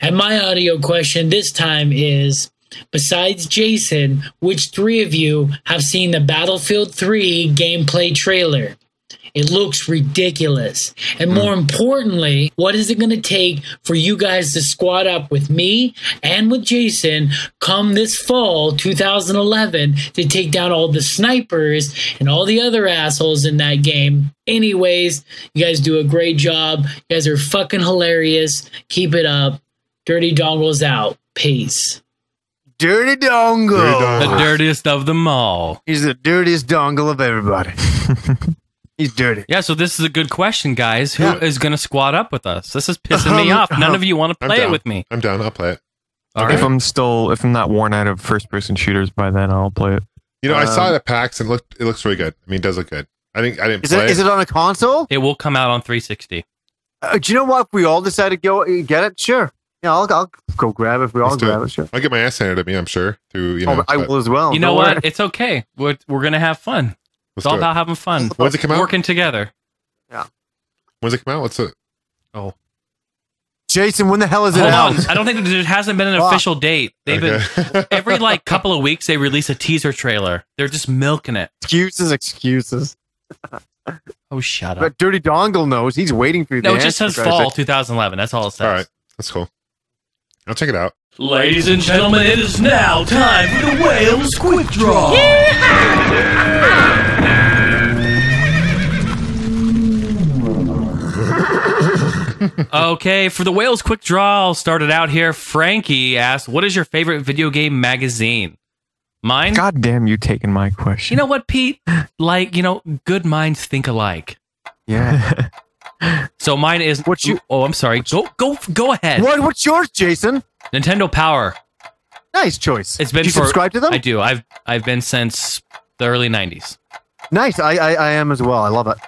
And my audio question this time is, besides Jason, which 3 of you have seen the Battlefield 3 gameplay trailer? It looks ridiculous. And more importantly, what is it going to take for you guys to squad up with me and with Jason come this fall, 2011, to take down all the snipers and all the other assholes in that game? Anyways, you guys do a great job. You guys are fucking hilarious. Keep it up. Dirty Dongles out. Peace. Dirty dongle. Dirty dongle. The dirtiest of them all. He's the dirtiest dongle of everybody. He's dirty. Yeah, so this is a good question, guys. Who is going to squad up with us? This is pissing me off. None of you want to I'm play it down. with me. I'm down. I'll play it. All If right. I'm not worn out of first person shooters by then, I'll play it. I saw it at PAX and it looks really good. I mean, it does look good. I didn't Is play it on a console? It will come out on 360. Do you know what? If we all decide to go get it, sure. Yeah, I'll go grab it. If we all Let's do grab it. it, sure. I'll get my ass handed at me, I'm sure. Through I will as well. You know Don't what? worry. It's okay. We're gonna have fun. It's all about having fun. When's it come out? Working together. When's it come out? What's it? Oh, Jason, when the hell is it hold out? on. I don't think there hasn't been an official date. They've been every couple of weeks they release a teaser trailer. They're just milking it. Excuses. Oh, shut up. But Dirty Dongle knows. He's waiting for you. No, it just says fall 2011. That's all it says. All right, that's cool. I'll check it out. Ladies and gentlemen, it is now time for the Wales Quick Draw. Okay, for the Wales Quick Draw, I'll start it out here. Frankie asked, what is your favorite video game magazine? Mine? God damn, you taking my question. You know what, Pete? Good minds think alike. Yeah. So mine is... Oh, I'm sorry. Go ahead. What's yours, Jason? Nintendo Power. Nice choice. It's been Do you subscribe to them? I do. I've been since the early 90s. Nice. I am as well. I love it.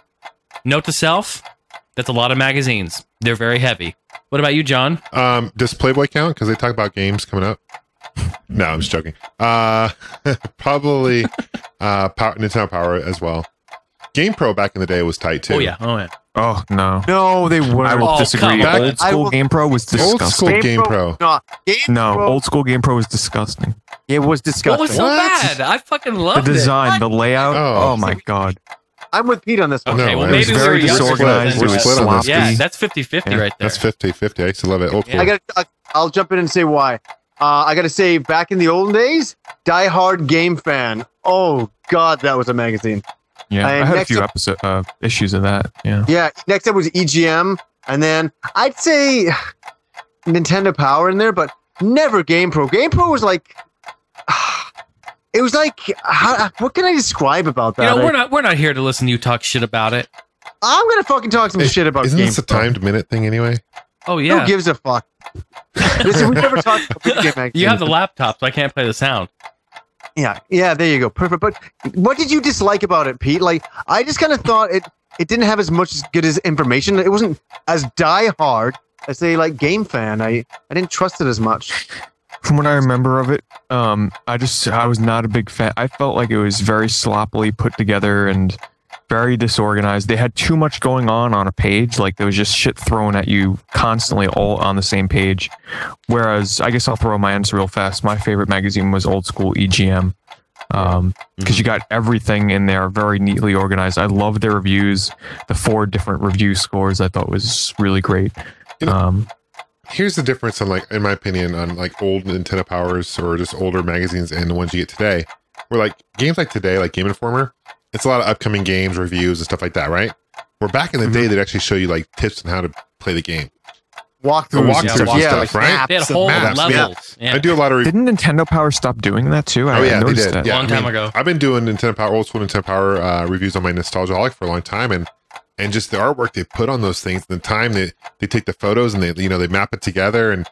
Note to self, that's a lot of magazines. They're very heavy. What about you, John? Does Playboy count? Because they talk about games coming up. No, I'm just joking. Probably Nintendo Power as well. GamePro back in the day was tight too. Oh yeah. Oh no. No, they weren't. I will disagree. Old school GamePro was disgusting. Old school GamePro. No, old school GamePro was disgusting. It was disgusting. What was so bad? I fucking loved the design, it. the layout. Oh my god. I'm with Pete on this one. Okay, No, well it was maybe very we were disorganized. We're It was split on this. sloppy. Yeah, that's 50-50 right there. That's 50-50. I used to love it. Old school. I'll jump in and say why. I got to say, back in the olden days, Die Hard Game Fan. Oh God, that was a magazine. Yeah, And I had a next few issues of that. Yeah. Yeah. Next up was EGM, and then I'd say Nintendo Power in there, but never GamePro. GamePro was like, it was like, what can I describe about that? We're not here to listen to you talk shit about it. I'm gonna fucking talk some shit about. Isn't GamePro. this a timed minute thing anyway? Oh yeah. Who gives a fuck? Listen, we never talked about video game magazines. You have the laptop, so I can't play the sound. Yeah, there you go. Perfect. But what did you dislike about it, Pete? Like, I just kind of thought it didn't have as much good as information. It wasn't as die hard as a Game Fan. I didn't trust it as much. From what I remember of it, I was not a big fan. I felt like it was very sloppily put together and very disorganized. They had too much going on a page. Like there was just shit thrown at you constantly all on the same page. Whereas I guess I'll throw my answer real fast. My favorite magazine was old school EGM. Because you got everything in there very neatly organized. I loved their reviews. The 4 different review scores I thought was really great. Here's the difference on in my opinion, on old Nintendo Powers or just older magazines and the ones you get today. Where games like today, like Game Informer, it's a lot of upcoming games, reviews, and stuff like that, right? Where back in the day, they'd actually show you tips on how to play the game. Walkthroughs and stuff, right? They had whole levels. Yeah. I do a lot of Didn't Nintendo Power stop doing that too? Oh yeah, they noticed did. that. Yeah, Long time ago. I've been doing Nintendo Power, old school Nintendo Power reviews on my Nostalgiaholic for a long time, and just the artwork they put on those things, the time they take the photos and they map it together and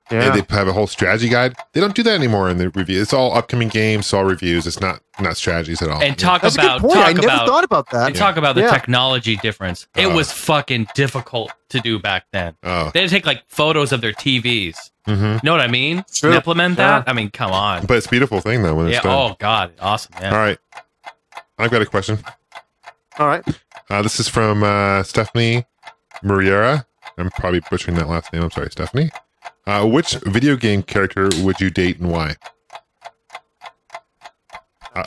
they have a whole strategy guide. They don't do that anymore in the review. It's all upcoming games, it's all reviews. It's not strategies at all. And That's a good point. I never thought about that. And talk about the technology difference. It was fucking difficult to do back then. Oh. They had to take photos of their TVs. Mm-hmm. Know what I mean? True. And implement that? I mean, come on. But it's a beautiful thing though when it's done. Oh God, awesome. Yeah. All right, I've got a question. All right. This is from Stephanie Muriera. I'm probably butchering that last name. I'm sorry, Stephanie. Which video game character would you date and why?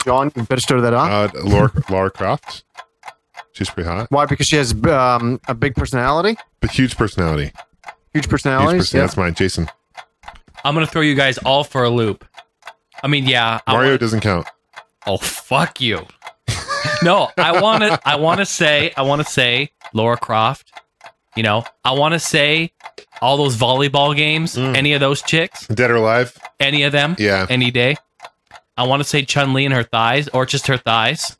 John, you better stir that up. Lara Croft. She's pretty hot. Why? Because she has a big personality? But huge personality. Huge personality? That's mine. Jason. I'm gonna throw you guys all for a loop. I mean, yeah. Mario doesn't count. Oh, fuck you. No, I want to say Lara Croft. I want to say all those volleyball games, any of those chicks, Dead or Alive, any of them, any day. I want to say Chun-Li and her thighs, or just her thighs,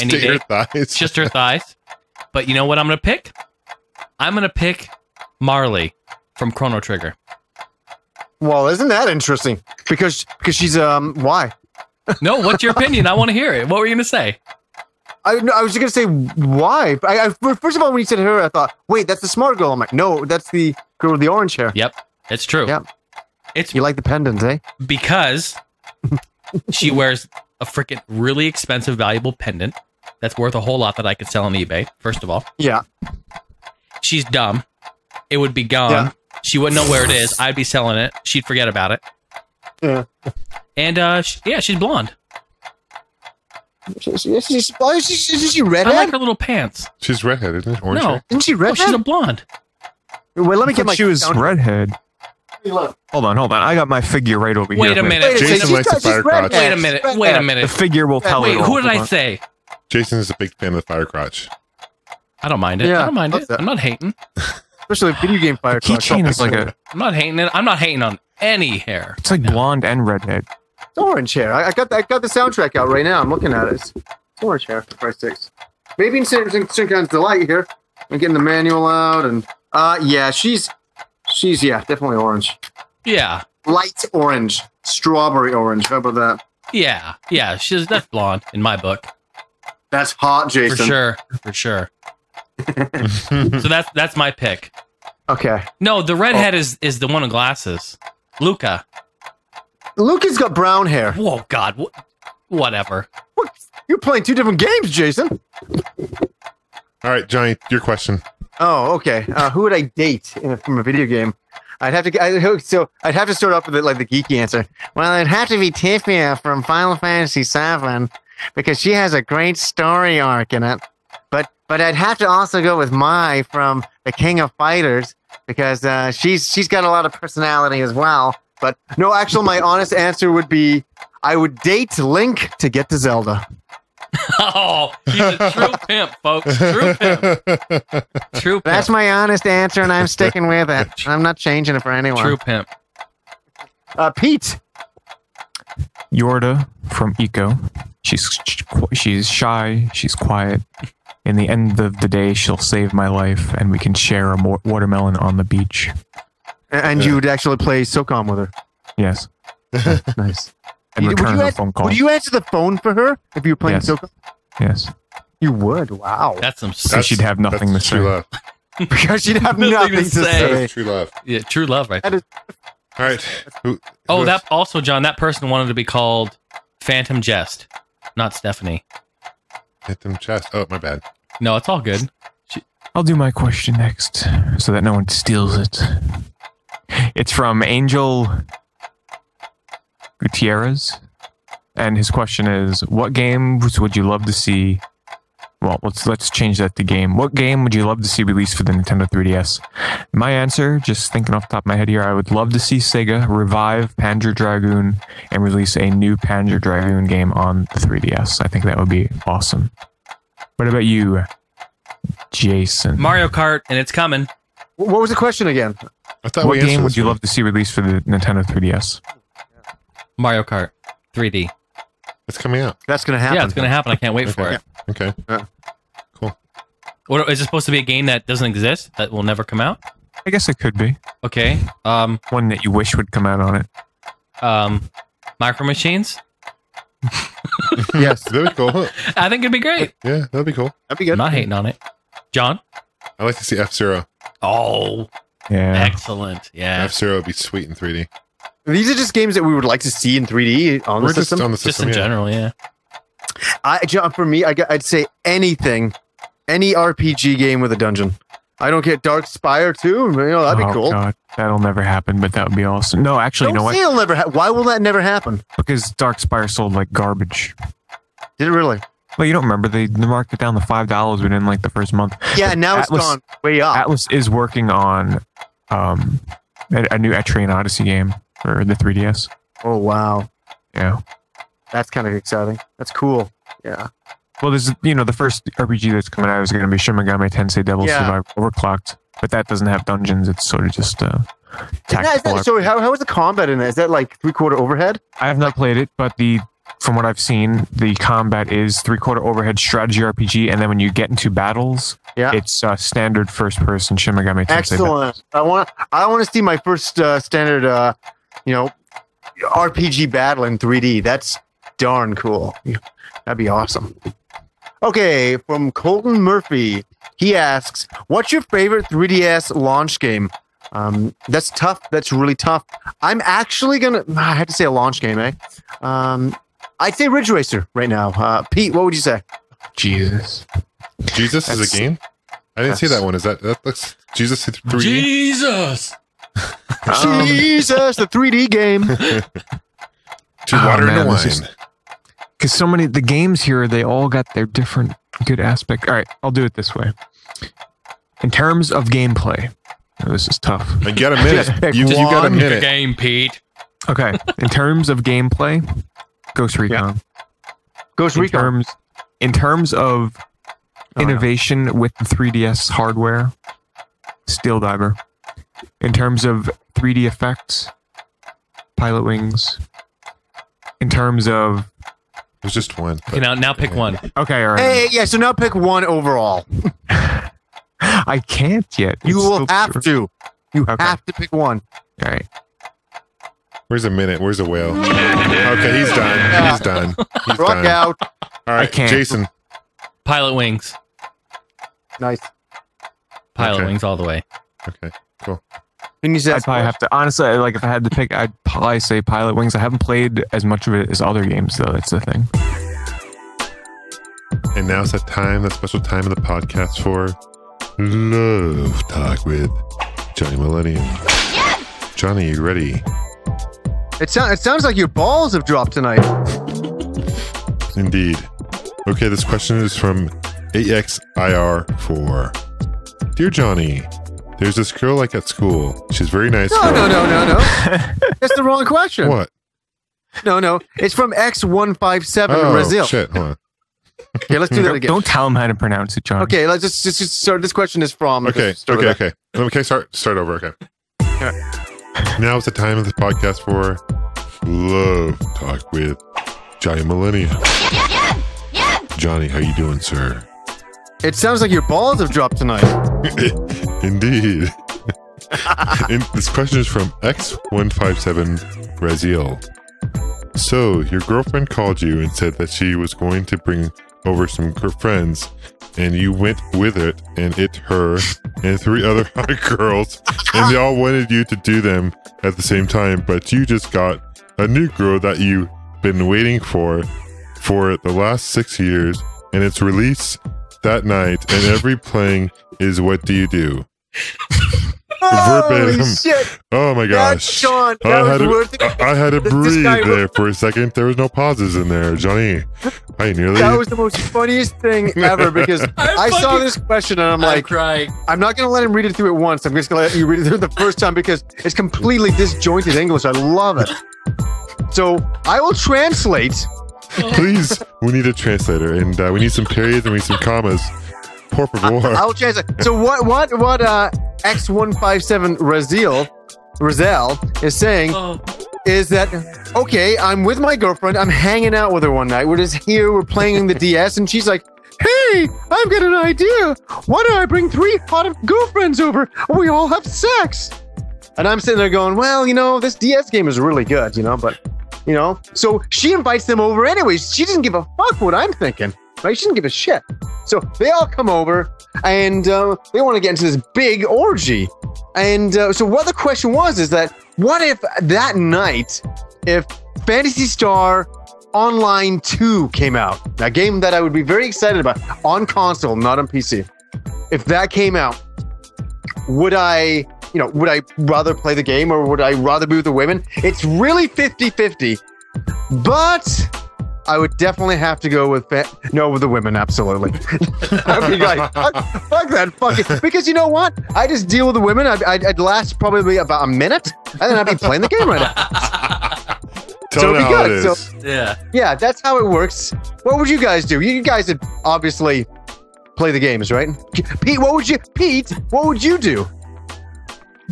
any day. Her thighs. Just her thighs. But you know what I'm gonna pick? I'm gonna pick Marley from Chrono Trigger. Well, isn't that interesting? Because she's why? No, what's your opinion? I want to hear it. What were you gonna say? I was just gonna say why. First of all, when you said her, I thought, wait, that's the smart girl. I'm like, no, that's the girl with the orange hair. Yep, it's true. Yep. It's You like the pendants, eh? because she wears a freaking really expensive, valuable pendant that's worth a whole lot that I could sell on eBay. First of all, Yeah. she's dumb. It would be gone. Yeah. She wouldn't know where it is. I'd be selling it. She'd forget about it. Yeah. And she's blonde. Isn't she I redhead? like her little pants. She's redhead, isn't it? Orange No, hair? Isn't she no, redhead? she's a blonde. Wait, let me I get thought my. she was down- redhead. Look. Hold on. I got my figure right over here. Wait a but minute. Jason likes the fire crotch. Wait a minute. Wait a The minute. figure will tell Wait, it all. who did Hold I on. say? Jason is a big fan of the fire crotch. I don't mind it. Yeah, I don't mind fuck it. that. I'm not hating. Especially a video game fire crotch. Keychain is like a. I'm not hating it. I'm not hating on any hair. It's like blonde and redhead. It's orange hair. I got the soundtrack out right now. I'm looking at it. It's orange hair, for Christ's sakes. Maybe in Synchron's Delight here. I'm getting the manual out, and yeah, she's definitely orange. Yeah. Light orange, strawberry orange. How about that? Yeah. Yeah. That's blonde in my book. That's hot, Jason. For sure. So that's my pick. Okay. No, the redhead is the one with glasses. Luca. Luca's got brown hair. Whoa, God. Whatever. What? You're playing two different games, Jason. All right, Johnny, your question. Oh, okay. Who would I date from a video game? I'd have to start off with like the geeky answer. Well, it'd have to be Tiffia from Final Fantasy VII because she has a great story arc in it. But I'd have to also go with Mai from the King of Fighters because she's got a lot of personality as well. But no, actually, my honest answer would be I would date Link to get to Zelda. Oh, he's a true pimp, folks. True pimp. True pimp. That's my honest answer, and I'm sticking with it. I'm not changing it for anyone. True pimp. Pete. Yorda from Eco. She's shy. She's quiet. In the end of the day, she'll save my life, and we can share a watermelon on the beach. And you would actually play SOCOM with her. Yes. Nice. And return her phone call. Would you answer the phone for her if you were playing Yes. SOCOM? Yes. You would. Wow. That's some So she'd have nothing to that's say. true love. Because she'd have Nothing nothing to to say. say. That's true love. yeah, true love, right? That is, All right. Oh, who- that also, John. That person wanted to be called Phantom Jest, not Stephanie. hit them chest. Oh, my bad. No, it's all good. I'll do my question next so that no one steals it. It's from Angel Gutierrez. And his question is, what games would you love to see? Well, let's change that to game. What game would you love to see released for the Nintendo 3DS? My answer, just thinking off the top of my head here, I would love to see Sega revive Panzer Dragoon and release a new Panzer Dragoon game on the 3DS. I think that would be awesome. What about you, Jason? Mario Kart, and it's coming. what was the question again? I thought What we answered game would this you one. love to see released for the Nintendo 3DS? Mario Kart 3D. It's coming out. That's going to happen. Yeah, it's going to happen. I can't wait for it. Okay. Cool. What, is it supposed to be a game that doesn't exist, that will never come out? I guess it could be. Okay. One that you wish would come out on it. Micro Machines? Yes. That'd be cool. I think it'd be great. Yeah, that'd be cool. That'd be good. I'm not hating on it. John? I like to see F-Zero. Oh, Yeah. excellent. Yeah. F-Zero would be sweet in 3D. These are just games that we would like to see in 3D on the We're just system. on the Just system, in yeah. general, yeah. John, for me, I'd say anything, any RPG game with a dungeon. I don't get Dark Spire too. That'd be Oh, cool. God. That'll never happen, but that would be awesome. No, actually, you know Don't what? say it'll never why will that never happen? Because Dark Spire sold like garbage. Did it really? Well, you don't remember. They marked it down to $5 within like the first month. Yeah, now it's Atlas- gone way up. Atlas is working on a new Etrian Odyssey game for the 3DS. Oh, wow. Yeah. That's kind of exciting. That's cool. Yeah. Well, there's the first RPG that's coming out is going to be Shin Megami Tensei Devil Yeah. Survivor Overclocked, but that doesn't have dungeons. It's sort of just tactical. So how is the combat in that? Is that like 3/4 overhead? I have not played it, but from what I've seen, the combat is 3/4 overhead strategy RPG, and then when you get into battles, Yeah. it's standard first person Shin Megami Tensei. Excellent. I want to see my first standard RPG battle in 3D. That's darn cool. That'd be awesome. Okay, from Colton Murphy. He asks, what's your favorite 3DS launch game? That's tough. That's really tough. I'm actually gonna. I have to say a launch game, eh? I'd say Ridge Racer right now. Pete, what would you say? Jesus. Jesus is a game? I didn't see that one. Is that looks Jesus 3D? Jesus. Jesus, the 3D game. To water and wine. Because so many the games here, they all got their different good aspect. All right, I'll do it this way. In terms of gameplay, this is tough. You got a minute. You got a Pick a minute. game, Pete. Okay, in terms of gameplay, Ghost Recon. Ghost Recon. In terms of innovation with the 3DS hardware, Steel Diver. In terms of 3D effects, Pilot Wings. In terms of... There's just one. Okay, now pick one. Okay, all right. Hey, yeah, so now pick one overall. I can't yet. You It's will still have true. to. You Okay. have to pick one. All right. Where's a minute? Where's a whale? Okay, he's done. He's done. He's Rock done. out. All right, can't. Jason. Pilot Wings. Nice. Pilot Okay. Wings all the way. Okay, cool. And you said I'd probably have to, honestly, like if I had to pick, I'd probably say Pilot Wings. I haven't played as much of it as other games, though. That's the thing. And now's that time, that special time of the podcast for Love Talk with Johnny Millennium. Johnny, you ready? it sounds like your balls have dropped tonight. Indeed. Okay, this question is from AXIR4. Dear Johnny, there's this girl like at school. She's very nice. No. That's the wrong question. What? No. It's from X157 Oh, Brazil. shit. Hold on. Okay, let's do that again. Don't tell him how to pronounce it, John. Okay, let's just start. This question is from. Okay, start with okay. Start over. Okay. Now is the time of the podcast for Love Talk with Johnny Millennium. Johnny, how you doing, sir? It sounds like your balls have dropped tonight. Indeed. And this question is from X157 Brazil. So, your girlfriend called you and said that she was going to bring over some friends, and you went with it, and it, her, and 3 other hot girls, and they all wanted you to do them at the same time, but you just got a new girl that you've been waiting for the last 6 years, and it's released that night, and every playing is what do you do? Holy Verbatim. shit! Oh my That's gosh. Sean. That was worth it. I had to This breathe guy- there for a second. There was no pauses in there. Johnny, I nearly... That was the most funniest thing ever because I saw this question and I'm like, crying. I'm not going to let him read it through it once. I'm just going to let you read it through the first time because it's completely disjointed English. I love it. So I will translate. Please, we need a translator, and we need some periods and we need some commas. Por favor. I will translate. So what X157 Razel is saying is that, okay, I'm with my girlfriend. I'm hanging out with her one night. We're just here. We're playing the DS. And she's like, hey, I've got an idea. Why don't I bring 3 hot girlfriends over and we all have sex? And I'm sitting there going, well, this DS game is really good, but, So she invites them over anyways. She doesn't give a fuck what I'm thinking. Right? She didn't give a shit. So they all come over and they want to get into this big orgy. And so what the question was is that what if that night, if Phantasy Star Online 2 came out, a game that I would be very excited about on console, not on PC. If that came out, would I rather play the game or would I rather be with the women? It's really 50-50, but I would definitely have to go with with the women, absolutely. I'd be like, fuck that, fuck it. Because you know what? I just deal with the women. I'd last probably about a minute, and then I'd be playing the game right now. Tell it'd be how good. it is. So, yeah, that's how it works. What would you guys do? You guys would obviously play the games, right? Pete, what would you do?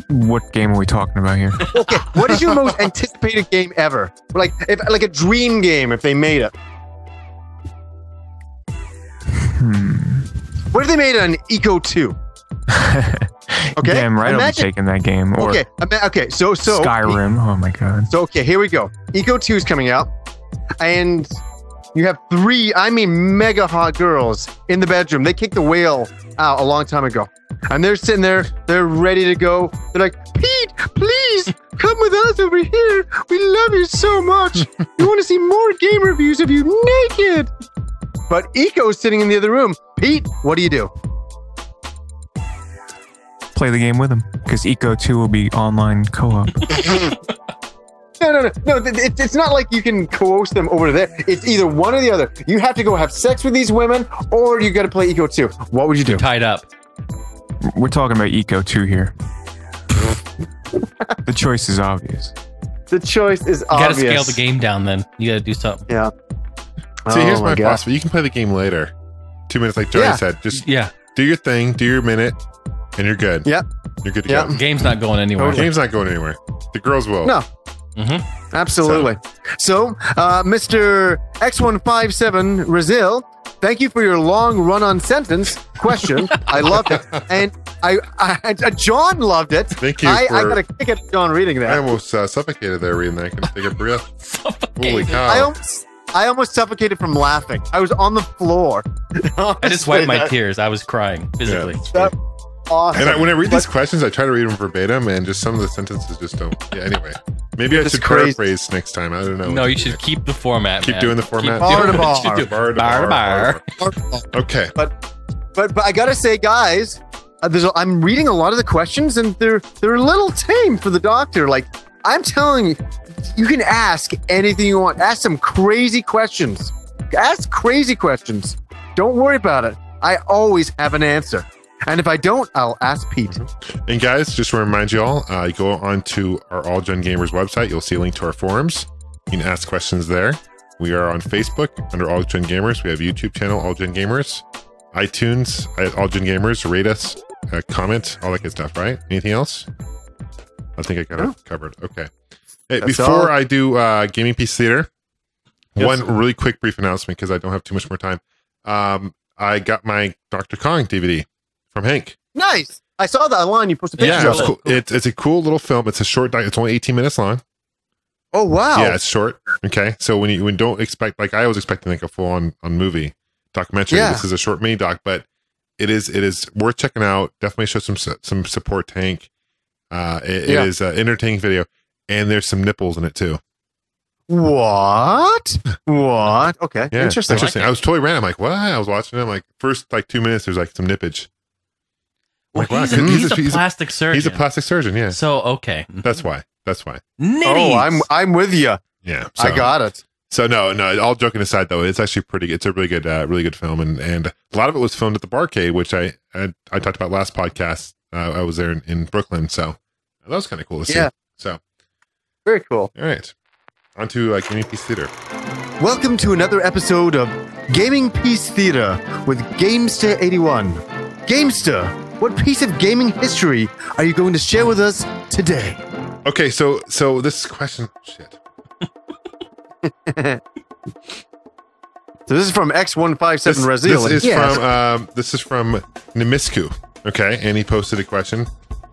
What game are we talking about here? Okay, what is your most anticipated game ever? Like a dream game if they made it. What if they made an Eco 2? Okay, Damn right, I'll be taking that game. Or Okay. So Skyrim. Oh my god. So okay, here we go. Eco 2 is coming out, and You have 3, I mean, mega hot girls in the bedroom. They kicked the whale out a long time ago. And they're sitting there. They're ready to go. They're like, Pete, please come with us over here. We love you so much. We want to see more game reviews of you naked. But Eco's sitting in the other room. Pete, what do you do? Play the game with him, because Eco 2 will be online co-op. No. It's not like you can coerce them over there. It's either one or the other. You have to go have sex with these women, or you got to play Eco 2. What would you do? Tied up. We're talking about Eco 2 here. The choice is obvious. The choice is You obvious. gotta scale the game down then. You gotta do something. Yeah. See, here's my God. philosophy. You can play the game later. 2 minutes, like Johnny said. Just Yeah. do your thing, do your minute, and you're good. Yep. You're good to Yep. go. Game's not going anywhere. The game's not going anywhere. The girls will. No. Mm-hmm. Absolutely. So, Mr. X157 Brazil, thank you for your long run-on sentence question. I loved it, and I John loved it. Thank you. I got a kick at John reading I that. almost suffocated there reading that. I couldn't take a breath. Holy cow. I almost suffocated from laughing. I was on the floor. I just wiped my tears. I was crying physically. That, awesome. And when I read these questions, I try to read them verbatim, and just some of the sentences just don't. Yeah, anyway. Maybe I Just should crazy. paraphrase next time. I don't know. No, you should keep the format. Keep man. doing the format. Keep doing Bar what to you do. bar. Bar. Okay. But I gotta say, guys, I'm reading a lot of the questions, and they're a little tame for the doctor. Like, I'm telling you, you can ask anything you want. Ask some crazy questions. Ask crazy questions. Don't worry about it. I always have an answer. And if I don't, I'll ask Pete. And guys, just to remind you all, you go on to our All Gen Gamers website. You'll see a link to our forums. You can ask questions there. We are on Facebook under All Gen Gamers. We have a YouTube channel, All Gen Gamers. iTunes, All Gen Gamers. Rate us, comment, all that good stuff, right? Anything else? I think I got it covered. Okay. Hey, That's before all. I do Gaming Piece Theater, Yes. one really quick brief announcement because I don't have too much more time. I got my Dr. Kong DVD from Hank. Nice. I saw that online. You posted pictures Yeah, of it's it. cool. It's a cool little film. It's a short. It's only 18 minutes long. Oh, wow. Yeah, it's short. Okay, so when you don't expect, like I was expecting like a full on movie documentary. Yeah. This is a short mini doc, but it is worth checking out. Definitely show some support to Hank. It is an entertaining video, and there's some nipples in it too. What? Okay. Yeah, Interesting. I was totally random. I'm like, what? I was watching it. I'm like, first like 2 minutes, there's like some nippage. Well, Like, wow, he's a plastic surgeon. He's a plastic surgeon. Yeah, So okay. that's why. Nitties. Oh, I'm with you. Yeah, I got it. So no. All joking aside, though, it's actually pretty. It's a really good film, and a lot of it was filmed at the Barcade, which I talked about last podcast. I was there in Brooklyn, so that was kind of cool to see. Yeah. So Very cool. all right, on to Gaming Piece Theater. Welcome to another episode of Gaming Piece Theater with Gamester81. Gamester, what piece of gaming history are you going to share with us today? Okay, so this question, shit. So this is from X157 Brazil. This is from Nimisku. Okay, and he posted a question.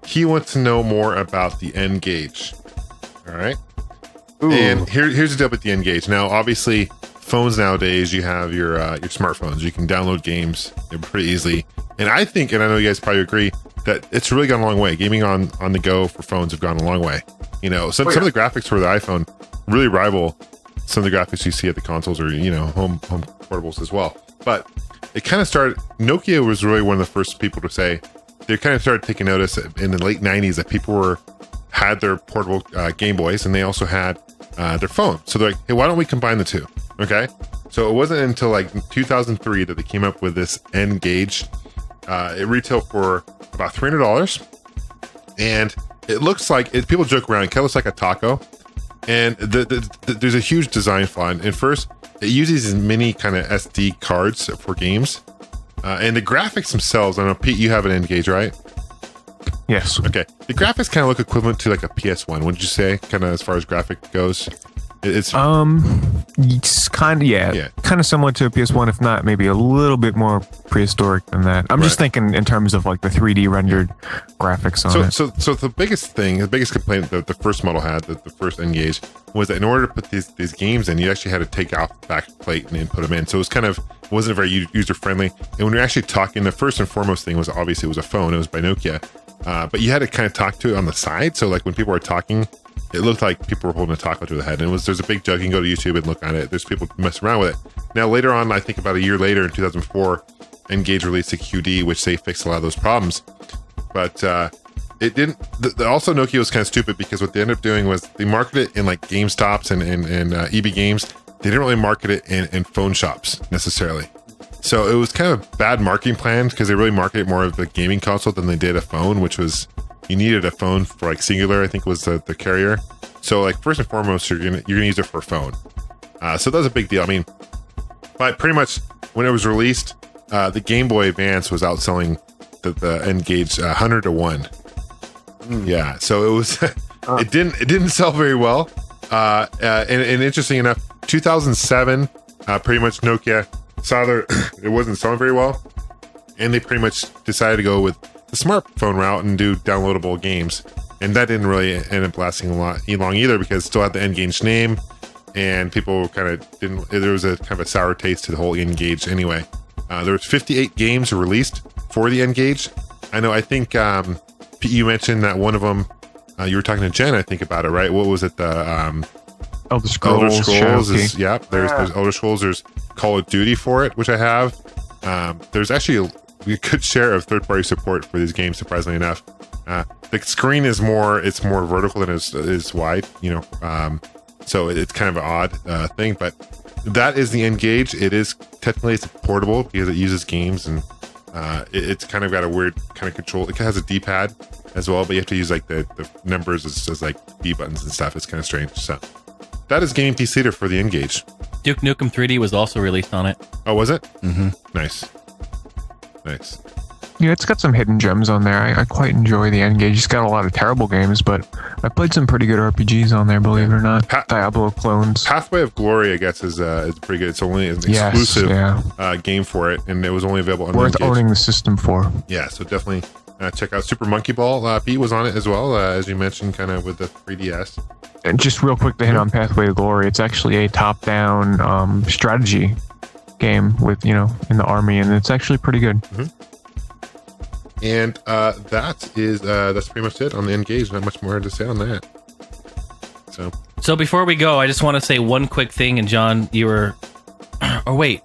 He wants to know more about the N-Gage. All right. Ooh. And here's the deal with the N-Gage. Now, obviously, phones nowadays, you have your smartphones. You can download games pretty easily. And I think, and I know you guys probably agree, that it's really gone a long way. Gaming on the go for phones have gone a long way. You know, some of the graphics for the iPhone really rival some of the graphics you see at the consoles or, home portables as well. But it kind of started, Nokia was really one of the first people to say, they kind of started taking notice in the late 90s that people had their portable Game Boys and they also had their phone. So they're like, hey, why don't we combine the two? Okay. So it wasn't until like 2003 that they came up with this N-Gage. It retailed for about $300. And it looks like, people joke around, it kind of looks like a taco. And there's a huge design flaw. And first, it uses these mini kind of SD cards for games. And the graphics themselves, I don't know, Pete, you have an N-Gage, right? Yes. Okay. The graphics kind of look equivalent to like a PS1, wouldn't you say? Kind of as far as graphic goes? It's It's kind of similar to a PS1, if not maybe a little bit more prehistoric than that. I'm just thinking in terms of like the 3D rendered graphics on it. So the biggest complaint that the first model had, the first N-Gage, was that in order to put these games in, you actually had to take off the back plate and put them in. So it was it wasn't very user friendly. And when you're actually talking, the first and foremost thing was obviously it was a phone. It was by Nokia, but you had to kind of talk to it on the side. So like when people were talking, it looked like people were holding a taco to the head. And there's a big jug. You can go to YouTube and look at it. There's people messing around with it. Now, later on, I think about a year later in 2004, N-Gage released a QD, which they fixed a lot of those problems. But it didn't. Also, Nokia was kind of stupid because what they ended up doing was they marketed it in like GameStops and EB Games. They didn't really market it in phone shops necessarily. So it was kind of a bad marketing plan because they really marketed more of a gaming console than they did a phone, which was... You needed a phone for like Singular, I think was the carrier. So like first and foremost, you're gonna use it for a phone. So that was a big deal. I mean, but pretty much when it was released, the Game Boy Advance was outselling the N-Gage 100 to 1. Yeah, so it was it didn't sell very well. And interesting enough, 2007, pretty much Nokia saw it wasn't selling very well, and they pretty much decided to go with the smartphone route and do downloadable games, and that didn't really end up lasting long either because it still had the N-Gage name, and people kind of didn't. There was a kind of a sour taste to the whole N-Gage anyway. There was 58 games released for the N-Gage. I know. I think you mentioned that one of them. You were talking to Jen, I think, about it, right? What was it? The Elder Scrolls. There's Elder Scrolls. There's Call of Duty for it, which I have. There's actually a good share of third-party support for these games, surprisingly enough. The screen is more vertical than it is wide, so it's kind of an odd thing, but that is the N-Gage. It is technically it's portable because it uses games, and it's kind of got a weird kind of control. It has a D-pad as well, but you have to use like the numbers as like B buttons and stuff. It's kind of strange. So that is gaming PC leader for the N-Gage. Duke Nukem 3D was also released on it. Oh, was it? Mm-hmm. Nice. Yeah, it's got some hidden gems on there. I quite enjoy the N-Gage. It's got a lot of terrible games, but I played some pretty good RPGs on there, believe it or not. Diablo clones. Pathway of Glory, I guess, is pretty good. It's only an exclusive game for it, and it was only available on Worth N-Gage. Owning the system for. Yeah, so definitely check out Super Monkey Ball. Pete was on it as well, as you mentioned, kind of with the 3DS. And just real quick to hit on Pathway of Glory, it's actually a top-down strategy game with, in the army, and it's actually pretty good. Mm-hmm. And that's pretty much it on the N-Gage. Not much more to say on that. So before we go, I just want to say one quick thing. And John, you were, or wait,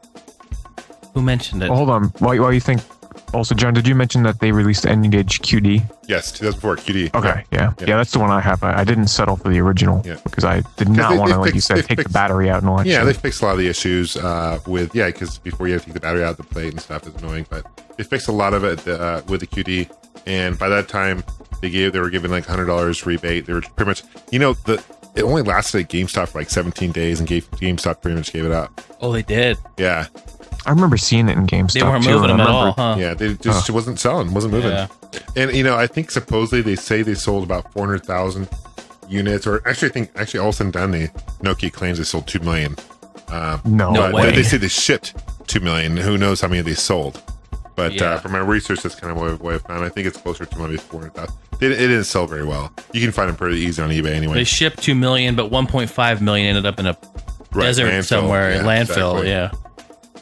who mentioned it? Well, hold on. While you think. Also, John, did you mention that they released N-Gage QD? Yes, 2004 QD. Okay, yeah, that's the one I have. I didn't settle for the original because I did not want to, like you said, take the battery out and all that. Yeah, shit. they fixed a lot of the issues because before you have to take the battery out of the plate and stuff is annoying. But they fixed a lot of it with the QD, and by that time they were giving like $100 rebate. They were pretty much, it only lasted at GameStop for like 17 days, and GameStop pretty much gave it up. Oh, they did. Yeah. I remember seeing it in GameStop. They weren't moving them at all, huh? Yeah, they just wasn't selling, wasn't moving. Yeah. And I think supposedly they say they sold about 400,000 units, or actually, I think all said and done, Nokia claims they sold 2 million. No way. They say they shipped 2 million. Who knows how many they sold? But from my research, that's kind of what I found. I think it's closer to maybe 400,000. It didn't sell very well. You can find them pretty easy on eBay anyway. They shipped 2 million, but 1.5 million ended up in a desert landfill, somewhere, landfill. Exactly. Yeah.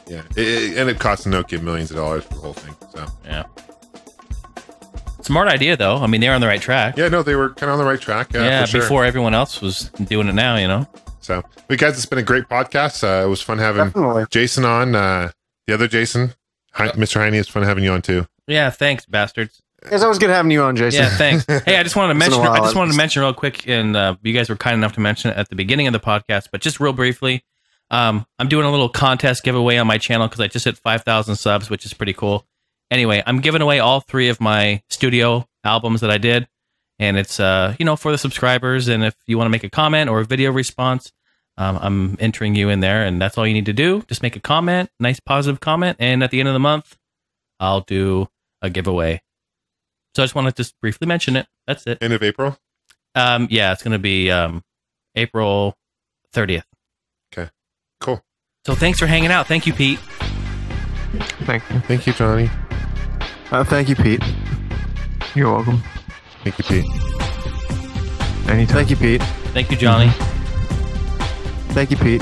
Yeah, it ended up costing Nokia millions of dollars for the whole thing. So yeah, smart idea though. I mean, they're on the right track. Yeah, no, they were kind of on the right track. Yeah, for sure. Before everyone else was doing it now, So, guys, it's been a great podcast. It was fun having Jason on. The other Jason, Mr. Heine, it's fun having you on too. Yeah, thanks, bastards. It's always good having you on, Jason. Yeah, thanks. Hey, I just wanted to mention real quick, and you guys were kind enough to mention it at the beginning of the podcast, but just real briefly. I'm doing a little contest giveaway on my channel because I just hit 5,000 subs, which is pretty cool. Anyway, I'm giving away all 3 of my studio albums that I did, and it's for the subscribers. And if you want to make a comment or a video response, I'm entering you in there, and that's all you need to do. Just make a comment, nice positive comment, and at the end of the month, I'll do a giveaway. So I just wanted to just briefly mention it. That's it. End of April? Yeah, it's going to be April 30th. Cool. So thanks for hanging out. Thank you, Pete. Thank you. Thank you, Johnny. Thank you, Pete. You're welcome. Thank you, Pete. Anytime. Thank you, Pete. Thank you, Johnny. Thank you, Pete.